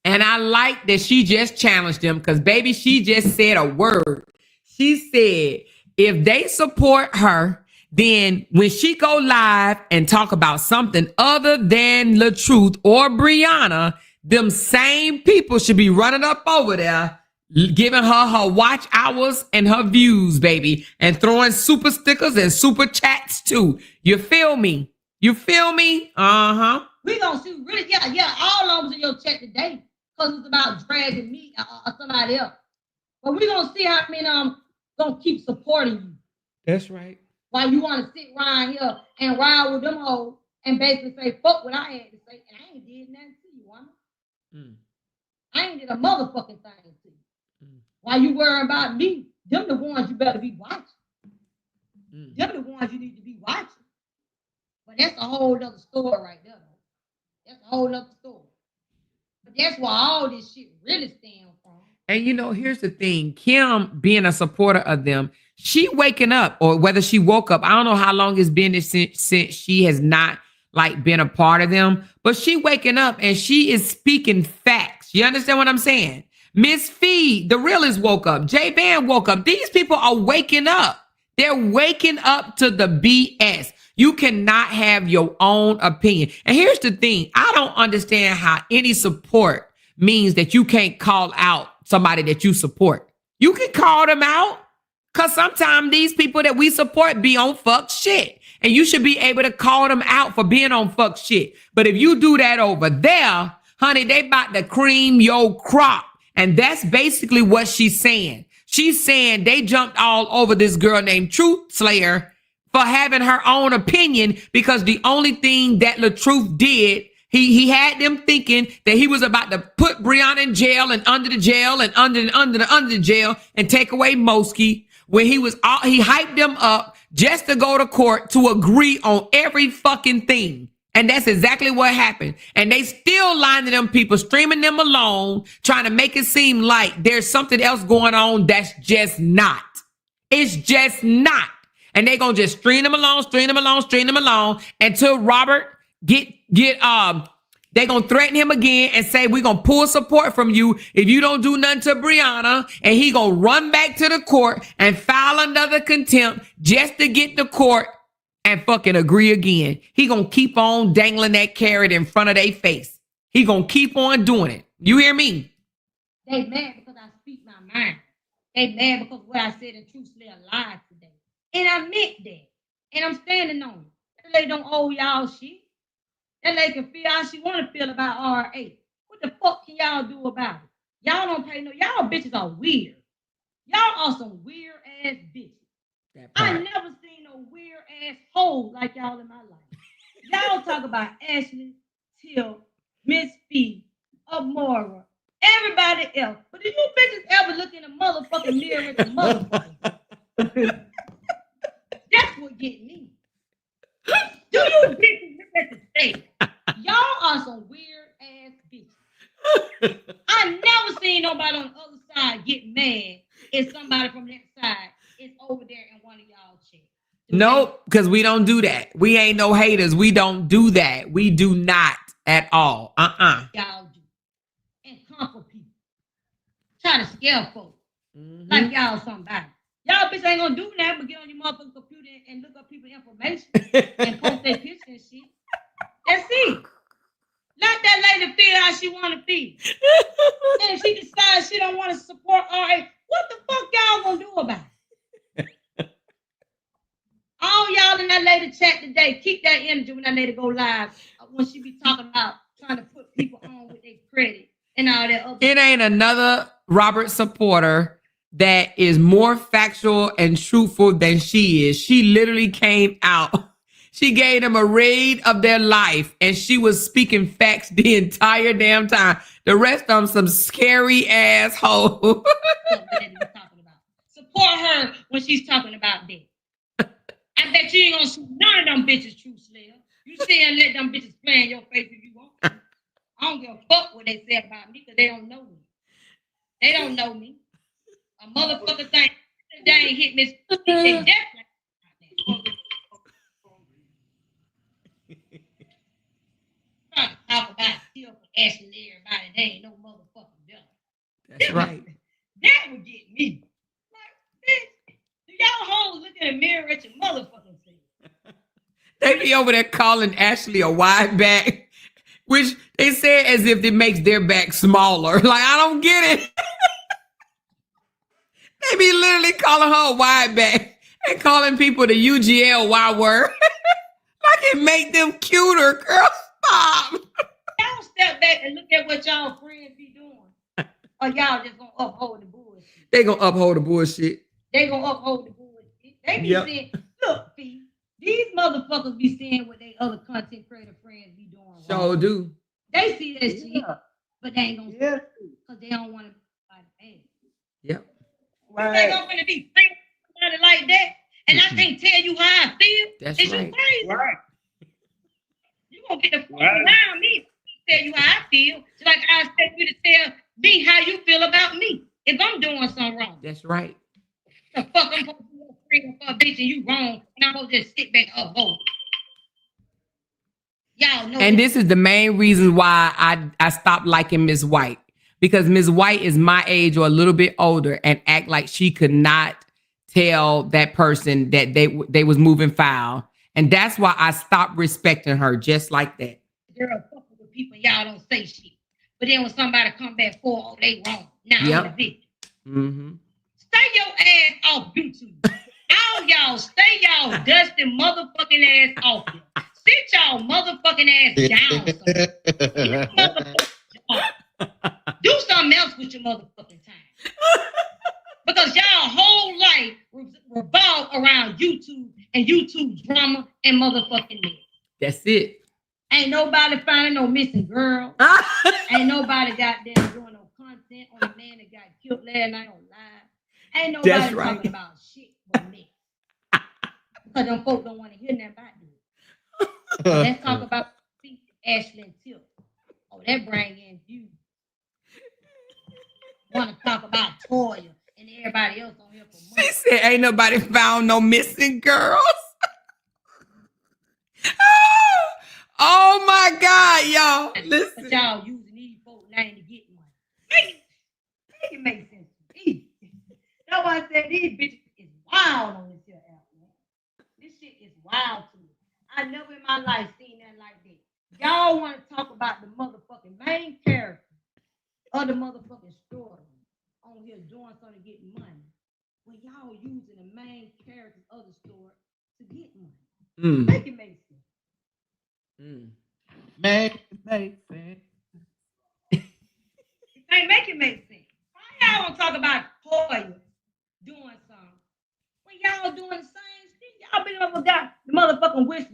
[SPEAKER 1] And I like that she just challenged them because, baby, she just said a word. She said, if they support her, then when she go live and talk about something other than LaTruth or Briana, them same people should be running up over there, giving her watch hours and her views, baby, and throwing super stickers and super chats too. You feel me? You feel me?
[SPEAKER 3] We gonna see really, yeah, all of them in your chat today because it's about dragging me or somebody else. But we gonna see how many gonna keep supporting you.
[SPEAKER 1] That's right.
[SPEAKER 3] While you want to sit around here and ride with them hoes and basically say, fuck what I had to say, and I ain't did nothing to you, woman. I ain't did a motherfucking thing to you. While you worrying about me, them the ones you better be watching. Them the ones you need to be watching. But that's a whole other story right there. That's a whole other story. But that's where all this shit really stems from.
[SPEAKER 1] And you know, here's the thing. Kim being a supporter of them, she waking up, or whether she woke up, I don't know how long it's been since she has not like been a part of them, but she waking up and she is speaking facts. You understand what I'm saying? Miss Fee, the realist, woke up. J-Ban woke up. These people are waking up. They're waking up to the BS. You cannot have your own opinion. And here's the thing. I don't understand how any support means that you can't call out somebody that you support. You can call them out because sometimes these people that we support be on fuck shit. And you should be able to call them out for being on fuck shit. But if you do that over there, honey, they about to cream your crop. And that's basically what she's saying. She's saying they jumped all over this girl named Truth Slayer for having her own opinion because the only thing that LaTruth did, he had them thinking that he was about to put Briana in jail and under the jail and under the jail and take away Mosky when he hyped them up just to go to court to agree on every fucking thing. And that's exactly what happened. And they still lying to them people, streaming them alone, trying to make it seem like there's something else going on that's just not. It's just not. And they gonna just string them along until Robert they gonna threaten him again and say, we're gonna pull support from you if you don't do nothing to Briana. And he gonna run back to the court and file another contempt just to get the court and fucking agree again. He gonna keep on dangling that carrot in front of their face. He gonna keep on doing it. You hear me?
[SPEAKER 3] They mad because I speak my mind. They mad because what I said in Truth Slayer live today. And I meant that. And I'm standing on it. That lady don't owe y'all shit. That lady can feel how she want to feel about RA. What the fuck can y'all do about it? Y'all don't pay no. Y'all bitches are weird. Y'all are some weird ass bitches. I never seen no weird ass hoes like y'all in my life. Y'all talk about Ashley, Till, Miss Fee, Amora, everybody else. But did you bitches ever look in a motherfucking mirror at the motherfucker? That's what get me. Do you bitches look at the stage? Y'all are some weird ass bitches. I never seen nobody on the other side get mad if somebody from that side is over there in one of y'all chats.
[SPEAKER 1] Nope, because we don't do that. We ain't no haters. We don't do that. We do not at all.
[SPEAKER 3] Y'all do. And comfort people. Try to scare folks. Like y'all somebody. Y'all bitches Chris ain't gonna do that, but get on your motherfucking computer and look up people's information and post their pictures and shit. That's it. Let that lady feel how she want to feel. And if she decides she don't want to support RA, what the fuck y'all gonna do about it? All y'all in that lady chat today, keep that energy when that lady go live. When she be talking about trying to put people on with their credit and all that other
[SPEAKER 1] It ain't another Robert supporter that is more factual and truthful than she is. She literally came out. She gave them a raid of their life, and she was speaking facts the entire damn time. The rest of them some scary asshole.
[SPEAKER 3] Support her when she's talking about that. I bet you ain't gonna see none of them bitches true slayer. You say and let them bitches play in your face if you want to. I don't give a fuck what they say about me because they don't know me. They don't know me. A motherfucker think they ain't hit Miss Pussy. They definitely trying to talk about Phil for asking everybody. They ain't no motherfucking better.
[SPEAKER 1] That's right.
[SPEAKER 3] That would get me. Like, bitch, do y'all hoes look in the mirror at your motherfucking face?
[SPEAKER 1] They be over there calling Ashley a wide back, which they say as if it makes their back smaller. Like, I don't get it. They be literally calling her a wide back and calling people the UGL word. Like it make them cuter. Girl, stop.
[SPEAKER 3] Y'all step back and look at what y'all friends be doing. Or y'all just gonna uphold the bullshit.
[SPEAKER 1] They gonna uphold the bullshit.
[SPEAKER 3] They gonna uphold the bullshit. They be saying, look, Fee, these motherfuckers be saying what they other content creator friends be doing.
[SPEAKER 1] Sure do.
[SPEAKER 3] They see that shit, but they ain't gonna say it because they don't want to fight it.
[SPEAKER 1] Yep.
[SPEAKER 3] Right. They don't want to be friends with somebody like that, and I can't tell you how I feel.
[SPEAKER 1] That's
[SPEAKER 3] it's
[SPEAKER 1] right.
[SPEAKER 3] You crazy.
[SPEAKER 2] Right.
[SPEAKER 3] You gonna get the fuck around me. Tell you how I feel, just like I expect you to tell me how you feel about me if I'm doing something wrong.
[SPEAKER 1] That's right.
[SPEAKER 3] The fuck I'm supposed to be a friend for a bitch and you wrong, and I'm supposed to just sit back and uphold. Y'all know.
[SPEAKER 1] And this is the main reason why I stopped liking Miss White, because Miss White is my age or a little bit older and act like she could not tell that person that they was moving foul, and that's why I stopped respecting her just like that.
[SPEAKER 3] Girl, fuck with people, y'all don't say shit, but then when somebody come back for, oh, they wrong. Now I'm the victim.
[SPEAKER 1] Mm-hmm.
[SPEAKER 3] Stay your ass off YouTube. All y'all, stay y'all dusty motherfucking ass off here. Sit y'all motherfucking ass down. Do something else with your motherfucking time. Because y'all whole life revolve around YouTube and YouTube drama and motherfucking me.
[SPEAKER 1] That's it.
[SPEAKER 3] Ain't nobody finding no missing girl. Ain't nobody goddamn doing no content on the man that got killed last night on live. Ain't nobody talking about shit but me. Because them folks don't want to hear nothing about this. So let's talk about Ashley and Tip. Oh, that bring in views. Want to talk about Toya and everybody else on here for money.
[SPEAKER 1] She said ain't nobody found no missing girls. Oh my God, y'all. Listen.
[SPEAKER 3] Y'all using these folks' name to get money. Make it make sense to me. That's why I said these bitches is wild on this here app, man. This shit is wild to me. I never in my life seen that like that. Y'all want to talk about the motherfucking main character of the motherfucking story on here doing something to get money. When y'all using the main characters of the story to get money. Make it make sense.
[SPEAKER 4] Make it make sense.
[SPEAKER 3] Hey, make it make sense. Why y'all want to talk about Toya doing something when y'all doing the same thing? Y'all been up got the motherfucking wish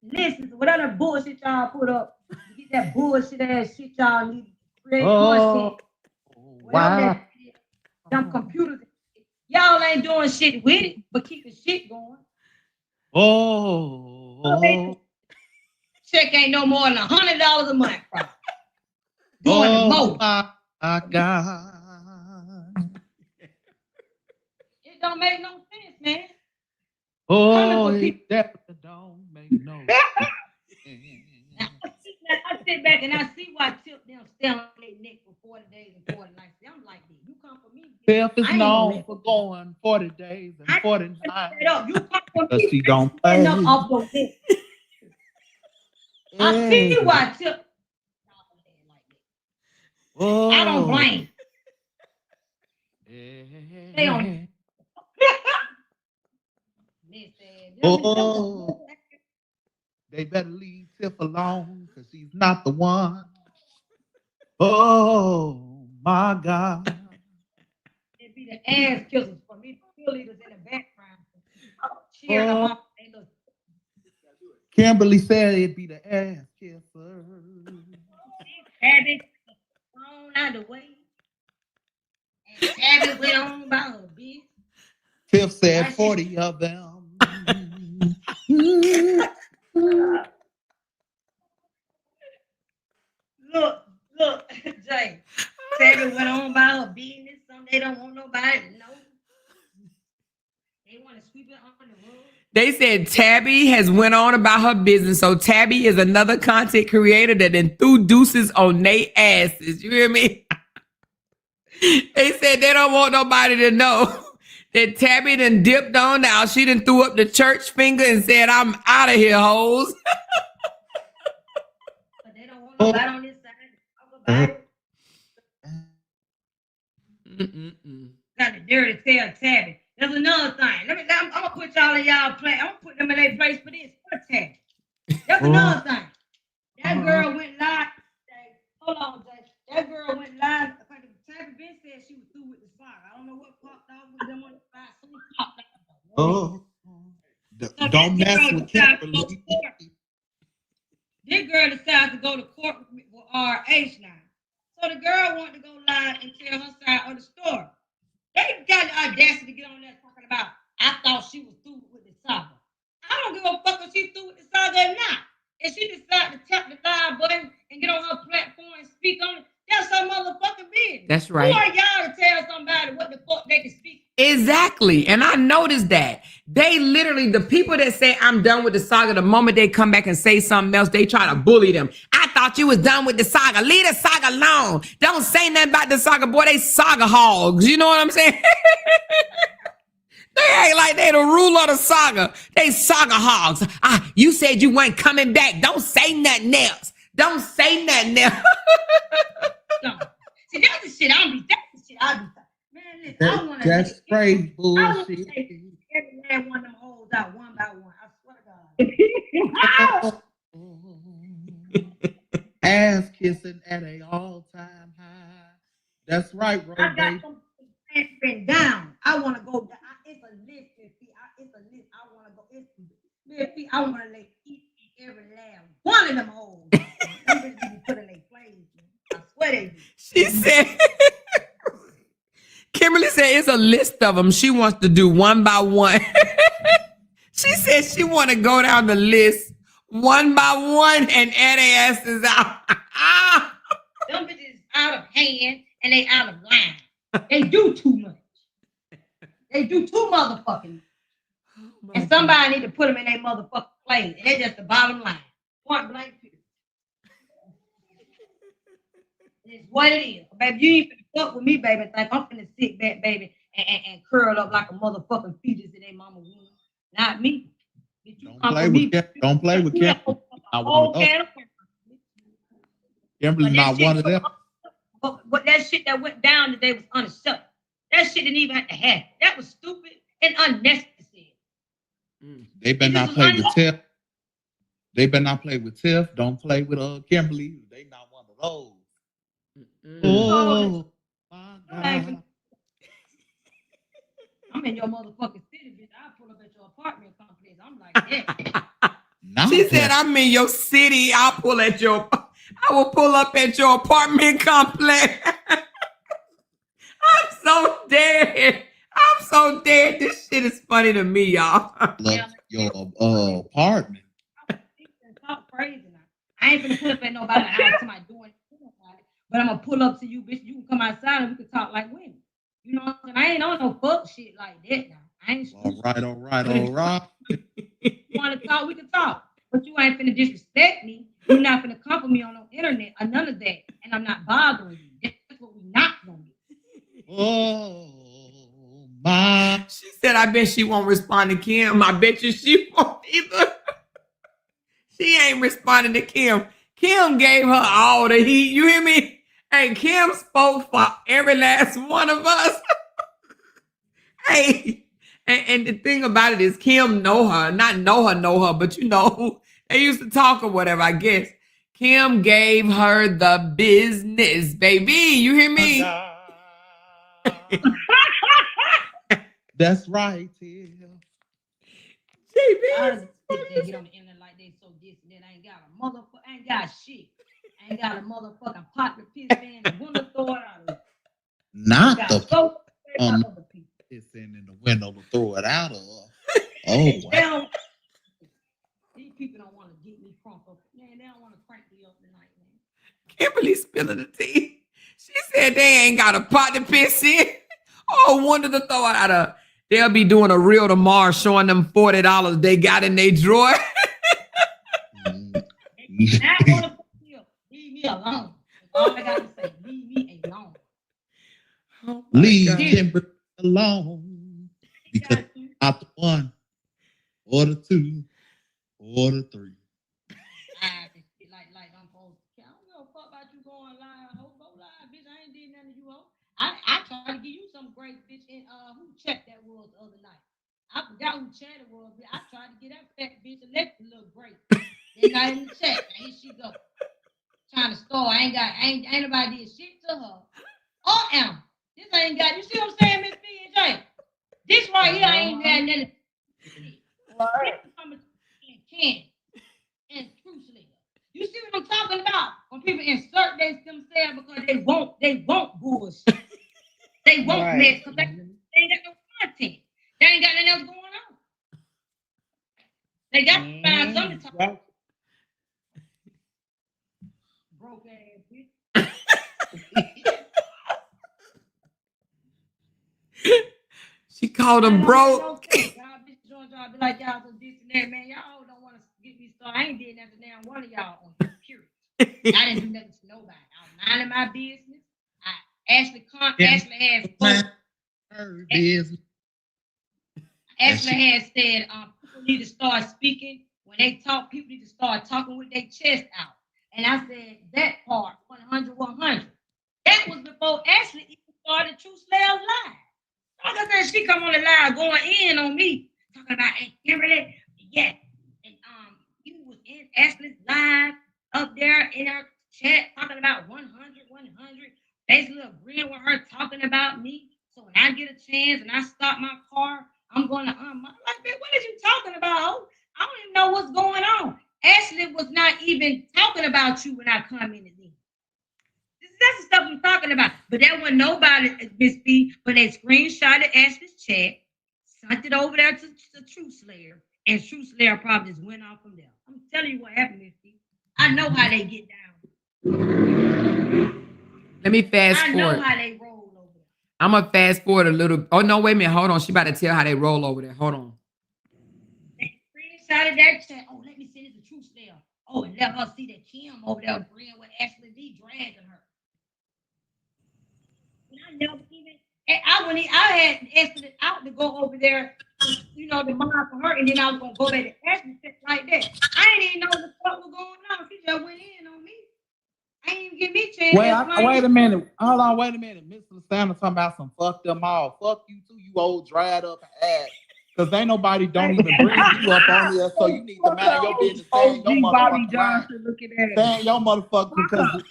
[SPEAKER 3] listens, whatever bullshit y'all put up to get that bullshit ass shit y'all need to create content.
[SPEAKER 4] Wow.
[SPEAKER 3] Them computers. Y'all ain't doing shit with it, but keeping shit going. Check ain't no more than $100 a month. Doing the most.
[SPEAKER 4] My God.
[SPEAKER 3] It don't make no sense, man.
[SPEAKER 4] It definitely don't make no sense.
[SPEAKER 3] I sit back and I see why Tip them stay on their neck for 40 days and 40 nights. I'm like, you come for me,
[SPEAKER 4] Tiff is known for going 40 days and 40 nights. But she don't play.
[SPEAKER 3] I see you why Tiff.
[SPEAKER 4] Oh.
[SPEAKER 3] I don't blame. Stay on.
[SPEAKER 4] Oh. They better leave Tiff alone because she's not the one. Oh my God.
[SPEAKER 3] It'd be the ass kissers for me, cheerleaders in the background. Cheering them up.
[SPEAKER 4] Kimberly said it'd be the ass kisser.
[SPEAKER 3] Tabby on out the way. And Tabby went on about her bitch.
[SPEAKER 4] Tiff said 40 of them.
[SPEAKER 3] Look, Jay. Tabby went on about her business. Some they don't want nobody to know. They want to sweep it on the road.
[SPEAKER 1] They said Tabby has went on about her business. So Tabby is another content creator that then threw deuces on they asses. You hear me? They said they don't want nobody to know that Tabby done dipped on out. She done threw up the church finger and said, I'm out of here, hoes.
[SPEAKER 3] But they don't want nobody on this side to talk about it. Got the dirty tail Tabby. There's another thing. I'm gonna put y'all in y'all place. I'm gonna put them in their place for this. For Tabby. There's another thing. That girl went live. Hold on, Jay. That girl went live. Tabby been said she was through with the song. I don't know what popped off with them on the side. Something popped off.
[SPEAKER 4] Oh, don't mess with Kimberly.
[SPEAKER 3] This girl decided to go to court with RH now. So the girl wanted to go live and tell her side of the story. They got the audacity to get on there talking about, I thought she was through with the saga. I don't give a fuck if she's through with the saga or not. If she decided to tap the live button and get on her platform and speak on it, that's her motherfucking business.
[SPEAKER 1] That's right.
[SPEAKER 3] Who are y'all to tell somebody what the fuck they can speak?
[SPEAKER 1] Exactly. And I noticed that. They literally, the people that say I'm done with the saga, the moment they come back and say something else, they try to bully them. I thought you was done with the saga. Leave the saga alone. Don't say nothing about the saga. Boy, they saga hogs. You know what I'm saying? They act like they the ruler of the saga. They saga hogs. You said you weren't coming back. Don't say nothing else. Don't say nothing else.
[SPEAKER 3] No. See, that's the shit I'll be. That's the shit I'll be. Man, listen, I want to.
[SPEAKER 4] That's crazy bullshit.
[SPEAKER 3] I want to take every last one of them hoes out one by one. I swear to God.
[SPEAKER 4] Ass kissing at a all-time high. That's right, bro.
[SPEAKER 3] I got some been down. I want to go down. It's a list. It's a list. I want to go. I want to lay every last one of them hoes. I'm going to be put in their place. I swear they do.
[SPEAKER 1] She said, Kimberly said it's a list of them. She wants to do one by one. She said she want to go down the list one by one and add their asses out.
[SPEAKER 3] Them bitches out of hand and they out of line. They do too much. They do too motherfucking much. And somebody need to put them in their motherfucking place. And that's just the bottom line. Point blank. It's what it is. Baby, you ain't finna fuck with me, baby. Think I'm finna sit back, baby, and curl up like a motherfucking fetus in their mama womb. Not me.
[SPEAKER 4] Don't play with Kimberly. Kimberly's not one of them.
[SPEAKER 3] But that shit that went down today was unacceptable. That shit didn't even have to happen. That was stupid and unnecessary.
[SPEAKER 4] They better not play with Tiff. They better not play with Tiff. Don't play with Kimberly. They not one of those. Oh, my God.
[SPEAKER 3] I'm in your motherfucking city, bitch. I'll pull up at your apartment complex. I'm like that.
[SPEAKER 1] She said, I'm in your city. I will pull up at your apartment complex. I'm so dead. I'm so dead. This shit is funny to me, y'all.
[SPEAKER 4] Love your apartment.
[SPEAKER 3] Talk crazy now. I ain't gonna pull up at nobody's house. Somebody doing it, but I'm gonna pull up to you, bitch. You can come outside and we can talk like women. You know what I'm saying? I ain't on no fuck shit like that now. I ain't.
[SPEAKER 4] All right.
[SPEAKER 3] You want to talk? We can talk. But you ain't finna disrespect me. You're not finna comfort me on no internet or none of that. And I'm not bothering you. That's what we not gonna do.
[SPEAKER 4] Oh.
[SPEAKER 1] She said, I bet she won't respond to Kim. I bet you she won't either. She ain't responding to Kim. Kim gave her all the heat. You hear me? Hey, Kim spoke for every last one of us. Hey, and the thing about it is Kim know her. Not know her, but you know, they used to talk or whatever, I guess. Kim gave her the business, baby. You hear me?
[SPEAKER 4] That's right. Yeah.
[SPEAKER 3] I get on the internet like they so distant that I ain't got a motherfucker, ain't got shit. I ain't got a motherfucking pot to piss in and window throw it out of.
[SPEAKER 4] Not the pissing in the window to throw it out of. Oh, wow.
[SPEAKER 3] These people don't want to get me crunk up. Man, they don't want to crank me up tonight, man.
[SPEAKER 1] Kimberly spilling the tea. She said they ain't got a pot to piss in. Oh, wonder to throw it out of. They'll be doing a reel tomorrow showing them $40 they got in their drawer.
[SPEAKER 3] Leave me alone. That's all I got to say. Leave me alone.
[SPEAKER 4] Oh leave Kimberly alone. Because not the one, or the two, or the three.
[SPEAKER 3] Like I'm supposed to. I don't know about you going live. Go live, bitch. I ain't did nothing to you, ho. I tried to give you some great bitch. And who checked that was the other night? I forgot who chatted was. I tried to get that fat bitch Alexa look great. Then not in the chat. Here she go. Trying to store. Ain't nobody did shit to her. This ain't got. You see what I'm saying, Miss B&J? This right here ain't got nothing. Ken and Truthly. You see what I'm talking about? When people insert themselves because they want bullshit. They won't mess because they ain't got no content. They ain't got nothing else going on. They got to find something to talk about. Broke ass bitch.
[SPEAKER 1] She called him broke.
[SPEAKER 3] Y'all bitch join y'all be like y'all so this and that, man. Y'all don't want to get me started. I ain't did nothing to now one of y'all on here, period. I didn't do nothing to nobody. I was minding my business. Ashley has said people need to start speaking. When they talk, people need to start talking with their chest out. And I said that part 100. That was before Ashley even started True Slayers Live. Like I said, she come on the live going in on me, talking about Kimberly. Yeah. And you was in Ashley's live up there in her chat talking about 100. Basically agreeing with her talking about me. So when I get a chance and I stop my car, I'm going to I'm like, man, what are you talking about? I don't even know what's going on. Ashley was not even talking about you when I come in. That's the stuff I'm talking about. But there wasn't nobody, Miss B, but they screenshotted Ashley's chat, sent it over there to True Slayer, and True Slayer probably just went off from there. I'm telling you what happened, Miss B. I know how they get down.
[SPEAKER 1] Let me fast forward.
[SPEAKER 3] I know how they roll over there.
[SPEAKER 1] I'm going to fast forward a little. Oh, no, wait a minute. Hold on. She about to tell how they roll over there. Hold on.
[SPEAKER 3] They screenshotted that chat. Oh, let me send it to True Slayer. Oh, and let her see that Kim over there agreeing with Ashley D dragging her. And I never even, I had asked it out to go over there, you know, to monitor for her, and then I was going to go back to Ashley like that. I didn't even know what the fuck was going on. She just went in on me. I ain't even give me a chance.
[SPEAKER 4] Wait a minute. Hold on, wait a minute. Mr. Sanders talking about some fuck them all. Fuck you too, you old dried up ass. Because ain't nobody don't even bring you up on here, so you need to mind your business. Stay in your motherfucking
[SPEAKER 2] Johnson looking at
[SPEAKER 4] Stay in your motherfucking because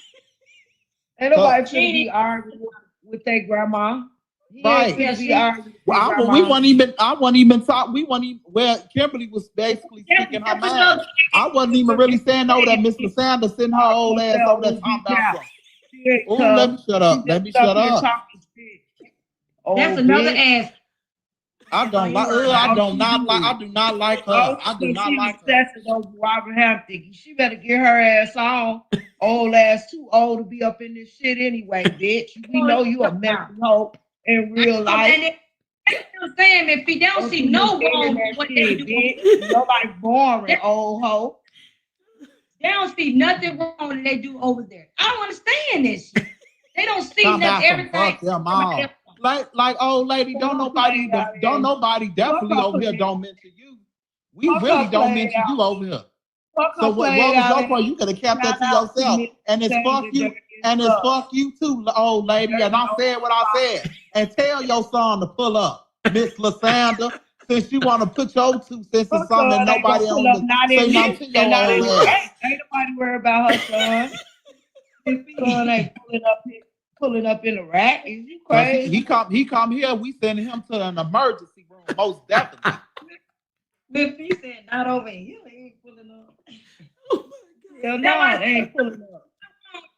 [SPEAKER 2] ain't nobody should be arguing with their grandma.
[SPEAKER 4] Right. Well, we weren't even talking. We weren't even, well, Kimberly was basically speaking her mind. I wasn't even really saying over that Mr. Sanders sitting her old ass over there talking about something. Oh, let me shut up. Let me shut up.
[SPEAKER 3] That's another ass.
[SPEAKER 4] I do not like her. I do not like her.
[SPEAKER 2] Robert Hampton. She better get her ass on. Old ass, too old to be up in this shit anyway, bitch. We know you a mental hope in real life.
[SPEAKER 3] That's what I'm saying, if they don't see no wrong with what they do.
[SPEAKER 2] Bitch. Nobody boring, old hoe.
[SPEAKER 3] They don't see nothing wrong that they do over there. I don't understand this shit. They don't see nothing. Everything.
[SPEAKER 4] like old lady, don't nobody definitely over here don't mention you. We really don't mention you over here. So what was your point? You could have kept that to yourself. And it's fuck you too, old lady. And I said what I said. And tell your son to pull up, Miss Lysandra, since you want to put your 2 cents in something that nobody else say nothing to your old ass.
[SPEAKER 2] Ain't nobody worried about her son. His son ain't pulling up in a rack. Is you crazy?
[SPEAKER 4] He come here, we send him to an emergency room, most definitely.
[SPEAKER 3] If he said not over here, he ain't pulling up.
[SPEAKER 2] Hell no, they ain't pulling up.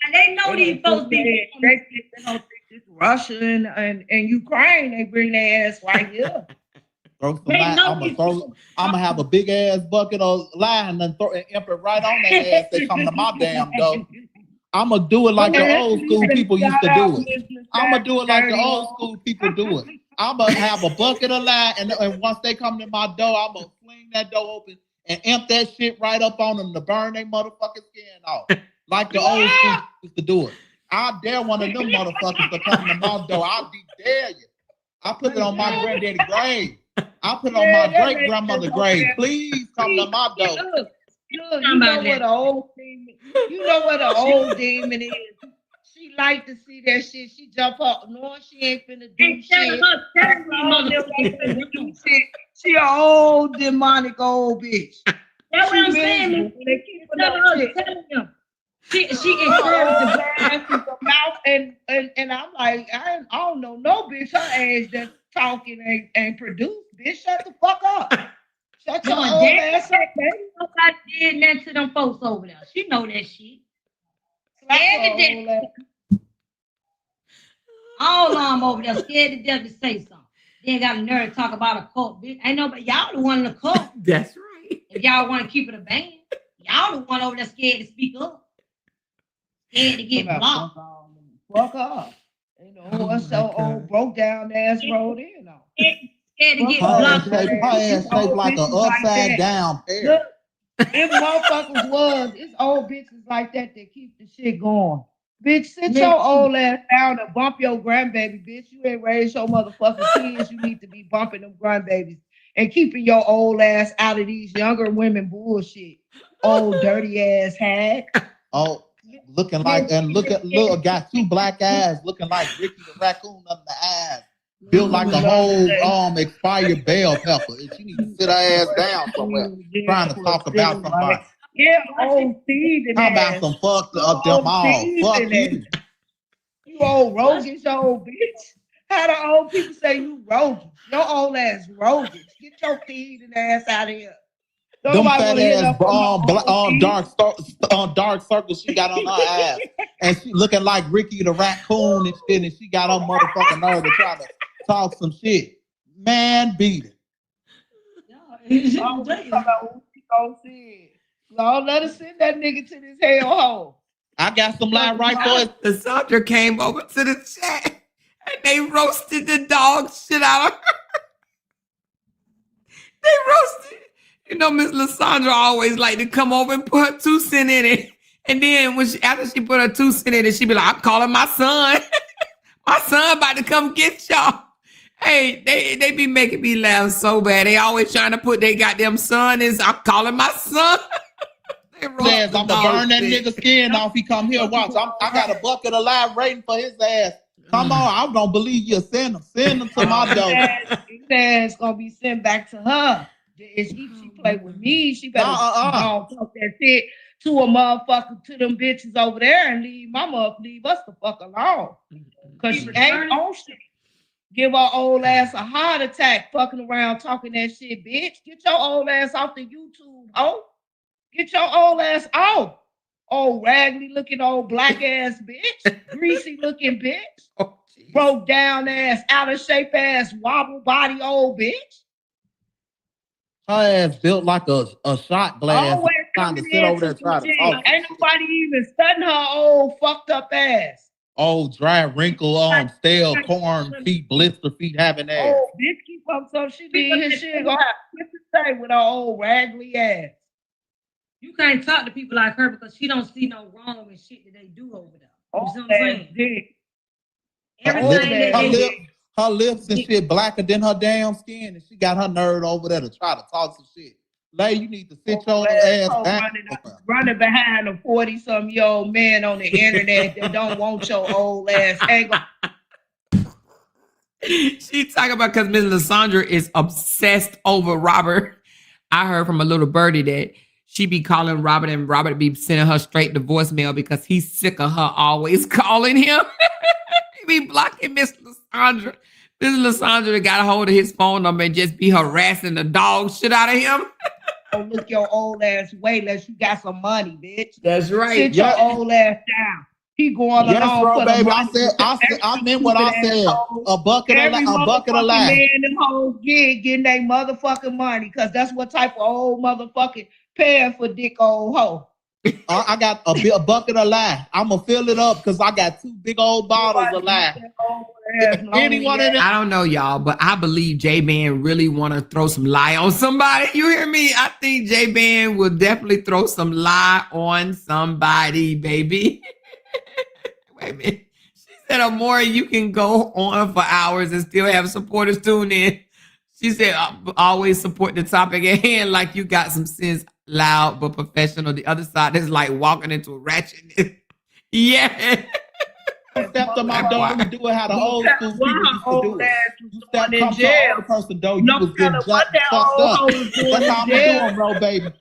[SPEAKER 3] And they know these folks
[SPEAKER 2] they don't think it's Russia and Ukraine. They bring their ass right here.
[SPEAKER 4] I'm gonna have a big ass bucket of lime and imp it right on their ass. They come to my damn door. I'm gonna do it like the old school people used to do it. I'm gonna do it like the old school people do it. I'm gonna have a bucket of lime, and once they come to my door, I'm gonna fling that door open and imp that shit right up on them to burn their motherfucking skin off, like the old school used to do it. I dare one of them motherfuckers to come to my door. I dare you. I put it on my granddaddy grave. I put it on my great grandmother grave. Please come to my door.
[SPEAKER 2] Look, you know what an old demon. You know what an old demon is. She like to see that shit. She jump up, knowing she ain't finna do shit. She an old demonic old bitch.
[SPEAKER 3] That's what I'm saying.
[SPEAKER 2] They keep telling him. She encouraged the bad from her mouth, and I'm like, I don't know no bitch her age that's talking and produce. Bitch, shut the fuck up. Shut your old ass up, baby.
[SPEAKER 3] Nobody did that to them folks over there. She know that shit. All of them over there scared to death to say something. Then got a nerve to talk about a cult, bitch. Ain't nobody, y'all the one in the cult.
[SPEAKER 1] That's right.
[SPEAKER 3] If y'all want to keep it a band, y'all the one over there scared to speak up. Scared to get blocked.
[SPEAKER 2] Fuck up. You know, what's so old broke down ass road in on.
[SPEAKER 3] Scared to get blocked.
[SPEAKER 4] Her ass shaped like an upside down pear.
[SPEAKER 2] Look, if motherfuckers was, it's old bitches like that keep the shit going. Bitch, sit your old ass down and bump your grandbaby, bitch. You ain't raised your motherfucking kids. You need to be bumping them grandbabies and keeping your old ass out of these younger women bullshit. Old dirty ass hag.
[SPEAKER 4] Oh, looking like, and look, got 2 black eyes, looking like Ricky the Raccoon under the eyes. Built like a whole expired bell pepper. She need to sit her ass down somewhere, trying to talk about somebody.
[SPEAKER 2] Yeah, old thieving.
[SPEAKER 4] How about some fucked up them all? Fuck you.
[SPEAKER 2] You old roguish old bitch. How the old people say you roguish? Your old ass roguish. Get your thieving ass out of here.
[SPEAKER 4] Them fat ass dark circles she got on her ass, and she looking like Ricky the Raccoon and shit, and she got on motherfucking nerve to try to talk some shit. Man, beat it.
[SPEAKER 2] Lord, let us send that nigga to this hellhole.
[SPEAKER 4] I got some line right for it.
[SPEAKER 1] The Sandra came over to the chat and they roasted the dog shit out of her. They roasted. You know, Miss Lysandra always like to come over and put her 2 cents in it. And then after she put her 2 cents in it, she be like, I'm calling my son. My son about to come get y'all. Hey, they be making me laugh so bad. They always trying to put their goddamn son in. I'm calling my son.
[SPEAKER 4] Says I'm gonna burn that nigga skin off. He come here, watch. I got a bucket of live rating for his ass. Come on, I'm gonna believe you. Send him to my door.
[SPEAKER 2] His ass gonna be sent back to her. If she play with me, she better talk that shit to a motherfucker, to them bitches over there, and leave us the fuck alone. Cause she ain't on shit. Give her old ass a heart attack, fucking around talking that shit, bitch. Get your old ass off the YouTube, ho. Get your old ass off. Old raggedy looking old black ass bitch. Greasy looking bitch.
[SPEAKER 1] Oh,
[SPEAKER 2] broke down ass, out of shape ass, wobble body old bitch.
[SPEAKER 4] Her ass built like a shot glass.
[SPEAKER 2] Always
[SPEAKER 4] trying to sit over there trying to talk.
[SPEAKER 2] Ain't nobody even studying her old fucked up ass.
[SPEAKER 4] Old dry wrinkle stale corn feet, blister feet having ass.
[SPEAKER 2] Oh, bitch keep up so she did his shit gonna have shit to say with her old raggedy ass.
[SPEAKER 3] You can't talk to people like her because she don't see no wrong in shit that they do over there. You see what I'm saying?
[SPEAKER 4] Her lips and shit blacker than her damn skin, and she got her nerd over there to try to talk some shit. Lady, you need to sit your ass back.
[SPEAKER 2] Running behind a 40-something-year-old man on the internet that don't want your old ass.
[SPEAKER 1] She talking about because Miss Lysandra is obsessed over Robert. I heard from a little birdie that she be calling Robert and Robert be sending her straight to voicemail because he's sick of her always calling him. He be blocking Miss Lysandra. Miss Lysandra got a hold of his phone number and just be harassing the dog shit out of him.
[SPEAKER 2] Don't look your old ass way unless you got some money, bitch.
[SPEAKER 1] That's right.
[SPEAKER 2] Sit your old ass down. He going along
[SPEAKER 4] bro,
[SPEAKER 2] for
[SPEAKER 4] baby.
[SPEAKER 2] the money.
[SPEAKER 4] I meant what I said. A bucket of lie.
[SPEAKER 2] Man, them hoes getting their motherfucking money because that's what type of old motherfucking paying for dick old hoe.
[SPEAKER 4] I got a bucket of lie. I'm gonna fill it up because I got 2 big old bottles of lie.
[SPEAKER 2] Anyone in
[SPEAKER 1] I don't know, y'all, but I believe J-Man really want to throw some lie on somebody. You hear me? I think J-Man will definitely throw some lie on somebody, baby. Wait a minute. She said, Amore, you can go on for hours and still have supporters tune in. She said, always support the topic at hand like you got some sense, loud but professional. The other side is like walking into a ratchet. Yeah.
[SPEAKER 4] Step to my door and do it how the old school people used to do it. You step come to the person door, you was getting fucked up. That's how I'm doing, bro, baby.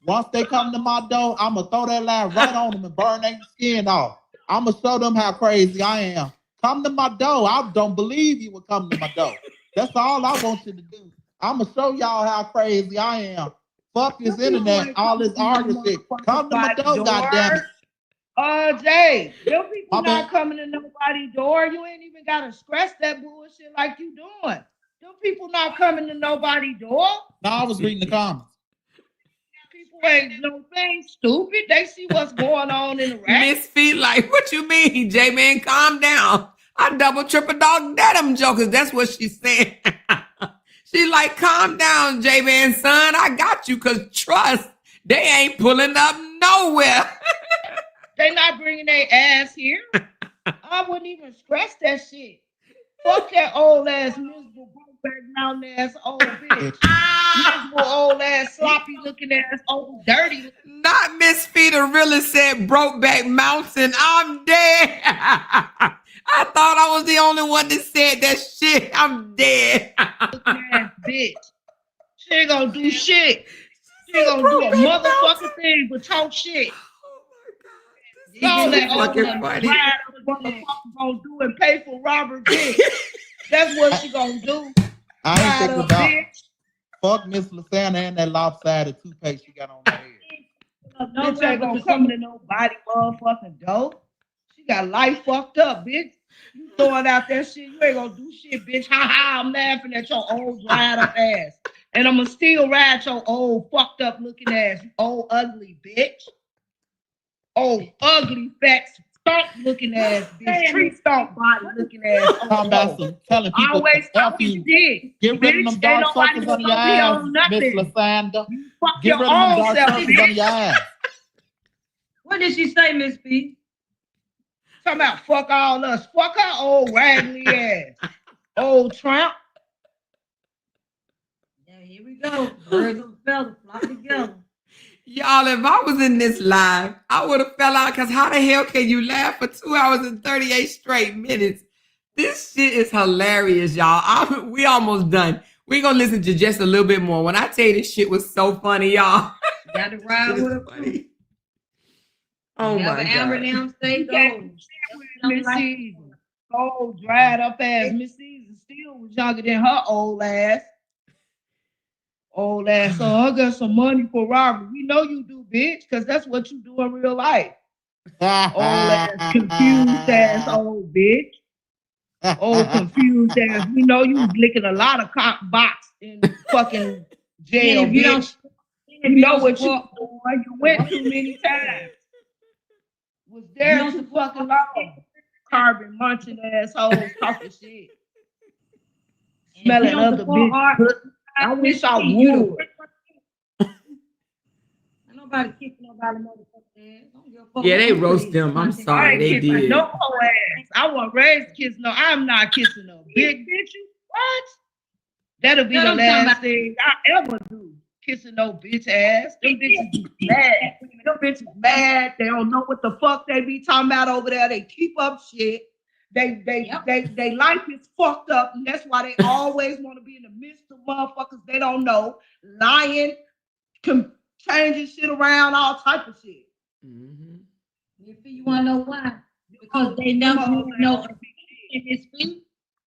[SPEAKER 4] Once they come to my door, I'm going to throw that lie right on them and burn their skin off. I'm going to show them how crazy I am. Come to my door. I don't believe you would come to my door. That's all I want you to do. I'm going to show y'all how crazy I am. Fuck this internet, all this arguing shit. Come to my door, goddammit.
[SPEAKER 2] Jay, them people not coming to nobody's door. You ain't even got to stress that bullshit like you doing. Them people not coming to nobody's door.
[SPEAKER 4] No, I was reading the comments.
[SPEAKER 2] People ain't no thing stupid. They see what's going on in the rack.
[SPEAKER 1] Miss Feet, like, what you mean, J-Man? Calm down. I double, triple dog that them jokers. That's what she said. She like, calm down, J-Man, son. I got you, because trust, they ain't pulling up nowhere.
[SPEAKER 2] They not bringing their ass here. I wouldn't even stress that shit. Fuck that old ass, miserable, background ass old bitch. Miserable old ass, sloppy looking ass, old dirty.
[SPEAKER 1] Not Miss Feeder really said Brokeback Mountain. I'm dead. I thought I was the only one that said that shit. I'm dead.
[SPEAKER 2] Looking ass bitch. She ain't gonna do shit. She ain't gonna do a motherfucking thing but talk shit. All that fucking funny. Motherfucker gonna do and pay for Robert dick. That's what she gonna do.
[SPEAKER 4] I ain't thinking about fuck Miss Lysandra and that lopsided toothpaste she got on her head.
[SPEAKER 2] Bitch ain't gonna come to nobody motherfucking dope. She got life fucked up, bitch. You throwing out that shit, you ain't gonna do shit, bitch. Ha ha, I'm laughing at your old dried up ass. And I'm gonna still ride your old fucked up looking ass, you old ugly bitch. Oh, ugly, fat, stomp looking ass, bitch. Tree stomp body looking ass.
[SPEAKER 4] Talking about some telling people
[SPEAKER 2] always talk you did.
[SPEAKER 4] Get rid of them dark circles on your ass, Miss Lysandra. Get rid of them dark circles on your ass.
[SPEAKER 3] What did she say, Miss B?
[SPEAKER 2] Talking about fuck all us. Fuck her old raggedy ass. Old tramp.
[SPEAKER 3] Yeah, here we go. Birds of a feather flock together.
[SPEAKER 1] Y'all, if I was in this live, I would have fell out, because how the hell can you laugh for 2 hours and 38 straight minutes? This shit is hilarious, y'all. We almost done. We're going to listen to just a little bit more. When I tell you this shit was so funny, y'all.
[SPEAKER 3] Got to ride with her.
[SPEAKER 1] Funny. Oh, my God.
[SPEAKER 3] Amber now stay gold.
[SPEAKER 2] Miss Season. Old, dried up ass. Miss Season still was younger than her old ass. Old ass, so I got some money for Robert. We know you do, bitch, because that's what you do in real life. Old ass, confused ass old bitch. Old confused ass. We know you was licking a lot of cock box in fucking jail, bitch. You know what you doing. You went too many times. Was there too fucking long. Carbon munching assholes talking shit. Smelling other bitch. I wish I would.
[SPEAKER 3] nobody kicking nobody motherfucking ass. Don't give a fuck.
[SPEAKER 1] Yeah, they roast them. I'm sorry,
[SPEAKER 2] I
[SPEAKER 1] they
[SPEAKER 2] ain't kissing
[SPEAKER 1] did.
[SPEAKER 2] no whole ass. I wasn't raised to kiss no. I'm not kissing no big bitch. What? That'll be the last thing I ever do. Kissing no bitch ass. Them bitches be mad. Them bitches mad. They don't know what the fuck they be talking about over there. They keep up shit. They life is fucked up, and that's why they always want to be in the midst of motherfuckers they don't know, lying, changing shit around, all type of shit.
[SPEAKER 1] Mm-hmm.
[SPEAKER 3] You want to know why? Because they never know in this field.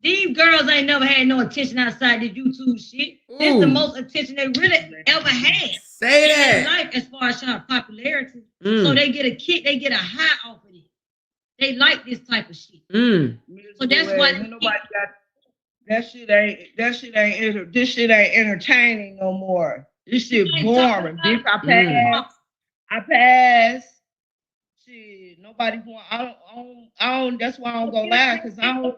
[SPEAKER 3] These girls ain't never had no attention outside the YouTube shit. This is the most attention they really ever had.
[SPEAKER 1] Say that.
[SPEAKER 3] Life as far as showing popularity. So they get a kick, they get a high off of it. They like this type of shit. So that's why
[SPEAKER 2] nobody got this shit ain't entertaining no more. This shit boring. Bitch, I pass. Shit, nobody want. I don't. That's why I don't go live, because I don't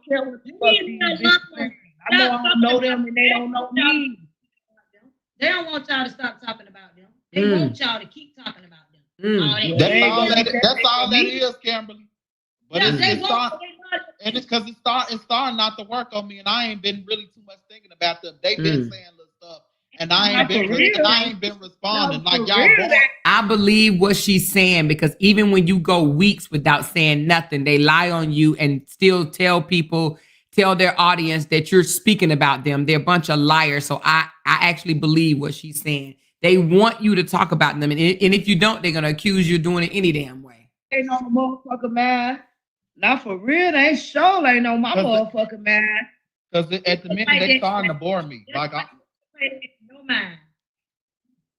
[SPEAKER 2] care what the fuck these bitches say. I know them and they don't know me.
[SPEAKER 3] They don't want y'all to stop talking about them. They want y'all to keep talking about them.
[SPEAKER 4] That's all that is, Kimberly. But it's because it's starting not to work on me, and I ain't been really too much thinking about them. They've been saying little stuff, and I ain't been responding like y'all.
[SPEAKER 1] I believe what she's saying, because even when you go weeks without saying nothing, they lie on you and still tell their audience that you're speaking about them. They're a bunch of liars. So I actually believe what she's saying. They want you to talk about them, and if you don't, they're gonna accuse you of doing it any damn way.
[SPEAKER 2] Ain't no motherfucker man. Not for real. They sure ain't no my motherfucking man.
[SPEAKER 4] Because at the minute they starting to bore me. Like
[SPEAKER 3] no mind.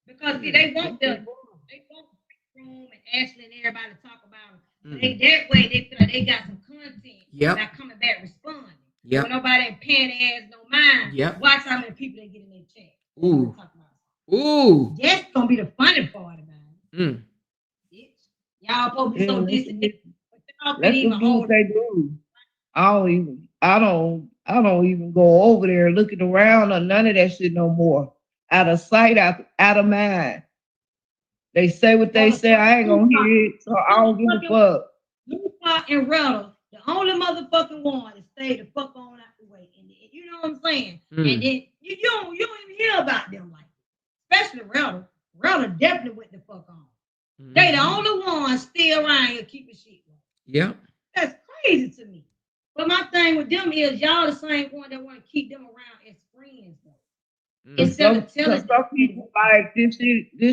[SPEAKER 3] Because see, they want room and Ashley and everybody to talk about them. They that way they feel like they got some content. Not coming back responding. When nobody ain't paying their ass no mind. Watch how many people they get in their chat.
[SPEAKER 1] Ooh.
[SPEAKER 3] That's gonna be the funny part about it. Y'all supposed to be so distant.
[SPEAKER 2] Let them do what they do. I don't even go over there looking around or none of that shit no more. Out of sight, out of mind. They say what they say. I ain't gonna hear it, so I don't give a fuck.
[SPEAKER 3] Lupa and Rattle, the only motherfucking one to stay the fuck on out the way. And you know what I'm saying? And then you don't even hear about them like that. Especially Rattle. Rattle definitely went the fuck on. They the only ones still around here keeping shit. That's crazy to me. But my thing with them is y'all the same one that want to keep them around as friends though. Instead of telling
[SPEAKER 2] some people like this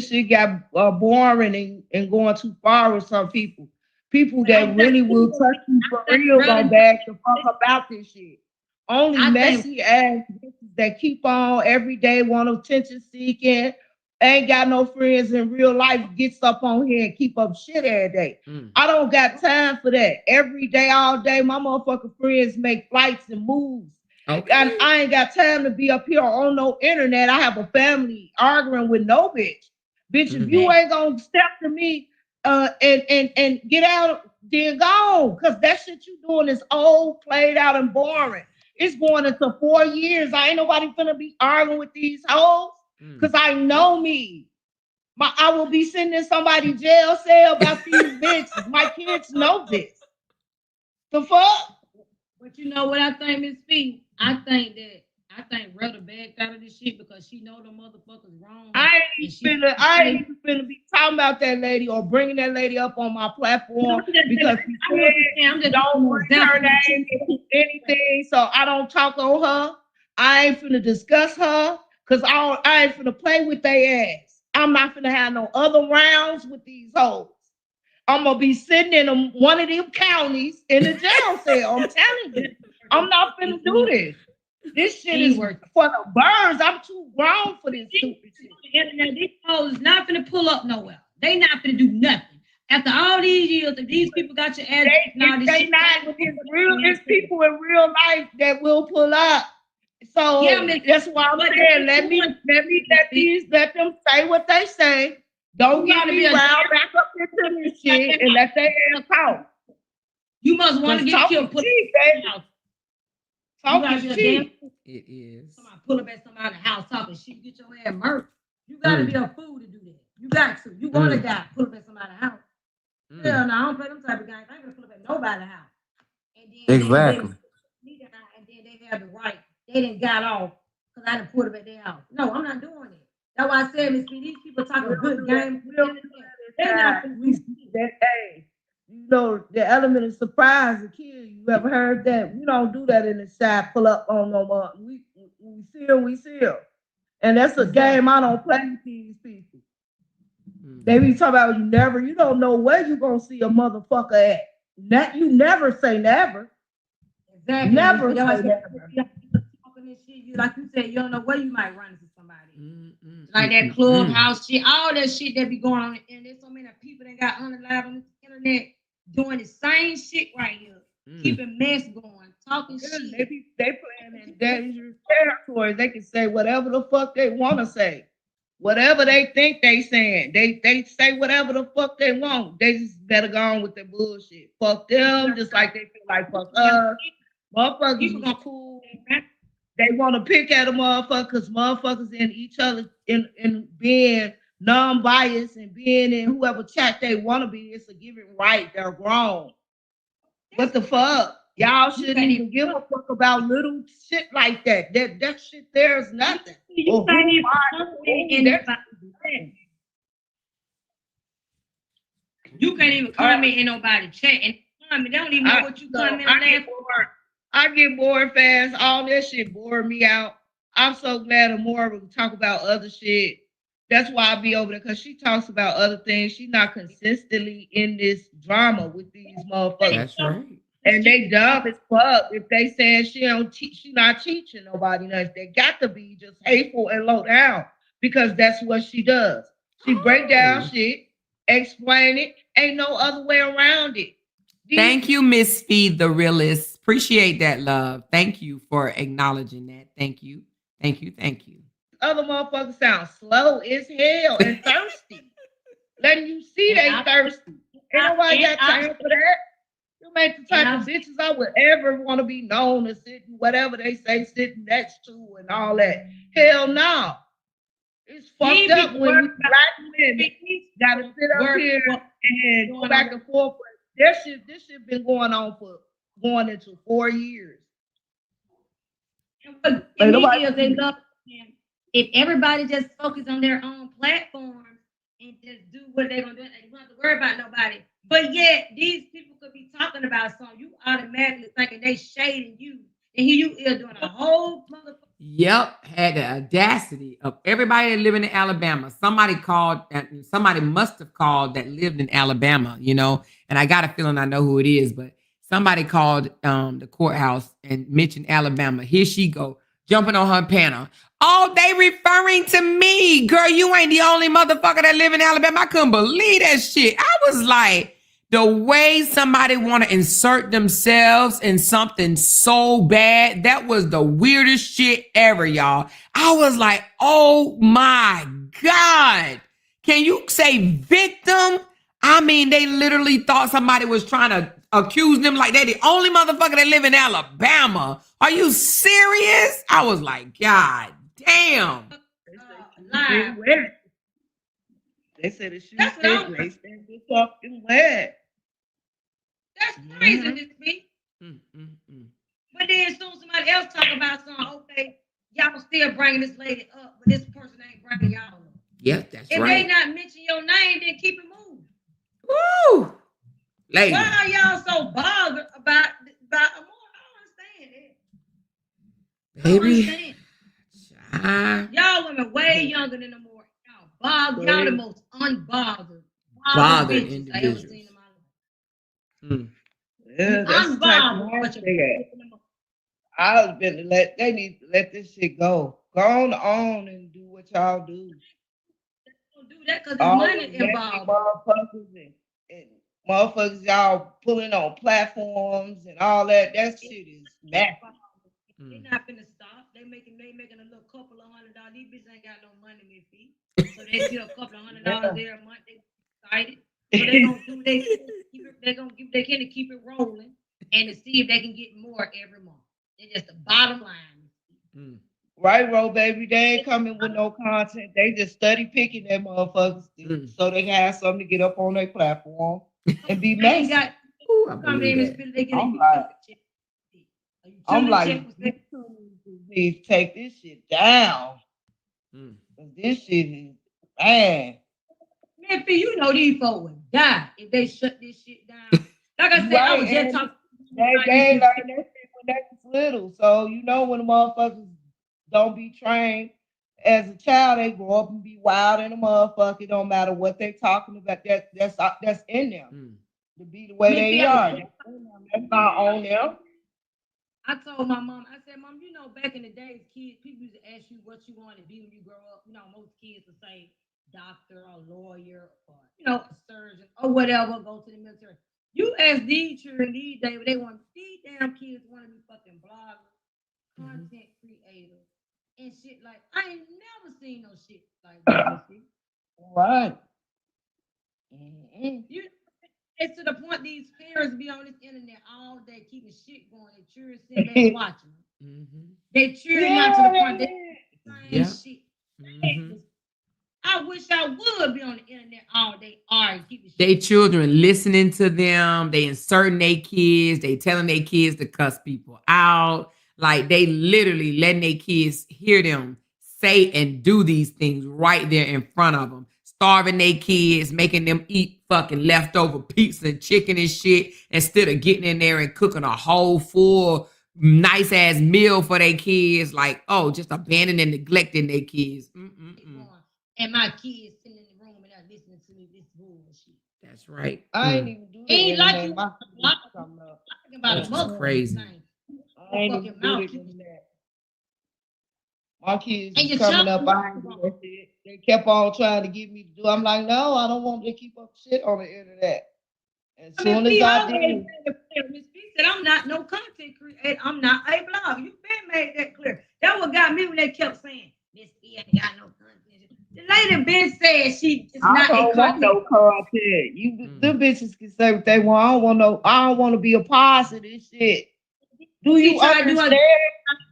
[SPEAKER 2] shit got boring and going too far with some people. People that really will touch you for real go back to fuck about this shit. Only messy ass bitches that keep on every day, want attention seeking, ain't got no friends in real life, gets up on here and keep up shit every day. I don't got time for that. Every day, all day, my motherfucking friends make flights and moves. Okay. And I ain't got time to be up here on no internet. I have a family arguing with no bitch. Bitch, if you ain't gonna step to me and get out, then go. Cause that shit you doing is old, played out, and boring. It's going into 4 years. I ain't nobody finna be arguing with these hoes. Because I know me. I will be sitting in somebody's jail cell about these bitches. My kids know this. The fuck?
[SPEAKER 3] But you know what I think, Miss P? I think Retta backed out of this shit because she know the motherfuckers wrong.
[SPEAKER 2] I ain't even finna be talking about that lady or bringing that lady up on my platform because she don't bring her name into anything, so I don't talk on her. I ain't finna discuss her. Because I ain't finna play with their ass. I'm not finna have no other rounds with these hoes. I'm gonna be sitting in one of them counties in the jail cell. I'm telling you. I'm not finna do this. This shit is for the birds. I'm too grown for this stupid shit.
[SPEAKER 3] Now, these hoes not finna pull up nowhere. They not finna do nothing. After all these years, if these people got your ass,
[SPEAKER 2] there's people in real life that will pull up. So that's why I'm saying let them say what they say. Don't get me riled back up into this shit and let their ass talk.
[SPEAKER 3] You must want to get killed.
[SPEAKER 2] Talking shit.
[SPEAKER 1] It is.
[SPEAKER 3] Somebody pull up at somebody's house talking shit, get your ass murdered. You gotta be a fool to do that. You got to. You want to die, pull up at somebody's house. Hell no, I don't play them type of games. I ain't gonna pull up at nobody's house. And then
[SPEAKER 4] Exactly.
[SPEAKER 3] And then they have the right. They didn't got off because I didn't put them at their house. No, I'm not doing it. That's why I said, Miss B, these people talking a good game. They're not
[SPEAKER 2] that. Hey, you know the element of surprise to kill. You ever heard that? We don't do that in the side. Pull up on no more. We seal. And that's a game I don't play with these people. They be talking about you don't know where you gonna see a motherfucker at. You never say never.
[SPEAKER 3] Exactly.
[SPEAKER 2] Never say never.
[SPEAKER 3] Like you said, you don't know where you might run into somebody. Like that clubhouse shit, all that shit that be going on. And there's so many people that got unalive on the internet doing the same shit right here. Keeping mess going, talking shit.
[SPEAKER 2] They playing in dangerous territory. They can say whatever the fuck they want to say. Whatever they think they saying. They say whatever the fuck they want. They just better go on with their bullshit. Fuck them, just like they feel like fuck us. Motherfuckers are cool. They want to pick at a motherfucker because motherfuckers in each other in being non-biased and being in whoever chat they want to be. It's a given right. They're wrong. What the fuck? Y'all shouldn't even give a fuck about little shit like that. That shit there is nothing. You can't
[SPEAKER 3] even comment in nobody's chat and comment. They don't even know what you comment on.
[SPEAKER 2] I get bored fast. All that shit bored me out. I'm so glad Amora will talk about other shit. That's why I be over there, because she talks about other things. She's not consistently in this drama with these motherfuckers.
[SPEAKER 1] That's right.
[SPEAKER 2] And they dumb as fuck if they saying she not teaching nobody nothing. They got to be just hateful and low down, because that's what she does. She break down shit, explain it. Ain't no other way around it.
[SPEAKER 1] Thank you, Miss Feed the Realist. Appreciate that, love. Thank you for acknowledging that. Thank you.
[SPEAKER 2] Other motherfuckers sound slow as hell and thirsty. Letting you see they thirsty. Ain't nobody got time for that. You make the type of bitches I would ever want to be known as sitting, whatever they say, sitting next to and all that. Hell no. It's fucked up when you black women gotta sit up here and go back and forth. This shit been going on for going into 4 years.
[SPEAKER 3] If everybody just focus on their own platforms and just do what they're gonna do, they don't have to worry about nobody. But yet these people could be talking about something, you automatically thinking they shading you, and here you is doing a whole motherfucker.
[SPEAKER 1] Yep, had the audacity of everybody that living in Alabama. Somebody must have called that lived in Alabama, and I got a feeling I know who it is, but somebody called the courthouse and mentioned Alabama. Here she go, jumping on her panel. Oh, they referring to me. Girl, you ain't the only motherfucker that live in Alabama. I couldn't believe that shit. I was like, the way somebody want to insert themselves in something so bad, that was the weirdest shit ever, y'all. I was like, oh my God. Can you say victim? I mean, they literally thought somebody was trying to accuse them like they're the only motherfucker that live in Alabama. Are you serious? I was like, God damn.
[SPEAKER 2] They said the shit they said it's fucking wet.
[SPEAKER 3] That's crazy to me. But then soon somebody else talk about something, okay, y'all still bringing this lady up, but this person ain't bringing y'all up.
[SPEAKER 1] Yep, that's
[SPEAKER 3] if
[SPEAKER 1] right.
[SPEAKER 3] If they not mention your name, then keep it moving.
[SPEAKER 1] Woo! Lady.
[SPEAKER 3] Why are y'all so bothered about I don't understand it. Y'all women way younger than the more. Y'all bothered. Y'all the most unbothered.
[SPEAKER 1] Bothered individuals.
[SPEAKER 3] I ever seen in my life.
[SPEAKER 2] Yeah, that's they need to let this shit go. Go on and do what y'all do.
[SPEAKER 3] Don't do that because there's money involved.
[SPEAKER 2] And motherfuckers, y'all pulling on platforms and all that. That shit is mad.
[SPEAKER 3] They're not finna stop. They making a little couple of $100. These bitches ain't got no money in their feet. So they get a couple of $100 there a month. They excited. So they gonna do they're gonna give they can keep it rolling and to see if they can get more every month. It's just the bottom line.
[SPEAKER 2] Right, Ro, baby. They ain't coming with no content. They just study picking them motherfuckers so they can have something to get up on their platform and be messy. I'm like, please take this shit down. This shit is bad.
[SPEAKER 3] Man, you know these folks would die if they shut this shit down. Like I said, I was just talking.
[SPEAKER 2] They learned that shit when they was little. So you know when the motherfuckers don't be trained as a child, they grow up and be wild in a motherfucker. It don't matter what they talking about. That's in them. To be the way they are. That's not on them.
[SPEAKER 3] I told my mom, I said, Mom, you know, back in the days, kids, people used to ask you what you want to be when you grow up. You know, most kids would say doctor or lawyer or, you know, a surgeon or whatever, go to the military. You ask these children these days, they want, these damn kids want to be fucking bloggers, content creators, and shit like, I ain't never seen no shit like that.
[SPEAKER 2] Right.
[SPEAKER 3] It's to the point these parents be on this internet all day keeping shit going. They children sitting there watching. They children not to the point they shit. I wish I would be on the internet all day.
[SPEAKER 1] They children listening to them. They inserting their kids. They telling their kids to cuss people out. Like they literally letting their kids hear them say and do these things right there in front of them. Starving their kids, making them eat fucking leftover pizza and chicken and shit instead of getting in there and cooking a whole full nice ass meal for their kids. Like, oh, just abandoning and neglecting their kids.
[SPEAKER 3] And my kids sitting in the room and they're listening to me this bullshit.
[SPEAKER 1] That's right.
[SPEAKER 2] I ain't even do that.
[SPEAKER 3] Ain't like you talking about a mother
[SPEAKER 1] crazy.
[SPEAKER 2] I ain't even do that. My kids coming up, I ain't do that shit. They kept on trying to get me to do. I'm like, no, I don't want to keep up shit on the internet. As soon as I did,
[SPEAKER 3] said, I'm not no content creator. I'm not a blogger. You been made that clear. That what got me when they kept saying Miss B ain't got no content. The lady been said she is not a content.
[SPEAKER 2] No content. Them bitches can say what they want. I don't want to be a part of this shit. Do you understand?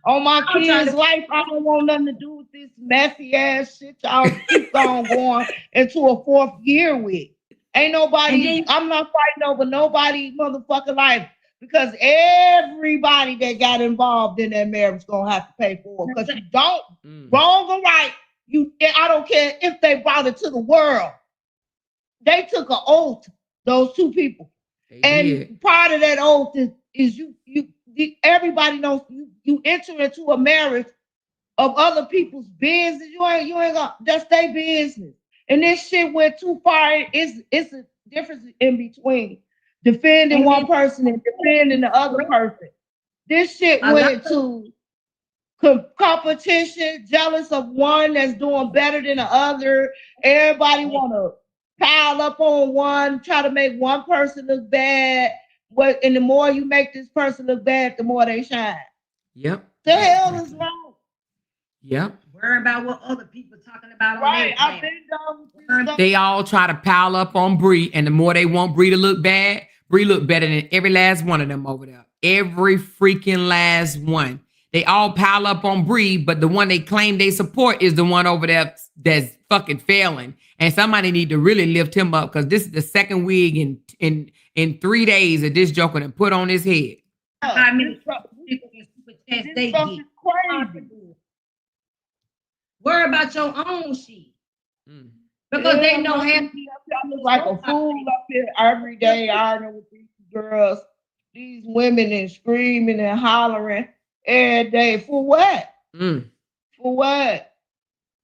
[SPEAKER 2] On my kids' life, I don't want nothing to do with this messy ass shit y'all keep on going into a fourth year with. Ain't nobody, I'm not fighting over nobody motherfucking life because everybody that got involved in that marriage gonna have to pay for it. Because you don't, wrong or right, I don't care if they brought it to the world. They took an oath, those two people. Part of that oath is everybody knows you enter into a marriage of other people's business. You ain't gonna, that's their business. And this shit went too far. It's a difference in between defending one person and defending the other person. This shit went to competition, jealous of one that's doing better than the other. Everybody want to pile up on one, try to make one person look bad. And the more you make this person look bad, the more they shine.
[SPEAKER 1] Yep.
[SPEAKER 2] The hell is wrong?
[SPEAKER 1] Yep.
[SPEAKER 3] Worry about what other people talking about.
[SPEAKER 2] Right.
[SPEAKER 1] They all try to pile up on Bri, and the more they want Bri to look bad, Bri look better than every last one of them over there. Every freaking last one. They all pile up on Bri, but the one they claim they support is the one over there that's fucking failing. And somebody need to really lift him up because this is the second wig in 3 days that this joker done put on his head.
[SPEAKER 3] How many people can super chance they get?
[SPEAKER 2] Crazy.
[SPEAKER 3] Worry about your own shit. Because they know half
[SPEAKER 2] I look like a fool up here every day arguing with these girls, these women, and screaming and hollering every day. For what? For what?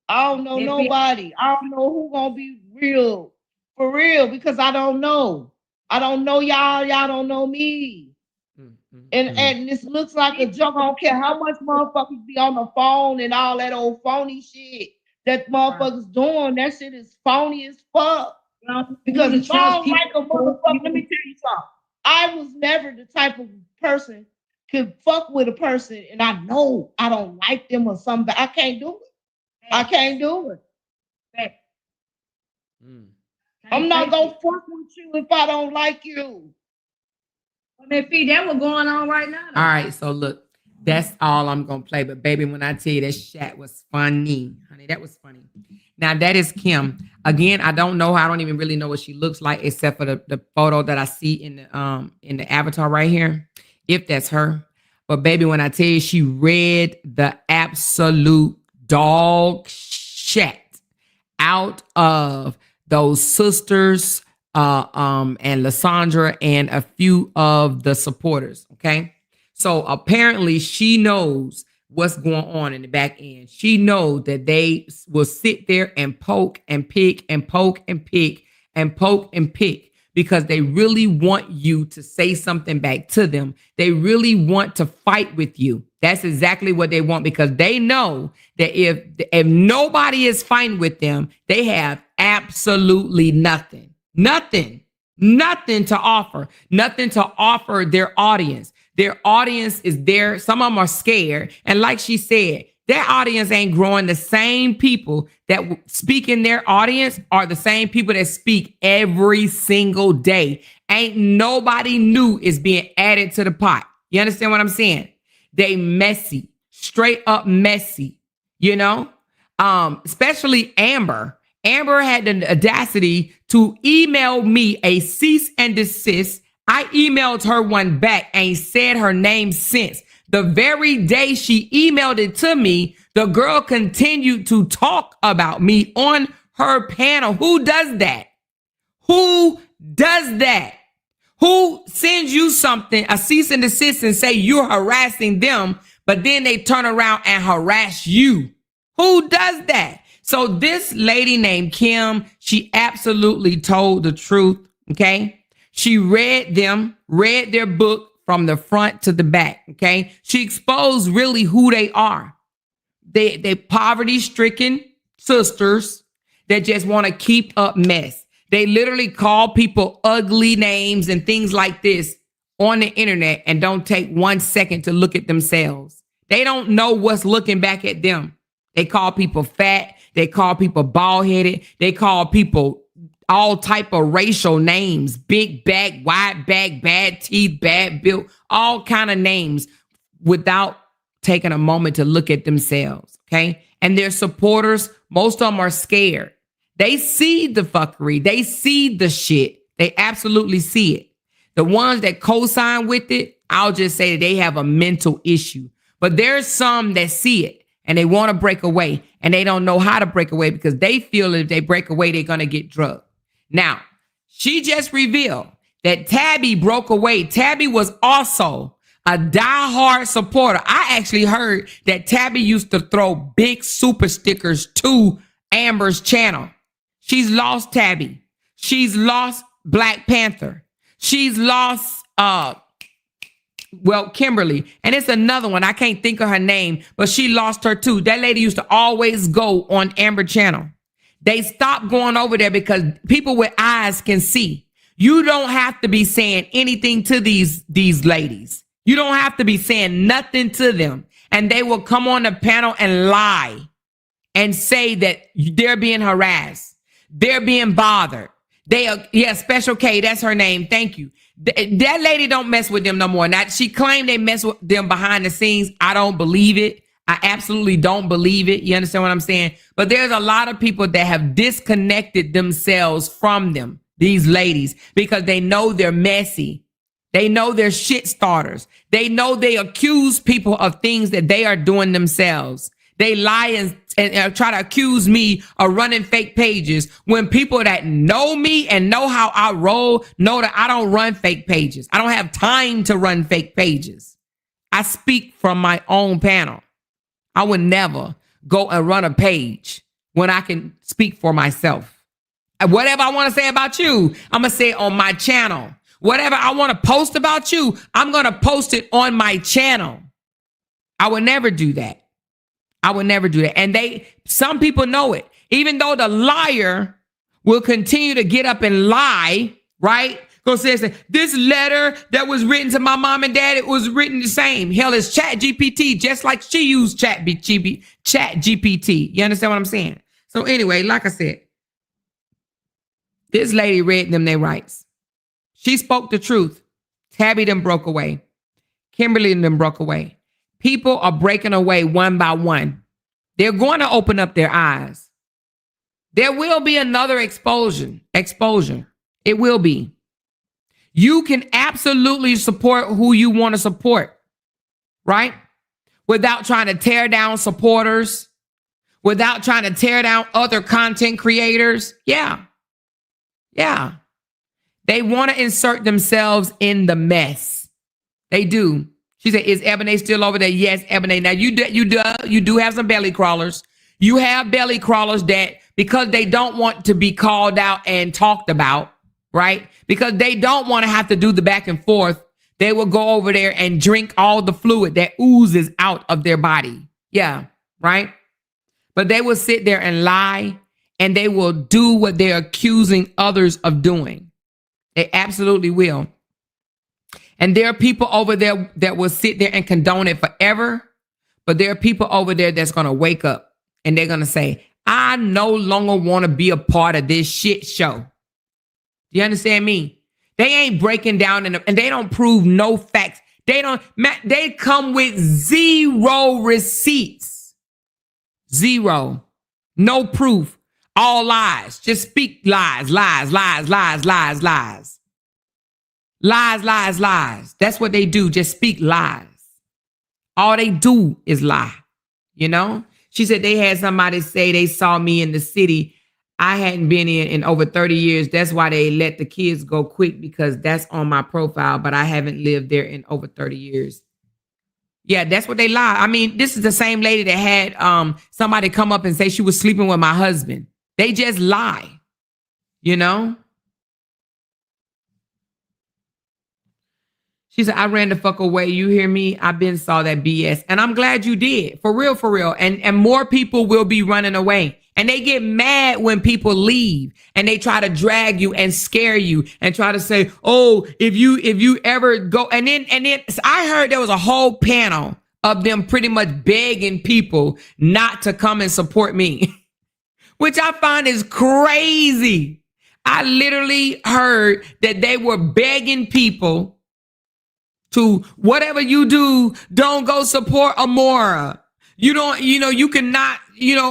[SPEAKER 2] I don't know nobody. I don't know who gonna be real, for real, because I don't know. I don't know y'all. Y'all don't know me. And this looks like a joke. I don't care how much motherfuckers be on the phone and all that old phony shit that motherfuckers doing. That shit is phony as fuck. Because if I don't like a motherfucker, let me tell you something. I was never the type of person could fuck with a person and I know I don't like them or something. I can't do it. I can't do it. I'm not gonna fuck with you if I don't like you.
[SPEAKER 3] I mean, that was going on right now.
[SPEAKER 1] All right, so look, That's all I'm gonna play. But baby, when I tell you that chat was funny, honey, that was funny. Now that is Kim. Again, I don't know. I don't even really know what she looks like, except for the photo that I see in the avatar right here, if that's her. But baby, when I tell you, she read the absolute dog shit out of those sisters, and Lysandra and a few of the supporters. Okay. So apparently she knows what's going on in the back end. She knows that they will sit there and poke and pick and poke and pick and poke and pick because they really want you to say something back to them. They really want to fight with you. That's exactly what they want, because they know that if nobody is fighting with them, they have absolutely nothing to offer, nothing to offer their audience. Their audience is there. Some of them are scared. And like she said, their audience ain't growing. The same people that speak in their audience are the same people that speak every single day. Ain't nobody new is being added to the pot. You understand what I'm saying? They messy, straight up messy, you know? Especially Amber. Amber had the audacity to email me a cease and desist. I emailed her one back, ain't said her name since. The very day she emailed it to me, the girl continued to talk about me on her panel. Who does that? Who does that? Who sends you something, a cease and desist, and say you're harassing them, but then they turn around and harass you? Who does that? So this lady named Kim, she absolutely told the truth, okay? She read their book from the front to the back, okay? She exposed really who they are. They poverty-stricken sisters that just want to keep up mess. They literally call people ugly names and things like this on the internet and don't take 1 second to look at themselves. They don't know what's looking back at them. They call people fat. They call people bald-headed. They call people all type of racial names, big back, wide back, bad teeth, bad built, all kind of names without taking a moment to look at themselves, okay? And their supporters, most of them are scared. They see the fuckery. They see the shit. They absolutely see it. The ones that co-sign with it, I'll just say that they have a mental issue. But there's some that see it and they want to break away and they don't know how to break away because they feel if they break away, they're going to get drugged. Now, she just revealed that Tabby broke away. Tabby was also a diehard supporter. I actually heard that Tabby used to throw big super stickers to Amber's channel. She's lost Tabby. She's lost Black Panther. She's lost, Kimberly. And it's another one. I can't think of her name, but she lost her too. That lady used to always go on Amber channel. They stopped going over there because people with eyes can see. You don't have to be saying anything to these ladies. You don't have to be saying nothing to them. And they will come on the panel and lie and say that they're being harassed. They're being bothered. Special K, that's her name. Thank you. That lady don't mess with them no more. Now, she claimed they mess with them behind the scenes. I don't believe it. I absolutely don't believe it. You understand what I'm saying? But there's a lot of people that have disconnected themselves from them, these ladies, because they know they're messy. They know they're shit starters. They know they accuse people of things that they are doing themselves. They lie and try to accuse me of running fake pages when people that know me and know how I roll know that I don't run fake pages. I don't have time to run fake pages. I speak from my own panel. I would never go and run a page when I can speak for myself. And whatever I want to say about you, I'm going to say it on my channel. Whatever I want to post about you, I'm going to post it on my channel. I would never do that. I would never do that. And some people know it. Even though the liar will continue to get up and lie, right? Go say, this letter that was written to my mom and dad, it was written the same. Hell, it's Chat GPT, just like she used Chat GPT. You understand what I'm saying? So anyway, like I said, this lady read them their rights. She spoke the truth. Tabby them broke away. Kimberly and them broke away. People are breaking away one by one. They're going to open up their eyes. There will be another exposure. It will be. You can absolutely support who you want to support, right? Without trying to tear down supporters, without trying to tear down other content creators. Yeah. They want to insert themselves in the mess. They do. She said, is Ebony still over there? Yes, Ebony. Now, you do have some belly crawlers. You have belly crawlers that, because they don't want to be called out and talked about, right? Because they don't want to have to do the back and forth, they will go over there and drink all the fluid that oozes out of their body. Yeah, right? But they will sit there and lie, and they will do what they're accusing others of doing. They absolutely will. And there are people over there that will sit there and condone it forever. But there are people over there that's going to wake up and they're going to say, I no longer want to be a part of this shit show. You understand me? They ain't breaking down and they don't prove no facts. They come with zero receipts. Zero. No proof. All lies. Just speak lies. Lies. That's what they do. Just speak lies. All they do is lie. You know? She said they had somebody say they saw me in the city I hadn't been in over 30 years. That's why they let the kids go quick, because that's on my profile, but I haven't lived there in over 30 years. Yeah, that's what they lie. I mean, this is the same lady that had somebody come up and say she was sleeping with my husband. They just lie, you know? She said, I ran the fuck away. You hear me? I been saw that BS. And I'm glad you did. For real, for real. And more people will be running away. And they get mad when people leave and they try to drag you and scare you and try to say, oh, if you ever go. And then I heard there was a whole panel of them pretty much begging people not to come and support me, which I find is crazy. I literally heard that they were begging people to, whatever you do, don't go support Amora. You cannot,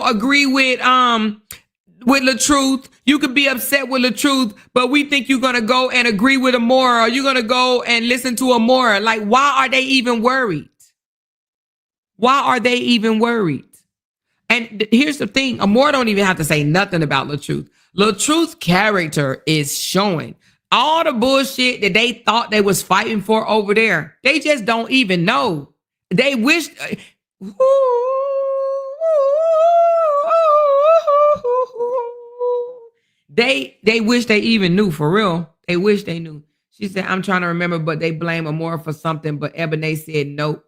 [SPEAKER 1] agree with LaTruth. You could be upset with LaTruth, but we think you're going to go and agree with Amora, or you're going to go and listen to Amora. Like, why are they even worried? Why are they even worried? And here's the thing. Amora don't even have to say nothing about LaTruth. LaTruth's character is showing. All the bullshit that they thought they was fighting for over there, they just don't even know. They wish... They wish they even knew, for real. They wish they knew. She said, I'm trying to remember, but they blame Amora for something, but Ebony said nope.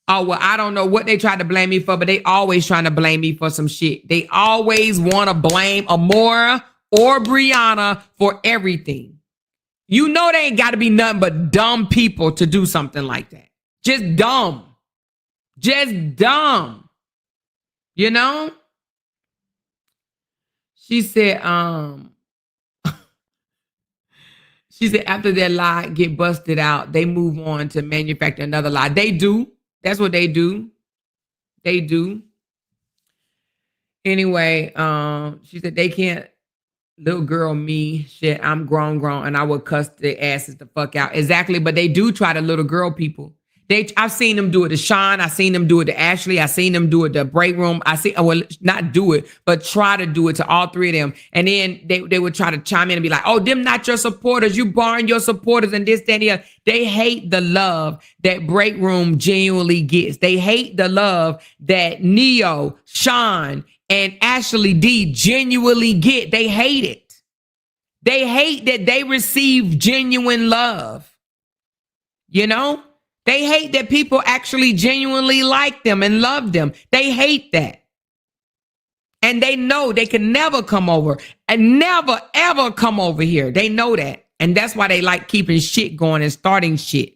[SPEAKER 1] Oh, well, I don't know what they tried to blame me for, but they always trying to blame me for some shit. They always want to blame Amora or Briana for everything. You know they ain't got to be nothing but dumb people to do something like that. Just dumb. Just dumb. You know? She said, after their lie get busted out, they move on to manufacture another lie. They do. That's what they do. They do. Anyway, she said they can't, little girl me, shit, I'm grown, and I would cuss their asses the fuck out. Exactly, but they do try to little girl people. I've seen them do it to Sean. I've seen them do it to Ashley. I've seen them do it to Break Room. Not do it, but try to do it to all three of them. And then they would try to chime in and be like, oh, them not your supporters. You barring your supporters and this, that, and the other. They hate the love that Break Room genuinely gets. They hate the love that Neo, Sean, and Ashley D genuinely get. They hate it. They hate that they receive genuine love. You know? They hate that people actually genuinely like them and love them. They hate that. And they know they can never come over and never, ever come over here. They know that. And that's why they like keeping shit going and starting shit.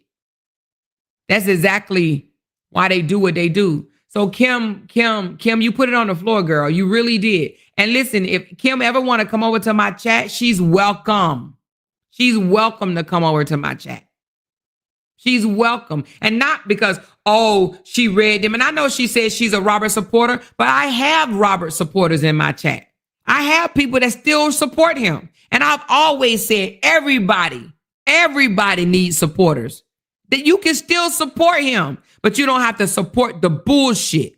[SPEAKER 1] That's exactly why they do what they do. So Kim, you put it on the floor, girl. You really did. And listen, if Kim ever want to come over to my chat, she's welcome. She's welcome to come over to my chat. She's welcome. And not because, oh, she read them. And I know she says she's a Robert supporter, but I have Robert supporters in my chat. I have people that still support him. And I've always said everybody needs supporters. That you can still support him, but you don't have to support the bullshit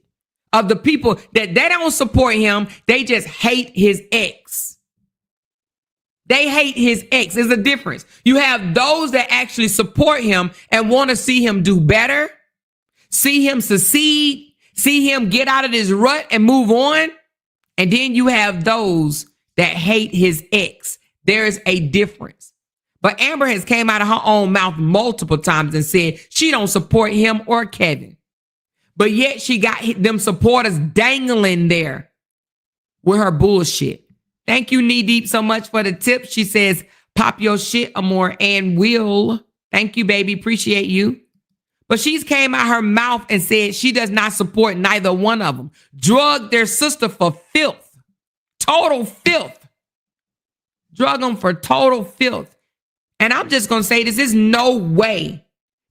[SPEAKER 1] of the people that they don't support him. They just hate his ex. They hate his ex. There's a difference. You have those that actually support him and want to see him do better, see him succeed, see him get out of this rut and move on. And then you have those that hate his ex. There's a difference. But Amber has came out of her own mouth multiple times and said she don't support him or Kevin. But yet she got them supporters dangling there with her bullshit. Thank you, Knee Deep, so much for the tip. She says, pop your shit, Amor, and will. Thank you, baby. Appreciate you. But she's came out her mouth and said she does not support neither one of them. Drug their sister for filth. Total filth. Drug them for total filth. And I'm just going to say this, there's no way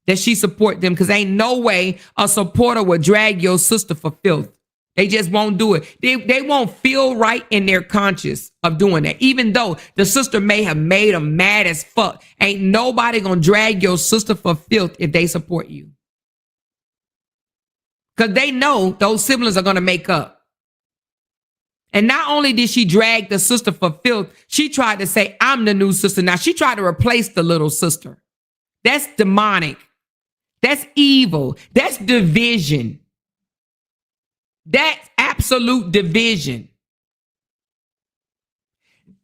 [SPEAKER 1] that she support them because ain't no way a supporter would drag your sister for filth. They just won't do it. They won't feel right in their conscience of doing that. Even though the sister may have made them mad as fuck. Ain't nobody going to drag your sister for filth if they support you. Because they know those siblings are going to make up. And not only did she drag the sister for filth, she tried to say, I'm the new sister. Now, she tried to replace the little sister. That's demonic. That's evil. That's division. That's absolute division.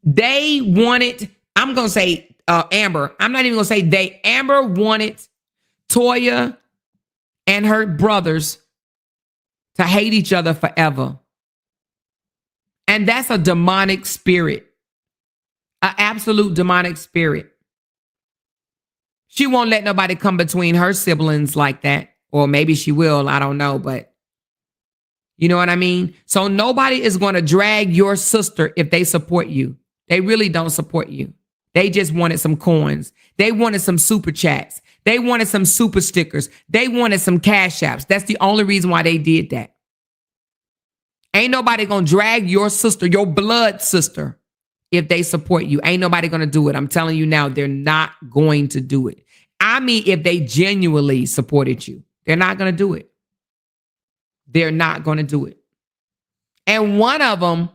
[SPEAKER 1] They wanted, I'm going to say Amber. I'm not even going to say they. Amber wanted Toya and her brothers to hate each other forever. And that's a demonic spirit, an absolute demonic spirit. She won't let nobody come between her siblings like that. Or maybe she will, I don't know, but you know what I mean? So nobody is going to drag your sister if they support you. They really don't support you. They just wanted some coins. They wanted some super chats. They wanted some super stickers. They wanted some cash apps. That's the only reason why they did that. Ain't nobody gonna drag your sister, your blood sister, if they support you. Ain't nobody gonna do it. I'm telling you now, they're not going to do it. I mean, if they genuinely supported you, they're not gonna do it. They're not gonna do it. And one of them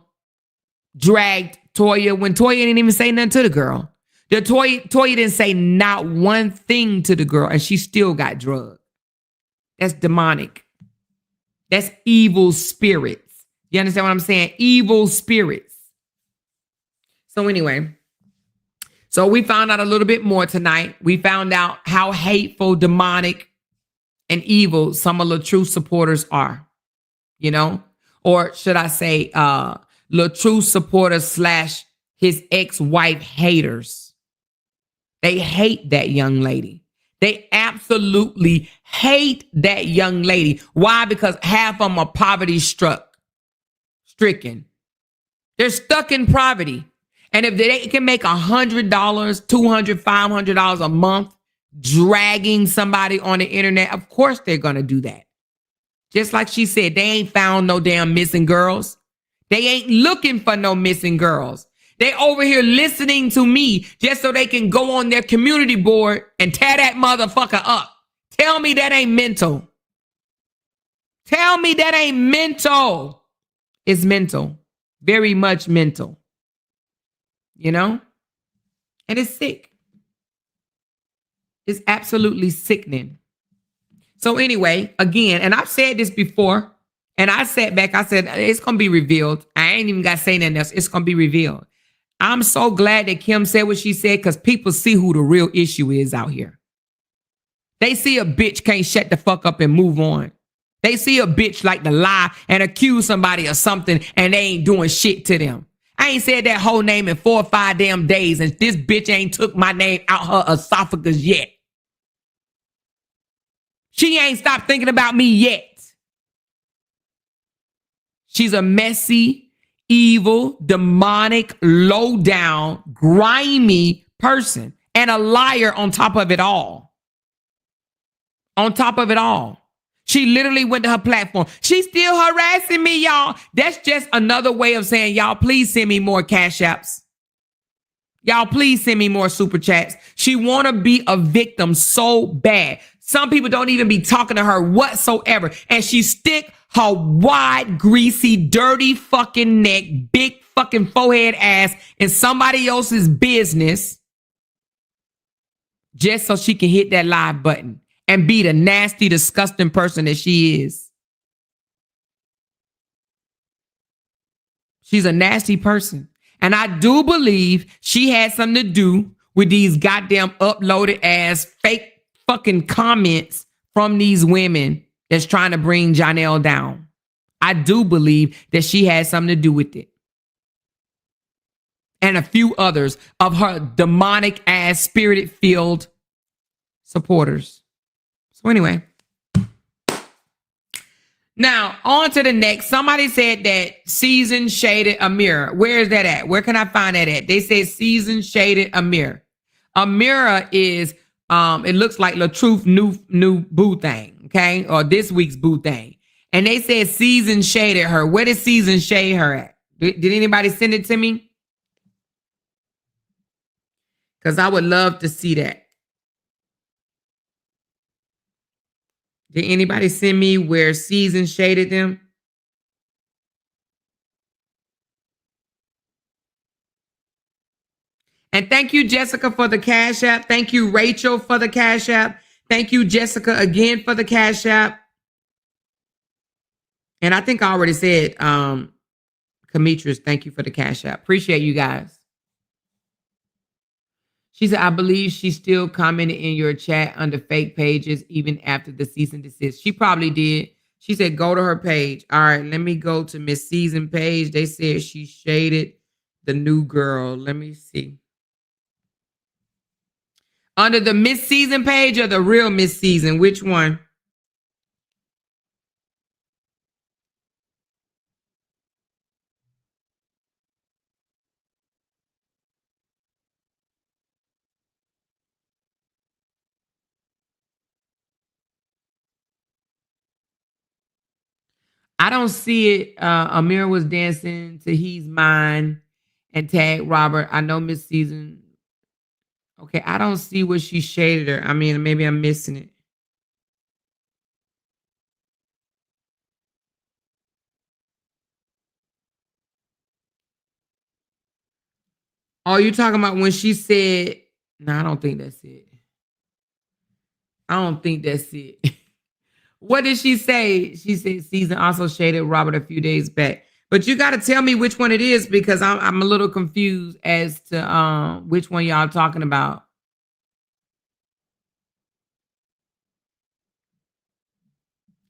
[SPEAKER 1] dragged Toya when Toya didn't even say nothing to the girl. Toya didn't say not one thing to the girl, and she still got drugged. That's demonic. That's evil spirits. You understand what I'm saying? Evil spirits. So anyway, so we found out a little bit more tonight. We found out how hateful, demonic, and evil some of LaTruth supporters are, you know? Or should I say LaTruth supporters / his ex-wife haters. They hate that young lady. They absolutely hate that young lady. Why? Because half of them are stricken. They're stuck in poverty. And if they can make $100, $200, $500 a month dragging somebody on the internet, of course they're going to do that. Just like she said, they ain't found no damn missing girls. They ain't looking for no missing girls. They over here listening to me just so they can go on their community board and tear that motherfucker up. Tell me that ain't mental. Tell me that ain't mental. It's mental. Very much mental. You know? And it's sick. It's absolutely sickening. So anyway, again, and I've said this before, and I sat back, I said, it's going to be revealed. I ain't even got to say nothing else. It's going to be revealed. I'm so glad that Kim said what she said because people see who the real issue is out here. They see a bitch can't shut the fuck up and move on. They see a bitch like to lie and accuse somebody of something and they ain't doing shit to them. I ain't said that whole name in 4 or 5 damn days and this bitch ain't took my name out her esophagus yet. She ain't stopped thinking about me yet. She's a messy, evil, demonic, low down, grimy person and a liar on top of it all. On top of it all. She literally went to her platform. She's still harassing me, y'all. That's just another way of saying, y'all, please send me more cash apps. Y'all, please send me more super chats. She want to be a victim so bad. Some people don't even be talking to her whatsoever. And she stick her wide, greasy, dirty fucking neck, big fucking forehead ass in somebody else's business just so she can hit that live button and be the nasty, disgusting person that she is. She's a nasty person. And I do believe she had something to do with these goddamn uploaded ass fake fucking comments from these women that's trying to bring Johnell down. I do believe that she had something to do with it. And a few others of her demonic ass spirited filled supporters. So anyway. Now, on to the next. Somebody said that Season shaded Amira. Where is that at? Where can I find that at? They said Season shaded Amira. Amira is, it looks like LaTruth new boo thing, okay? Or this week's boo thing. And they said Season shaded her. Where did Season shade her at? Did anybody send it to me? Because I would love to see that. Did anybody send me where Season shaded them? And thank you, Jessica, for the Cash App. Thank you, Rachel, for the Cash App. Thank you, Jessica, again for the Cash App. And I think I already said, Kamitris, thank you for the Cash App. Appreciate you guys. She said, I believe she still commented in your chat under fake pages even after the cease and desist. She probably did. She said, go to her page. All right, let me go to Miss Season page. They said she shaded the new girl. Let me see. Under the Miss Season page or the real Miss Season? Which one? I don't see it. Amira was dancing to He's Mine and tag Robert. I know Miss Season. Okay, I don't see where she shaded her. I mean, maybe I'm missing it. Oh, you talking about when she said, no, I don't think that's it. I don't think that's it. What did she say? She said Season also shaded Robert a few days back. But you got to tell me which one it is because I'm a little confused as to which one y'all talking about.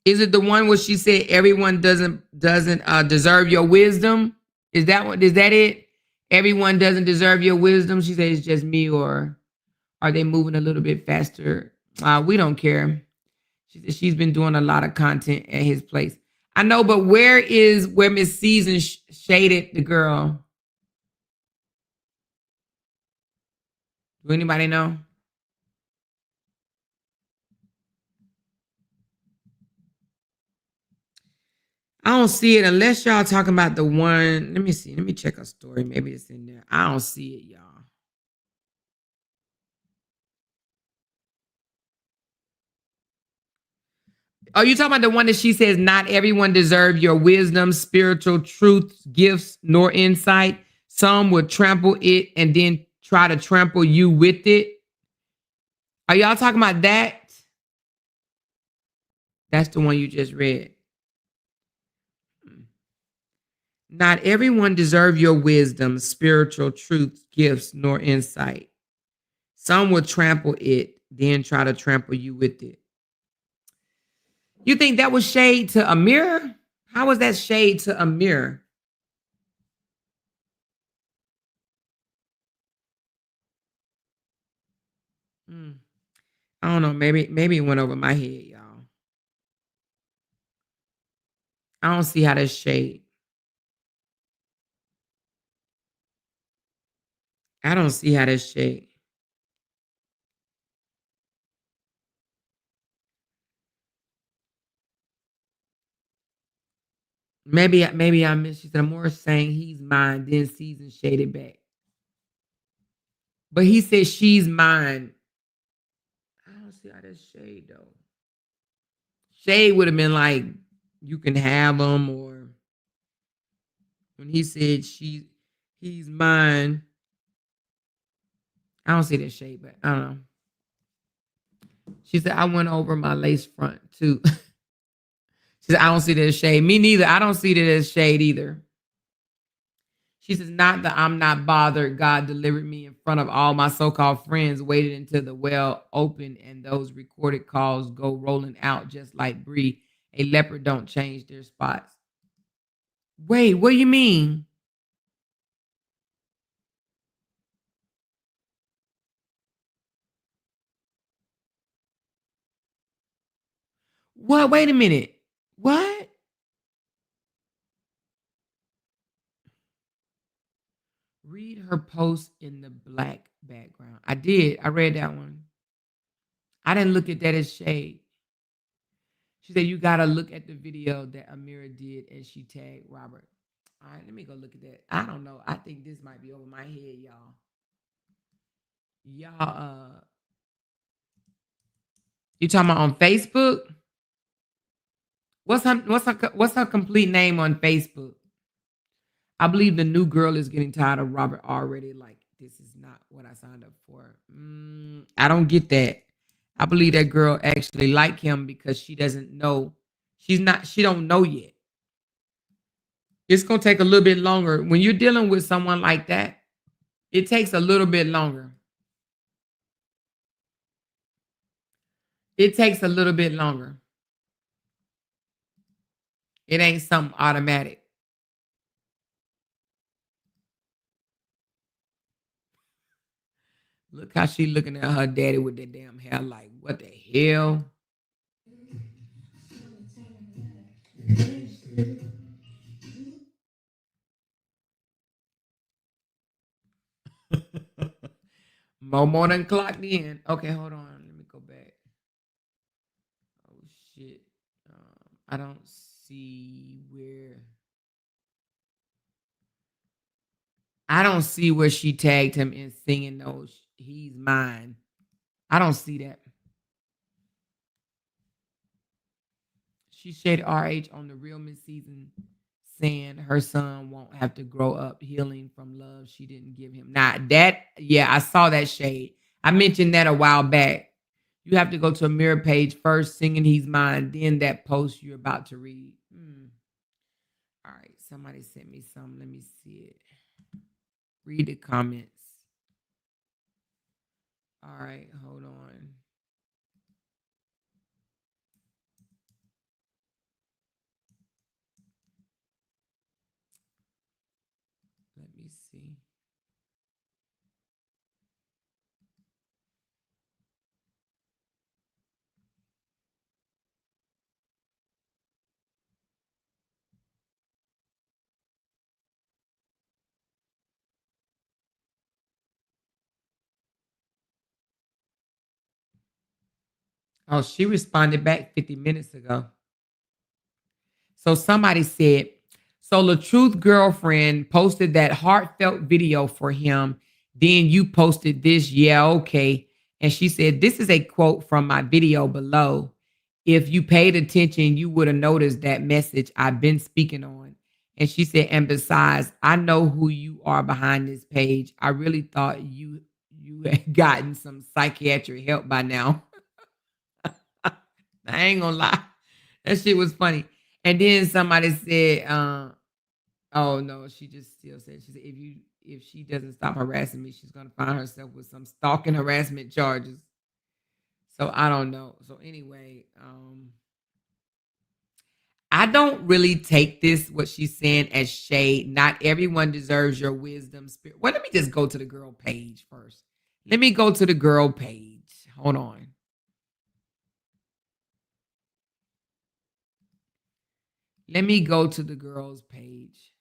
[SPEAKER 1] Is it the one where she said everyone doesn't deserve your wisdom? Is that what? Is that it? Everyone doesn't deserve your wisdom. She said it's just me, or are they moving a little bit faster? We don't care. She said she's been doing a lot of content at his place. I know, but where Miss Season shaded the girl? Do anybody know? I don't see it unless y'all talking about the one. Let me see. Let me check a story. Maybe it's in there. I don't see it, y'all. Oh, you talking about the one that she says, not everyone deserves your wisdom, spiritual truth, gifts, nor insight. Some will trample it and then try to trample you with it. Are y'all talking about that? That's the one you just read. Not everyone deserves your wisdom, spiritual truth, gifts, nor insight. Some will trample it, then try to trample you with it. You think that was shade to Amir? How was that shade to Amir? I don't know. Maybe it went over my head, y'all. I don't see how that's shade. I don't see how that's shade. Maybe I missed. She said, "More saying he's mine, then season shaded back." But he said she's mine. I don't see how that's shade though. Shade would have been like, you can have him, or when he said he's mine. I don't see that shade, but I don't know. She said, I went over my lace front too. She said, I don't see that as shade. Me neither. I don't see that as shade either. She says, not that I'm not bothered. God delivered me in front of all my so-called friends, waited until the well opened and those recorded calls go rolling out just like Bri. A leopard don't change their spots. Wait, what do you mean? What? Wait a minute. What? Read her post in the black background. I did. I read that one. I didn't look at that as shade. She said, you got to look at the video that Amira did and she tagged Robert. All right, let me go look at that. I don't know. I think this might be over my head, y'all. You talking about on Facebook? What's her complete name on Facebook? I believe the new girl is getting tired of Robert already. Like, this is not what I signed up for. I don't get that. I believe that girl actually like him because she doesn't know. She don't know yet. It's going to take a little bit longer. When you're dealing with someone like that, it takes a little bit longer. It takes a little bit longer. It ain't something automatic. Look how she looking at her daddy with that damn hair. Like, what the hell? More than clocked in. Okay, hold on. Let me go back. Oh shit. I don't see where she tagged him in singing those he's mine. I don't see that. She shaded RH on the Real Miss season, saying her son won't have to grow up healing from love she didn't give him. Now that, yeah, I saw that shade. I mentioned that a while back. You have to go to a mirror page first, singing he's mine, then that post you're about to read. All right, somebody sent me some. Let me see it. Read the comments. All right, hold on. Let me see. Oh, she responded back 50 minutes ago. So somebody said, so LaTruth girlfriend posted that heartfelt video for him. Then you posted this. Yeah, okay. And she said, this is a quote from my video below. If you paid attention, you would have noticed that message I've been speaking on. And she said, and besides, I know who you are behind this page. I really thought you had gotten some psychiatric help by now. I ain't gonna lie. That shit was funny. And then somebody said, oh no, she just still said, she said, if she doesn't stop harassing me, she's gonna find herself with some stalking harassment charges. So I don't know. So anyway, I don't really take this, what she's saying, as shade. Not everyone deserves your wisdom spirit. Well, let me just go to the girl page first. Let me go to the girl page. Hold on. Let me go to the girl's page.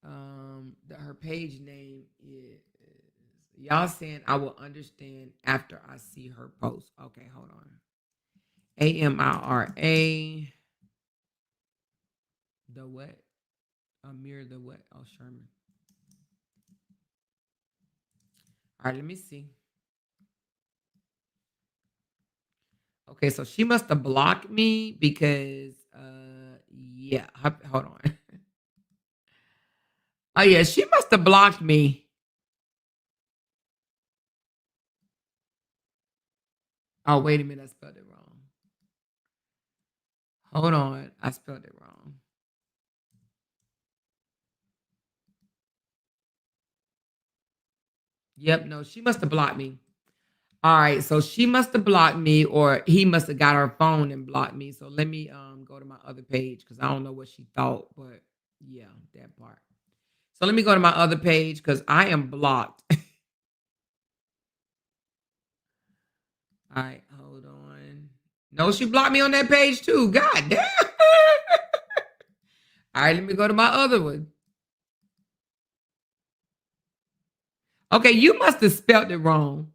[SPEAKER 1] Her page name is, y'all saying I will understand after I see her post. Okay, hold on. Amira. The what? Amir the what? Oh, Sherman. All right, let me see. Okay, so she must have blocked me because yeah, hold on. Oh yeah, she must have blocked me. Oh, wait a minute, I spelled it wrong. Hold on, I spelled it wrong. Yep, no, she must have blocked me. All right, so she must have blocked me, or he must have got her phone and blocked me. So let me go to my other page because I don't know what she thought, but yeah, that part. So let me go to my other page because I am blocked. All right, hold on. No, she blocked me on that page too. God damn. All right, let me go to my other one. Okay, you must have spelled it wrong.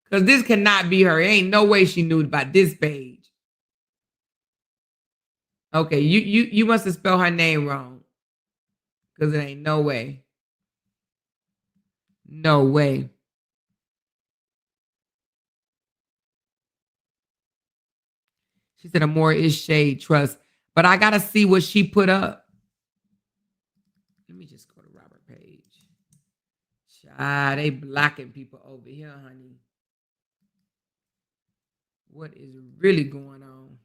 [SPEAKER 1] Because this cannot be her. Ain't no way she knew about this page. Okay, you must have spelled her name wrong. Because it ain't no way. No way. She said Amore is shade, trust. But I gotta see what she put up. Let me just go to Robert Page. They blocking people over here, honey. What is really going on?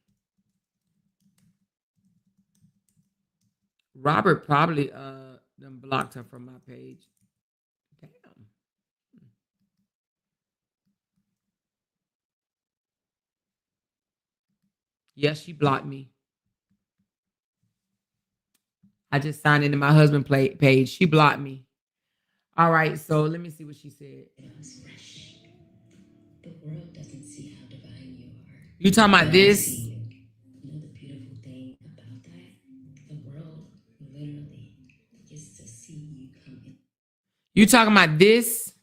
[SPEAKER 1] Robert probably done blocked her from my page. Damn. Yes, she blocked me. I just signed into my husband page. She blocked me. All right, so let me see what she said. The world doesn't see how divine you are. You talking about this? You know the beautiful thing about that? The world literally gets to see you come in. You talking about this?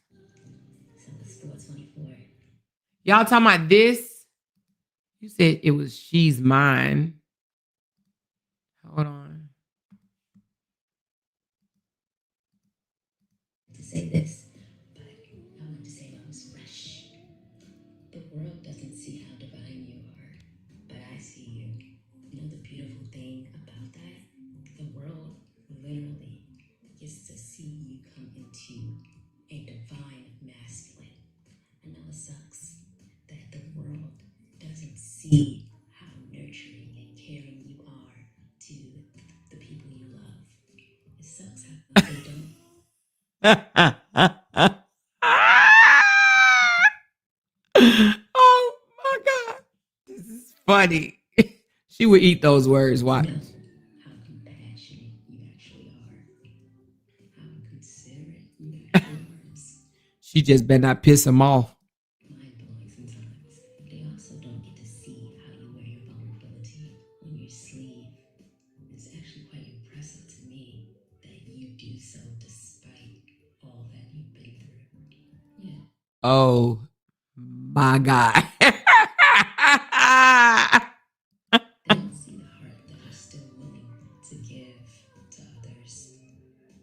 [SPEAKER 1] So it's 424. Y'all talking about this? You said it was she's mine. Hold on. To say this, but I want to say I was fresh. The world doesn't see how divine you are, but I see you. You know the beautiful thing about that? The world literally gets to see you come into a divine masculine. I know it sucks that the world doesn't see how nurturing and caring you are to the people you love. It sucks how they don't. Oh my God. This is funny. She would eat those words. Watch. How compassionate you actually are. How considerate you actually are. She just better not piss him off. Mind blowing sometimes. They also don't get to see how you wear your vulnerability on your sleeve. It's actually quite impressive to me that you do so despite all that you've been through. Yeah. Oh my God. They don't see the heart that you're still willing to give to others,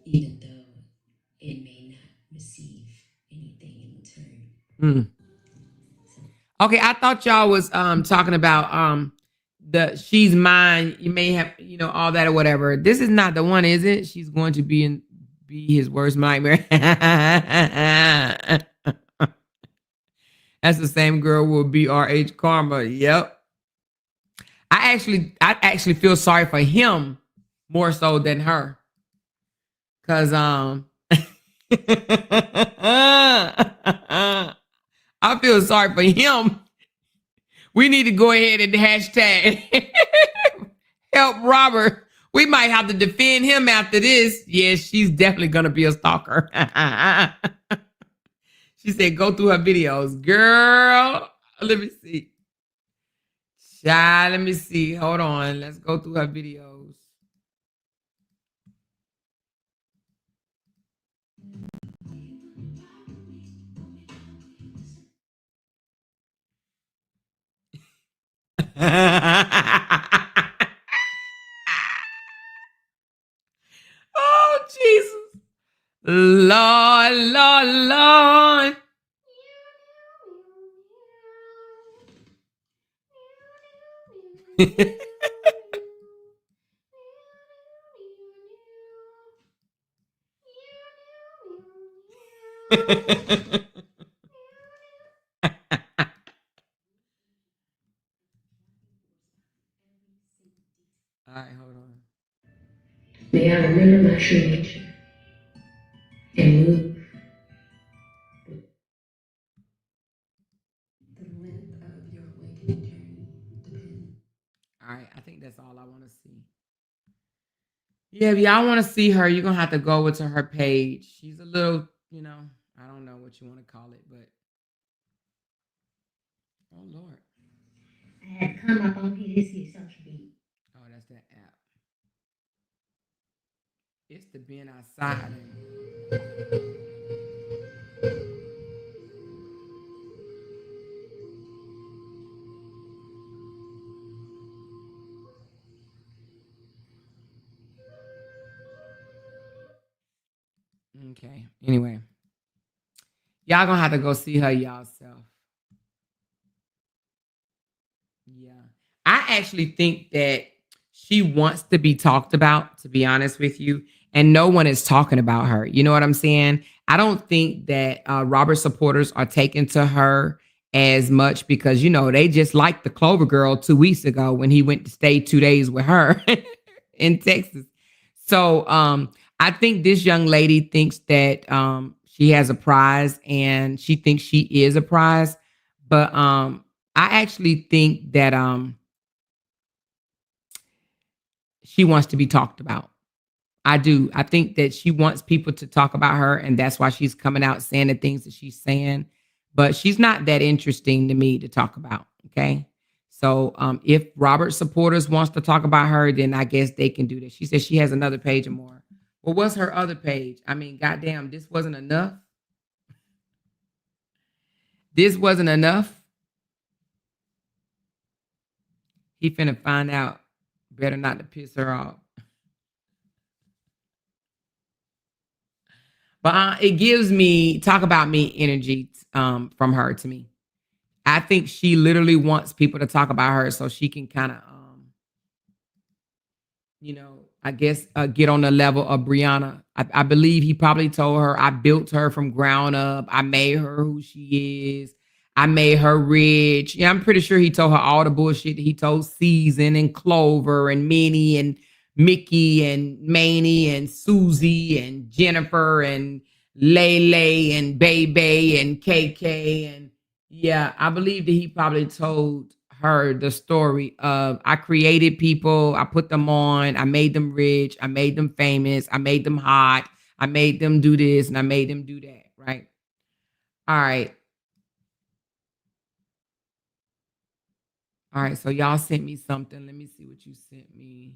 [SPEAKER 1] even though it may not receive anything in return. Mm. Okay, I thought y'all was talking about the she's mine. You may have, all that or whatever. This is not the one, is it? She's going to be his worst nightmare. That's the same girl will be RH Karma. Yep. I actually feel sorry for him more so than her. Cause I feel sorry for him. We need to go ahead and hashtag help Robert. We might have to defend him after this. Yeah, she's definitely gonna be a stalker. She said, go through her videos. Girl, let me see. Child, let me see. Hold on. Let's go through her videos. Oh, Jesus. Lord, Lord, Lord. All right, hold on.
[SPEAKER 6] May I remember my true nature and move the length of your awakening journey depends.
[SPEAKER 1] All right, I think that's all I want to see. Yeah, if y'all want to see her, you're going to have to go over to her page. She's a little, I don't know what you want to call it, but. Oh, Lord.
[SPEAKER 6] I had to come up on here to see social media.
[SPEAKER 1] Oh, that's that app. It's the being outside. Okay. Anyway, y'all gonna have to go see her y'allself. Yeah. I actually think that she wants to be talked about, to be honest with you, and no one is talking about her. You know what I'm saying? I don't think that Robert supporters are taken to her as much because, they just liked the Clover Girl 2 weeks ago when he went to stay 2 days with her in Texas. So I think this young lady thinks that she has a prize and she thinks she is a prize. But I actually think that she wants to be talked about. I do. I think that she wants people to talk about her, and that's why she's coming out saying the things that she's saying. But she's not that interesting to me to talk about. Okay. So if Robert supporters wants to talk about her, then I guess they can do this. She says she has another page or more. Well, what's her other page? I mean, goddamn, this wasn't enough. This wasn't enough. He finna find out. Better not to piss her off. But it gives me, talk about me, energy from her to me. I think she literally wants people to talk about her so she can kind of, I guess get on the level of Briana. I believe he probably told her, I built her from ground up. I made her who she is. I made her rich. Yeah, I'm pretty sure he told her all the bullshit that he told Season and Clover and Minnie and Mickey and Maney and Susie and Jennifer and Lele and Bebe and KK. And yeah, I believe that he probably told her the story of I created people, I put them on, I made them rich, I made them famous, I made them hot, I made them do this and I made them do that, right? All right. All right, so y'all sent me something. Let me see what you sent me.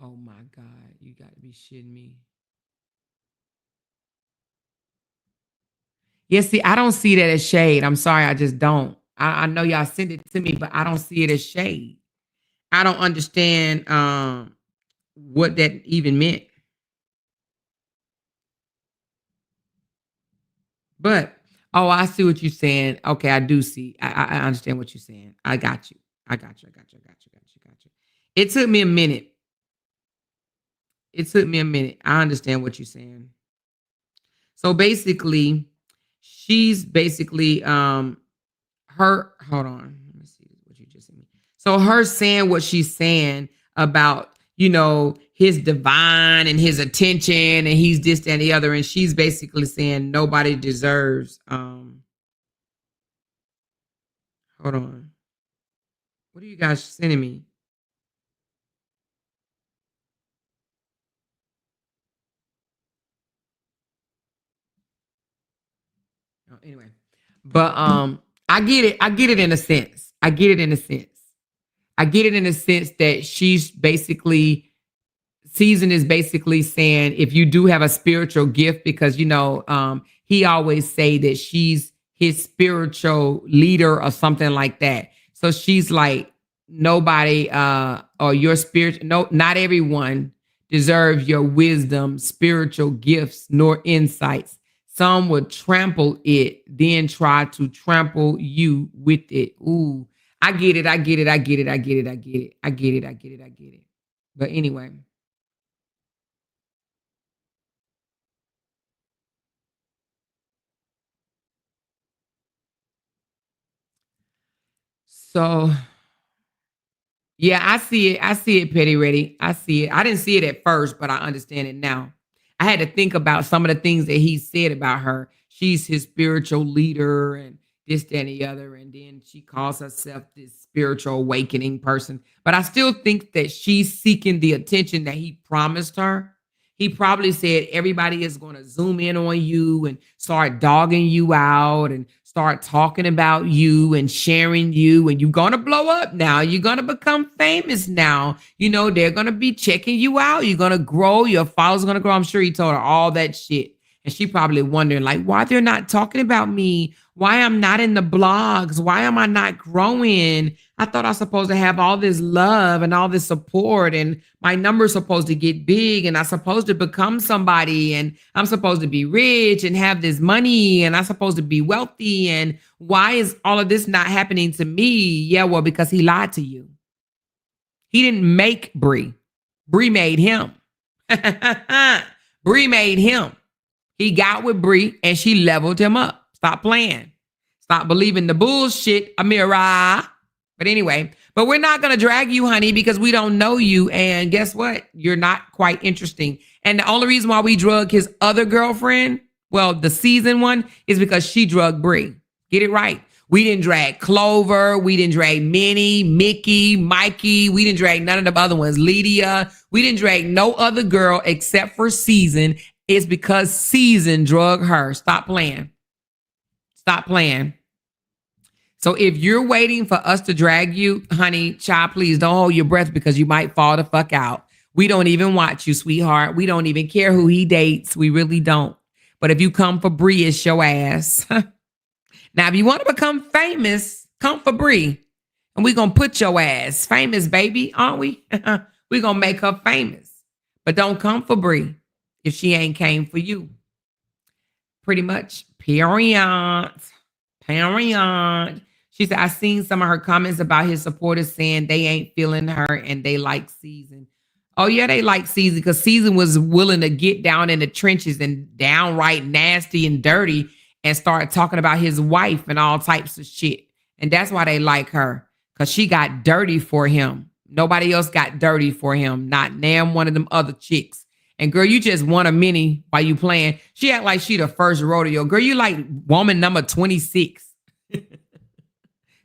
[SPEAKER 1] Oh my God, you got to be shitting me. Yeah, see, I don't see that as shade. I'm sorry, I just don't. I know y'all sent it to me, but I don't see it as shade. I don't understand what that even meant. But I see what you're saying. Okay, I do see. I understand what you're saying. I got you. I got you. It took me a minute. I understand what you're saying. So basically, she's basically her. Hold on. Let me see what you just said. So her saying what she's saying about his divine and his attention and he's this that, and the other, and she's basically saying nobody deserves. Hold on. What are you guys sending me? Oh, anyway, but I get it. I get it in a sense. I get it in a sense. I get it in the sense that Season is basically saying if you do have a spiritual gift, because he always say that she's his spiritual leader or something like that. So she's like, nobody or your spirit, no, not everyone deserves your wisdom, spiritual gifts, nor insights. Some would trample it, then try to trample you with it. Ooh, I get it. But anyway. So yeah, I see it. I see it, Petty Ready. I see it. I didn't see it at first, but I understand it now. I had to think about some of the things that he said about her. She's his spiritual leader and this, that, and the other. And then she calls herself this spiritual awakening person. But I still think that she's seeking the attention that he promised her. He probably said everybody is going to zoom in on you and start dogging you out and start talking about you and sharing you, and you're going to blow up now. You're going to become famous now. They're going to be checking you out. You're going to grow. Your followers are going to grow. I'm sure he told her all that shit. And she probably wondering, like, why they're not talking about me? Why I'm not in the blogs? Why am I not growing? I thought I was supposed to have all this love and all this support, and my number's supposed to get big, and I'm supposed to become somebody, and I'm supposed to be rich and have this money, and I'm supposed to be wealthy. And why is all of this not happening to me? Yeah, well, because he lied to you. He didn't make Bri. Bri made him. Bri made him. He got with Bri and she leveled him up. Stop playing. Stop believing the bullshit, Amira. But anyway, we're not going to drag you, honey, because we don't know you. And guess what? You're not quite interesting. And the only reason why we drug his other girlfriend, well, the season one, is because she drugged Bri. Get it right. We didn't drag Clover. We didn't drag Minnie, Mickey, Mikey. We didn't drag none of the other ones. Lydia. We didn't drag no other girl except for Season. It's because Season drug her. Stop playing. Stop playing. So if you're waiting for us to drag you, honey, child, please don't hold your breath, because you might fall the fuck out. We don't even watch you, sweetheart. We don't even care who he dates. We really don't. But if you come for Bri, it's your ass. Now, if you want to become famous, come for Bri. And we're going to put your ass famous, baby, aren't we? We're going to make her famous. But don't come for Bri if she ain't came for you. Pretty much. Period. She said, I seen some of her comments about his supporters saying they ain't feeling her and they like Season. Oh, yeah, they like Season because Season was willing to get down in the trenches and downright nasty and dirty and start talking about his wife and all types of shit. And that's why they like her, because she got dirty for him. Nobody else got dirty for him. Not damn one of them other chicks. And girl, you just one of many while you playing. She act like she the first rodeo. Girl, you like woman number 26.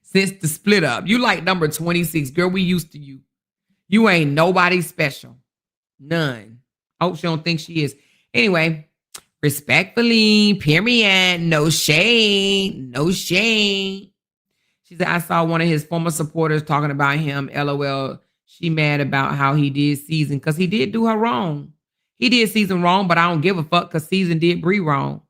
[SPEAKER 1] Since the split up. You like number 26. Girl, we used to you. You ain't nobody special. None. I hope she don't think she is. Anyway, respectfully, period. No shade. No shade. She said, I saw one of his former supporters talking about him. LOL. She mad about how he did Season because he did do her wrong. He did Season wrong, but I don't give a fuck because Season did Bri wrong.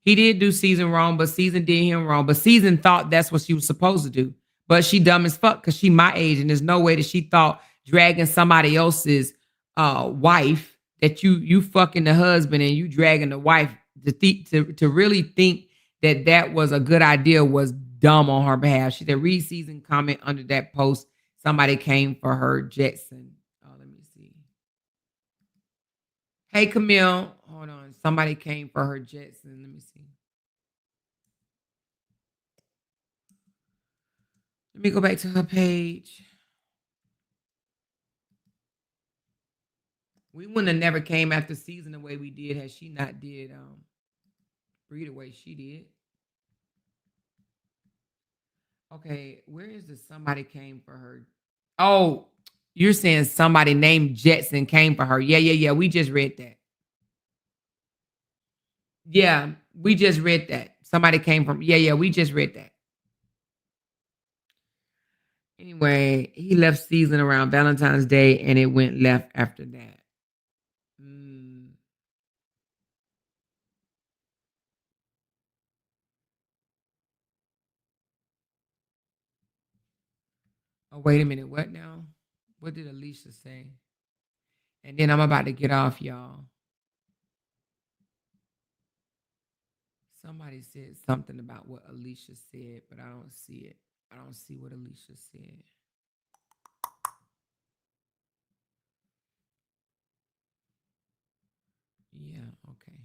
[SPEAKER 1] He did do Season wrong, but Season did him wrong. But Season thought that's what she was supposed to do. But she dumb as fuck because she my age, and there's no way that she thought dragging somebody else's wife, that you fucking the husband and you dragging the wife, to really think that that was a good idea was dumb on her behalf. She said, read Season comment under that post. Somebody came for her Jetson. Oh, let me see. Hey, Camille. Hold on. Somebody came for her Jetson. Let me see. Let me go back to her page. We wouldn't have never came after Season the way we did had she not did Bri the way she did. Okay, where is the somebody came for her? Oh, you're saying somebody named Jetson came for her. Yeah. We just read that. Yeah, we just read that. Somebody came from. Yeah, we just read that. Anyway, he left season around Valentine's Day and it went left after that. Oh, wait a minute. What now? What did Alicia say? And then I'm about to get off, y'all. Somebody said something about what Alicia said, but I don't see it. I don't see what Alicia said. Yeah, okay.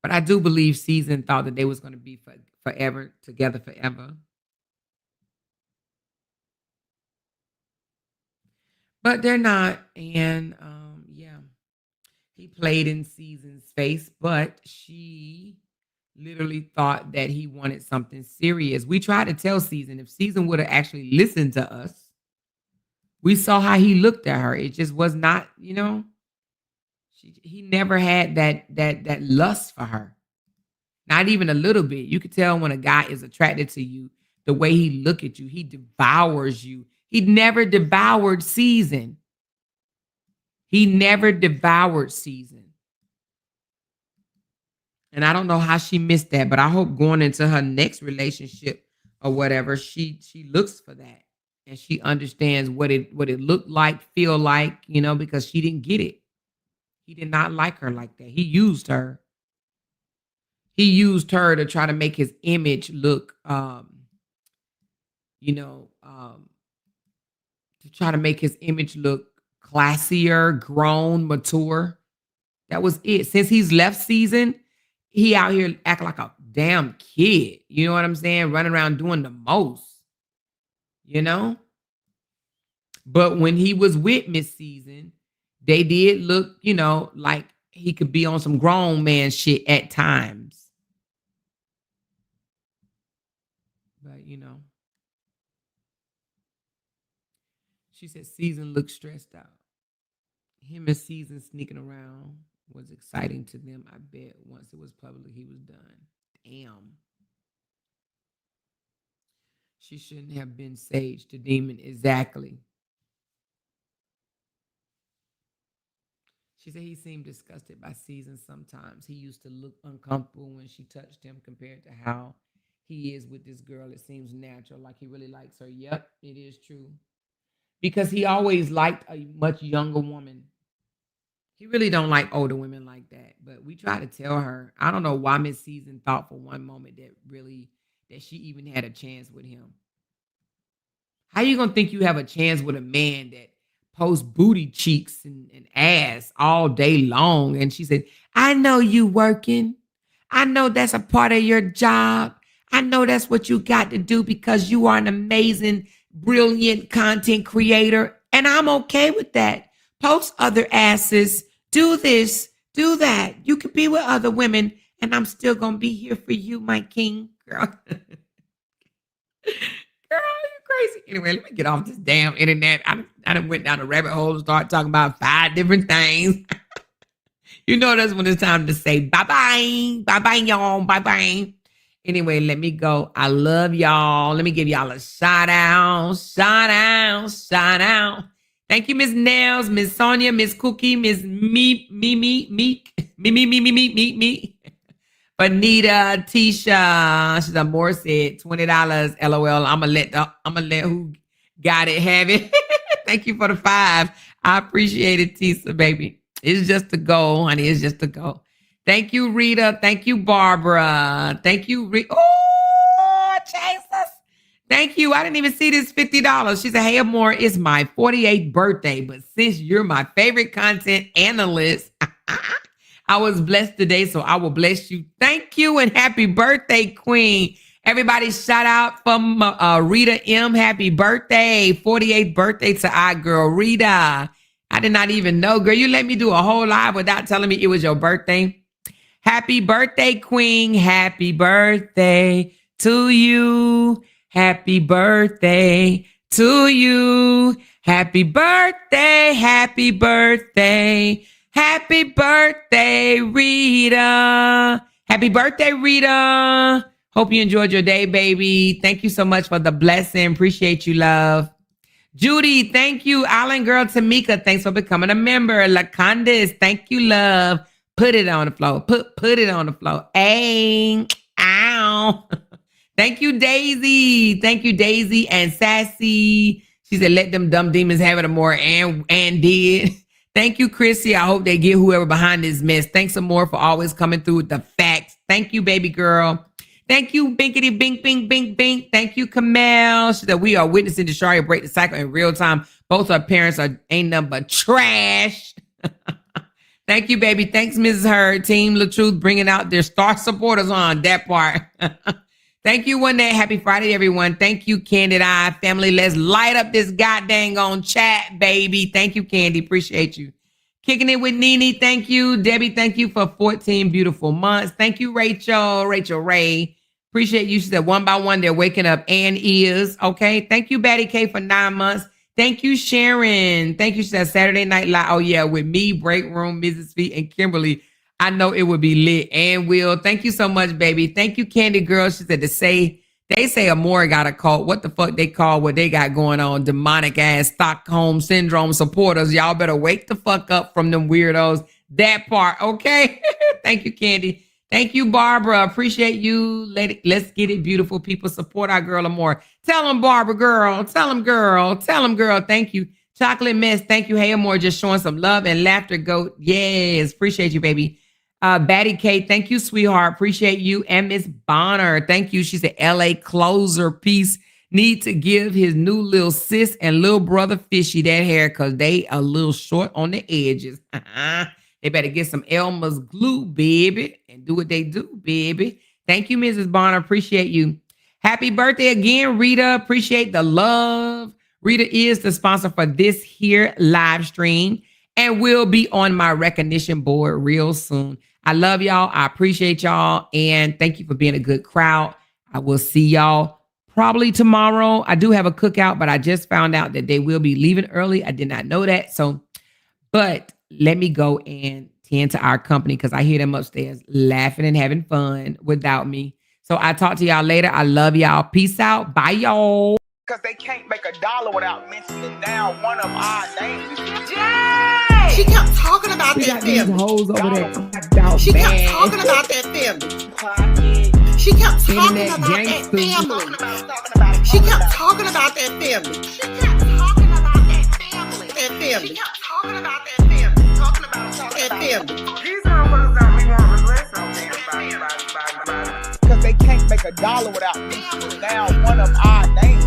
[SPEAKER 1] But I do believe Season thought that they was going to be forever, together forever. But they're not. And yeah, he played in Season's face, but she literally thought that he wanted something serious. We tried to tell Season, if Season would have actually listened to us, we saw how he looked at her. It just was not, he never had that lust for her. Not even a little bit. You could tell when a guy is attracted to you, the way he look at you, he devours you. He never devoured Season. He never devoured Season. And I don't know how she missed that, but I hope going into her next relationship or whatever, she looks for that. And she understands what it looked like, feel like, because she didn't get it. He did not like her like that. He used her. He used her to try to make his image look, to try to make his image look classier, grown, mature. That was it. Since he's left Season, he out here acting like a damn kid. You know what I'm saying? Running around doing the most. But when he was with Miss Season, they did look, like he could be on some grown man shit at times. But, she said Season looked stressed out. Him and Season sneaking around was exciting to them. I bet once it was public, he was done. Damn. She shouldn't have been Sage to Demon. Exactly. She said he seemed disgusted by Season sometimes. He used to look uncomfortable when she touched him compared to how he is with this girl. It seems natural, like he really likes her. Yep, it is true. Because he always liked a much younger woman. He really don't like older women like that. But we try to tell her. I don't know why Miss Season thought for one moment that she even had a chance with him. How you gonna think you have a chance with a man that posts booty cheeks and ass all day long? And she said, I know you working. I know that's a part of your job. I know that's what you got to do because you are an amazing, brilliant content creator. And I'm okay with that. Post other asses. Do this. Do that. You could be with other women. And I'm still going to be here for you, my king. Girl. Girl, you crazy. Anyway, let me get off this damn internet. I done went down a rabbit hole and started talking about 5 different things. That's when it's time to say bye-bye. Bye-bye, y'all. Bye-bye. Anyway, let me go. I love y'all. Let me give y'all a shout out. Shout out. Shout out. Thank you, Miss Nails, Miss Sonia, Miss Cookie, Miss Meek. Bonita, Tisha. She's a more said $20. LOL. I'ma let who got it have it. Thank you for the 5. I appreciate it, Tisha, baby. It's just a goal, honey. It's just a goal. Thank you, Rita. Thank you, Barbara. Thank you, oh, Jesus. Thank you. I didn't even see this $50. She said, hey, Amore, it's my 48th birthday, but since you're my favorite content analyst, I was blessed today, so I will bless you. Thank you, and happy birthday, Queen. Everybody shout out from Rita M. Happy birthday. 48th birthday to our girl, Rita. I did not even know, girl. You let me do a whole live without telling me it was your birthday. Happy birthday, Queen. Happy birthday to you. Happy birthday to you. Happy birthday. Happy birthday. Happy birthday, Rita. Happy birthday, Rita. Hope you enjoyed your day, baby. Thank you so much for the blessing. Appreciate you, love. Judy, thank you. Island Girl Tamika, thanks for becoming a member. LaCondes, thank you, love. Put it on the floor. Put it on the floor. Ay, ow. Thank you, Daisy. Thank you, Daisy and Sassy. She said, let them dumb demons have it more, and did. Thank you, Chrissy. I hope they get whoever behind this mess. Thanks some more for always coming through with the facts. Thank you, baby girl. Thank you, Binkity Bink Bink Bink Bink. Thank you, Kamel. She said, we are witnessing Deshawn break the cycle in real time. Both our parents ain't nothing but trash. Thank you, baby. Thanks, Mrs. Hurd. Team LaTruth bringing out their star supporters on that part. Thank you, one day. Happy Friday, everyone. Thank you, Candid Eye family. Let's light up this goddamn on chat, baby. Thank you, Candy. Appreciate you. Kicking it with Nene. Thank you. Debbie, thank you for 14 beautiful months. Thank you, Rachel. Rachel Ray. Appreciate you. She said one by one, they're waking up and is. Okay. Thank you, Batty K, for 9 months. Thank you, Sharon. Thank you. She said Saturday Night Live. Oh, yeah. With me, Break Room, Mrs. V, and Kimberly. I know it would be lit and will. Thank you so much, baby. Thank you, Candy Girl. She said they say Amore got a cult. What the fuck they call what they got going on? Demonic ass Stockholm Syndrome supporters. Y'all better wake the fuck up from them weirdos. That part, okay? Thank you, Candy. Thank you, Barbara. Appreciate you. Let's get it, beautiful people. Support our girl Amore. Tell them, Barbara girl. Tell them, girl. Tell them, girl. Thank you. Chocolate Mess. Thank you. Hey, Amore, just showing some love and laughter. Goat. Yes. Appreciate you, baby. Batty Kate, thank you, sweetheart. Appreciate you. And Miss Bonner, thank you. She said, LA closer piece. Need to give his new little sis and little brother Fishy that hair because they a little short on the edges. They better get some Elmer's glue, baby, and do what they do, baby. Thank you, Mrs. Bonner. Appreciate you. Happy birthday again, Rita. Appreciate the love. Rita is the sponsor for this here live stream and will be on my recognition board real soon. I love y'all. I appreciate y'all. And thank you for being a good crowd. I will see y'all probably tomorrow. I do have a cookout, but I just found out that they will be leaving early. I did not know that. But let me go and tend to our company because I hear them upstairs laughing and having fun without me. So I'll talk to y'all later. I love y'all. Peace out. Bye, y'all.
[SPEAKER 7] Because they can't make $1 without mentioning down one of our names.
[SPEAKER 3] Jay! She kept talking about that family.
[SPEAKER 1] Hoes over there.
[SPEAKER 3] She kept talking about that family. She kept talking about that family. She kept talking about that family. She kept talking about that family. That family. She kept talking about that family. Talking about that family.
[SPEAKER 7] These motherfuckers don't be wanting to listen on them. Because they can't make $1 without mentioning down one of our names.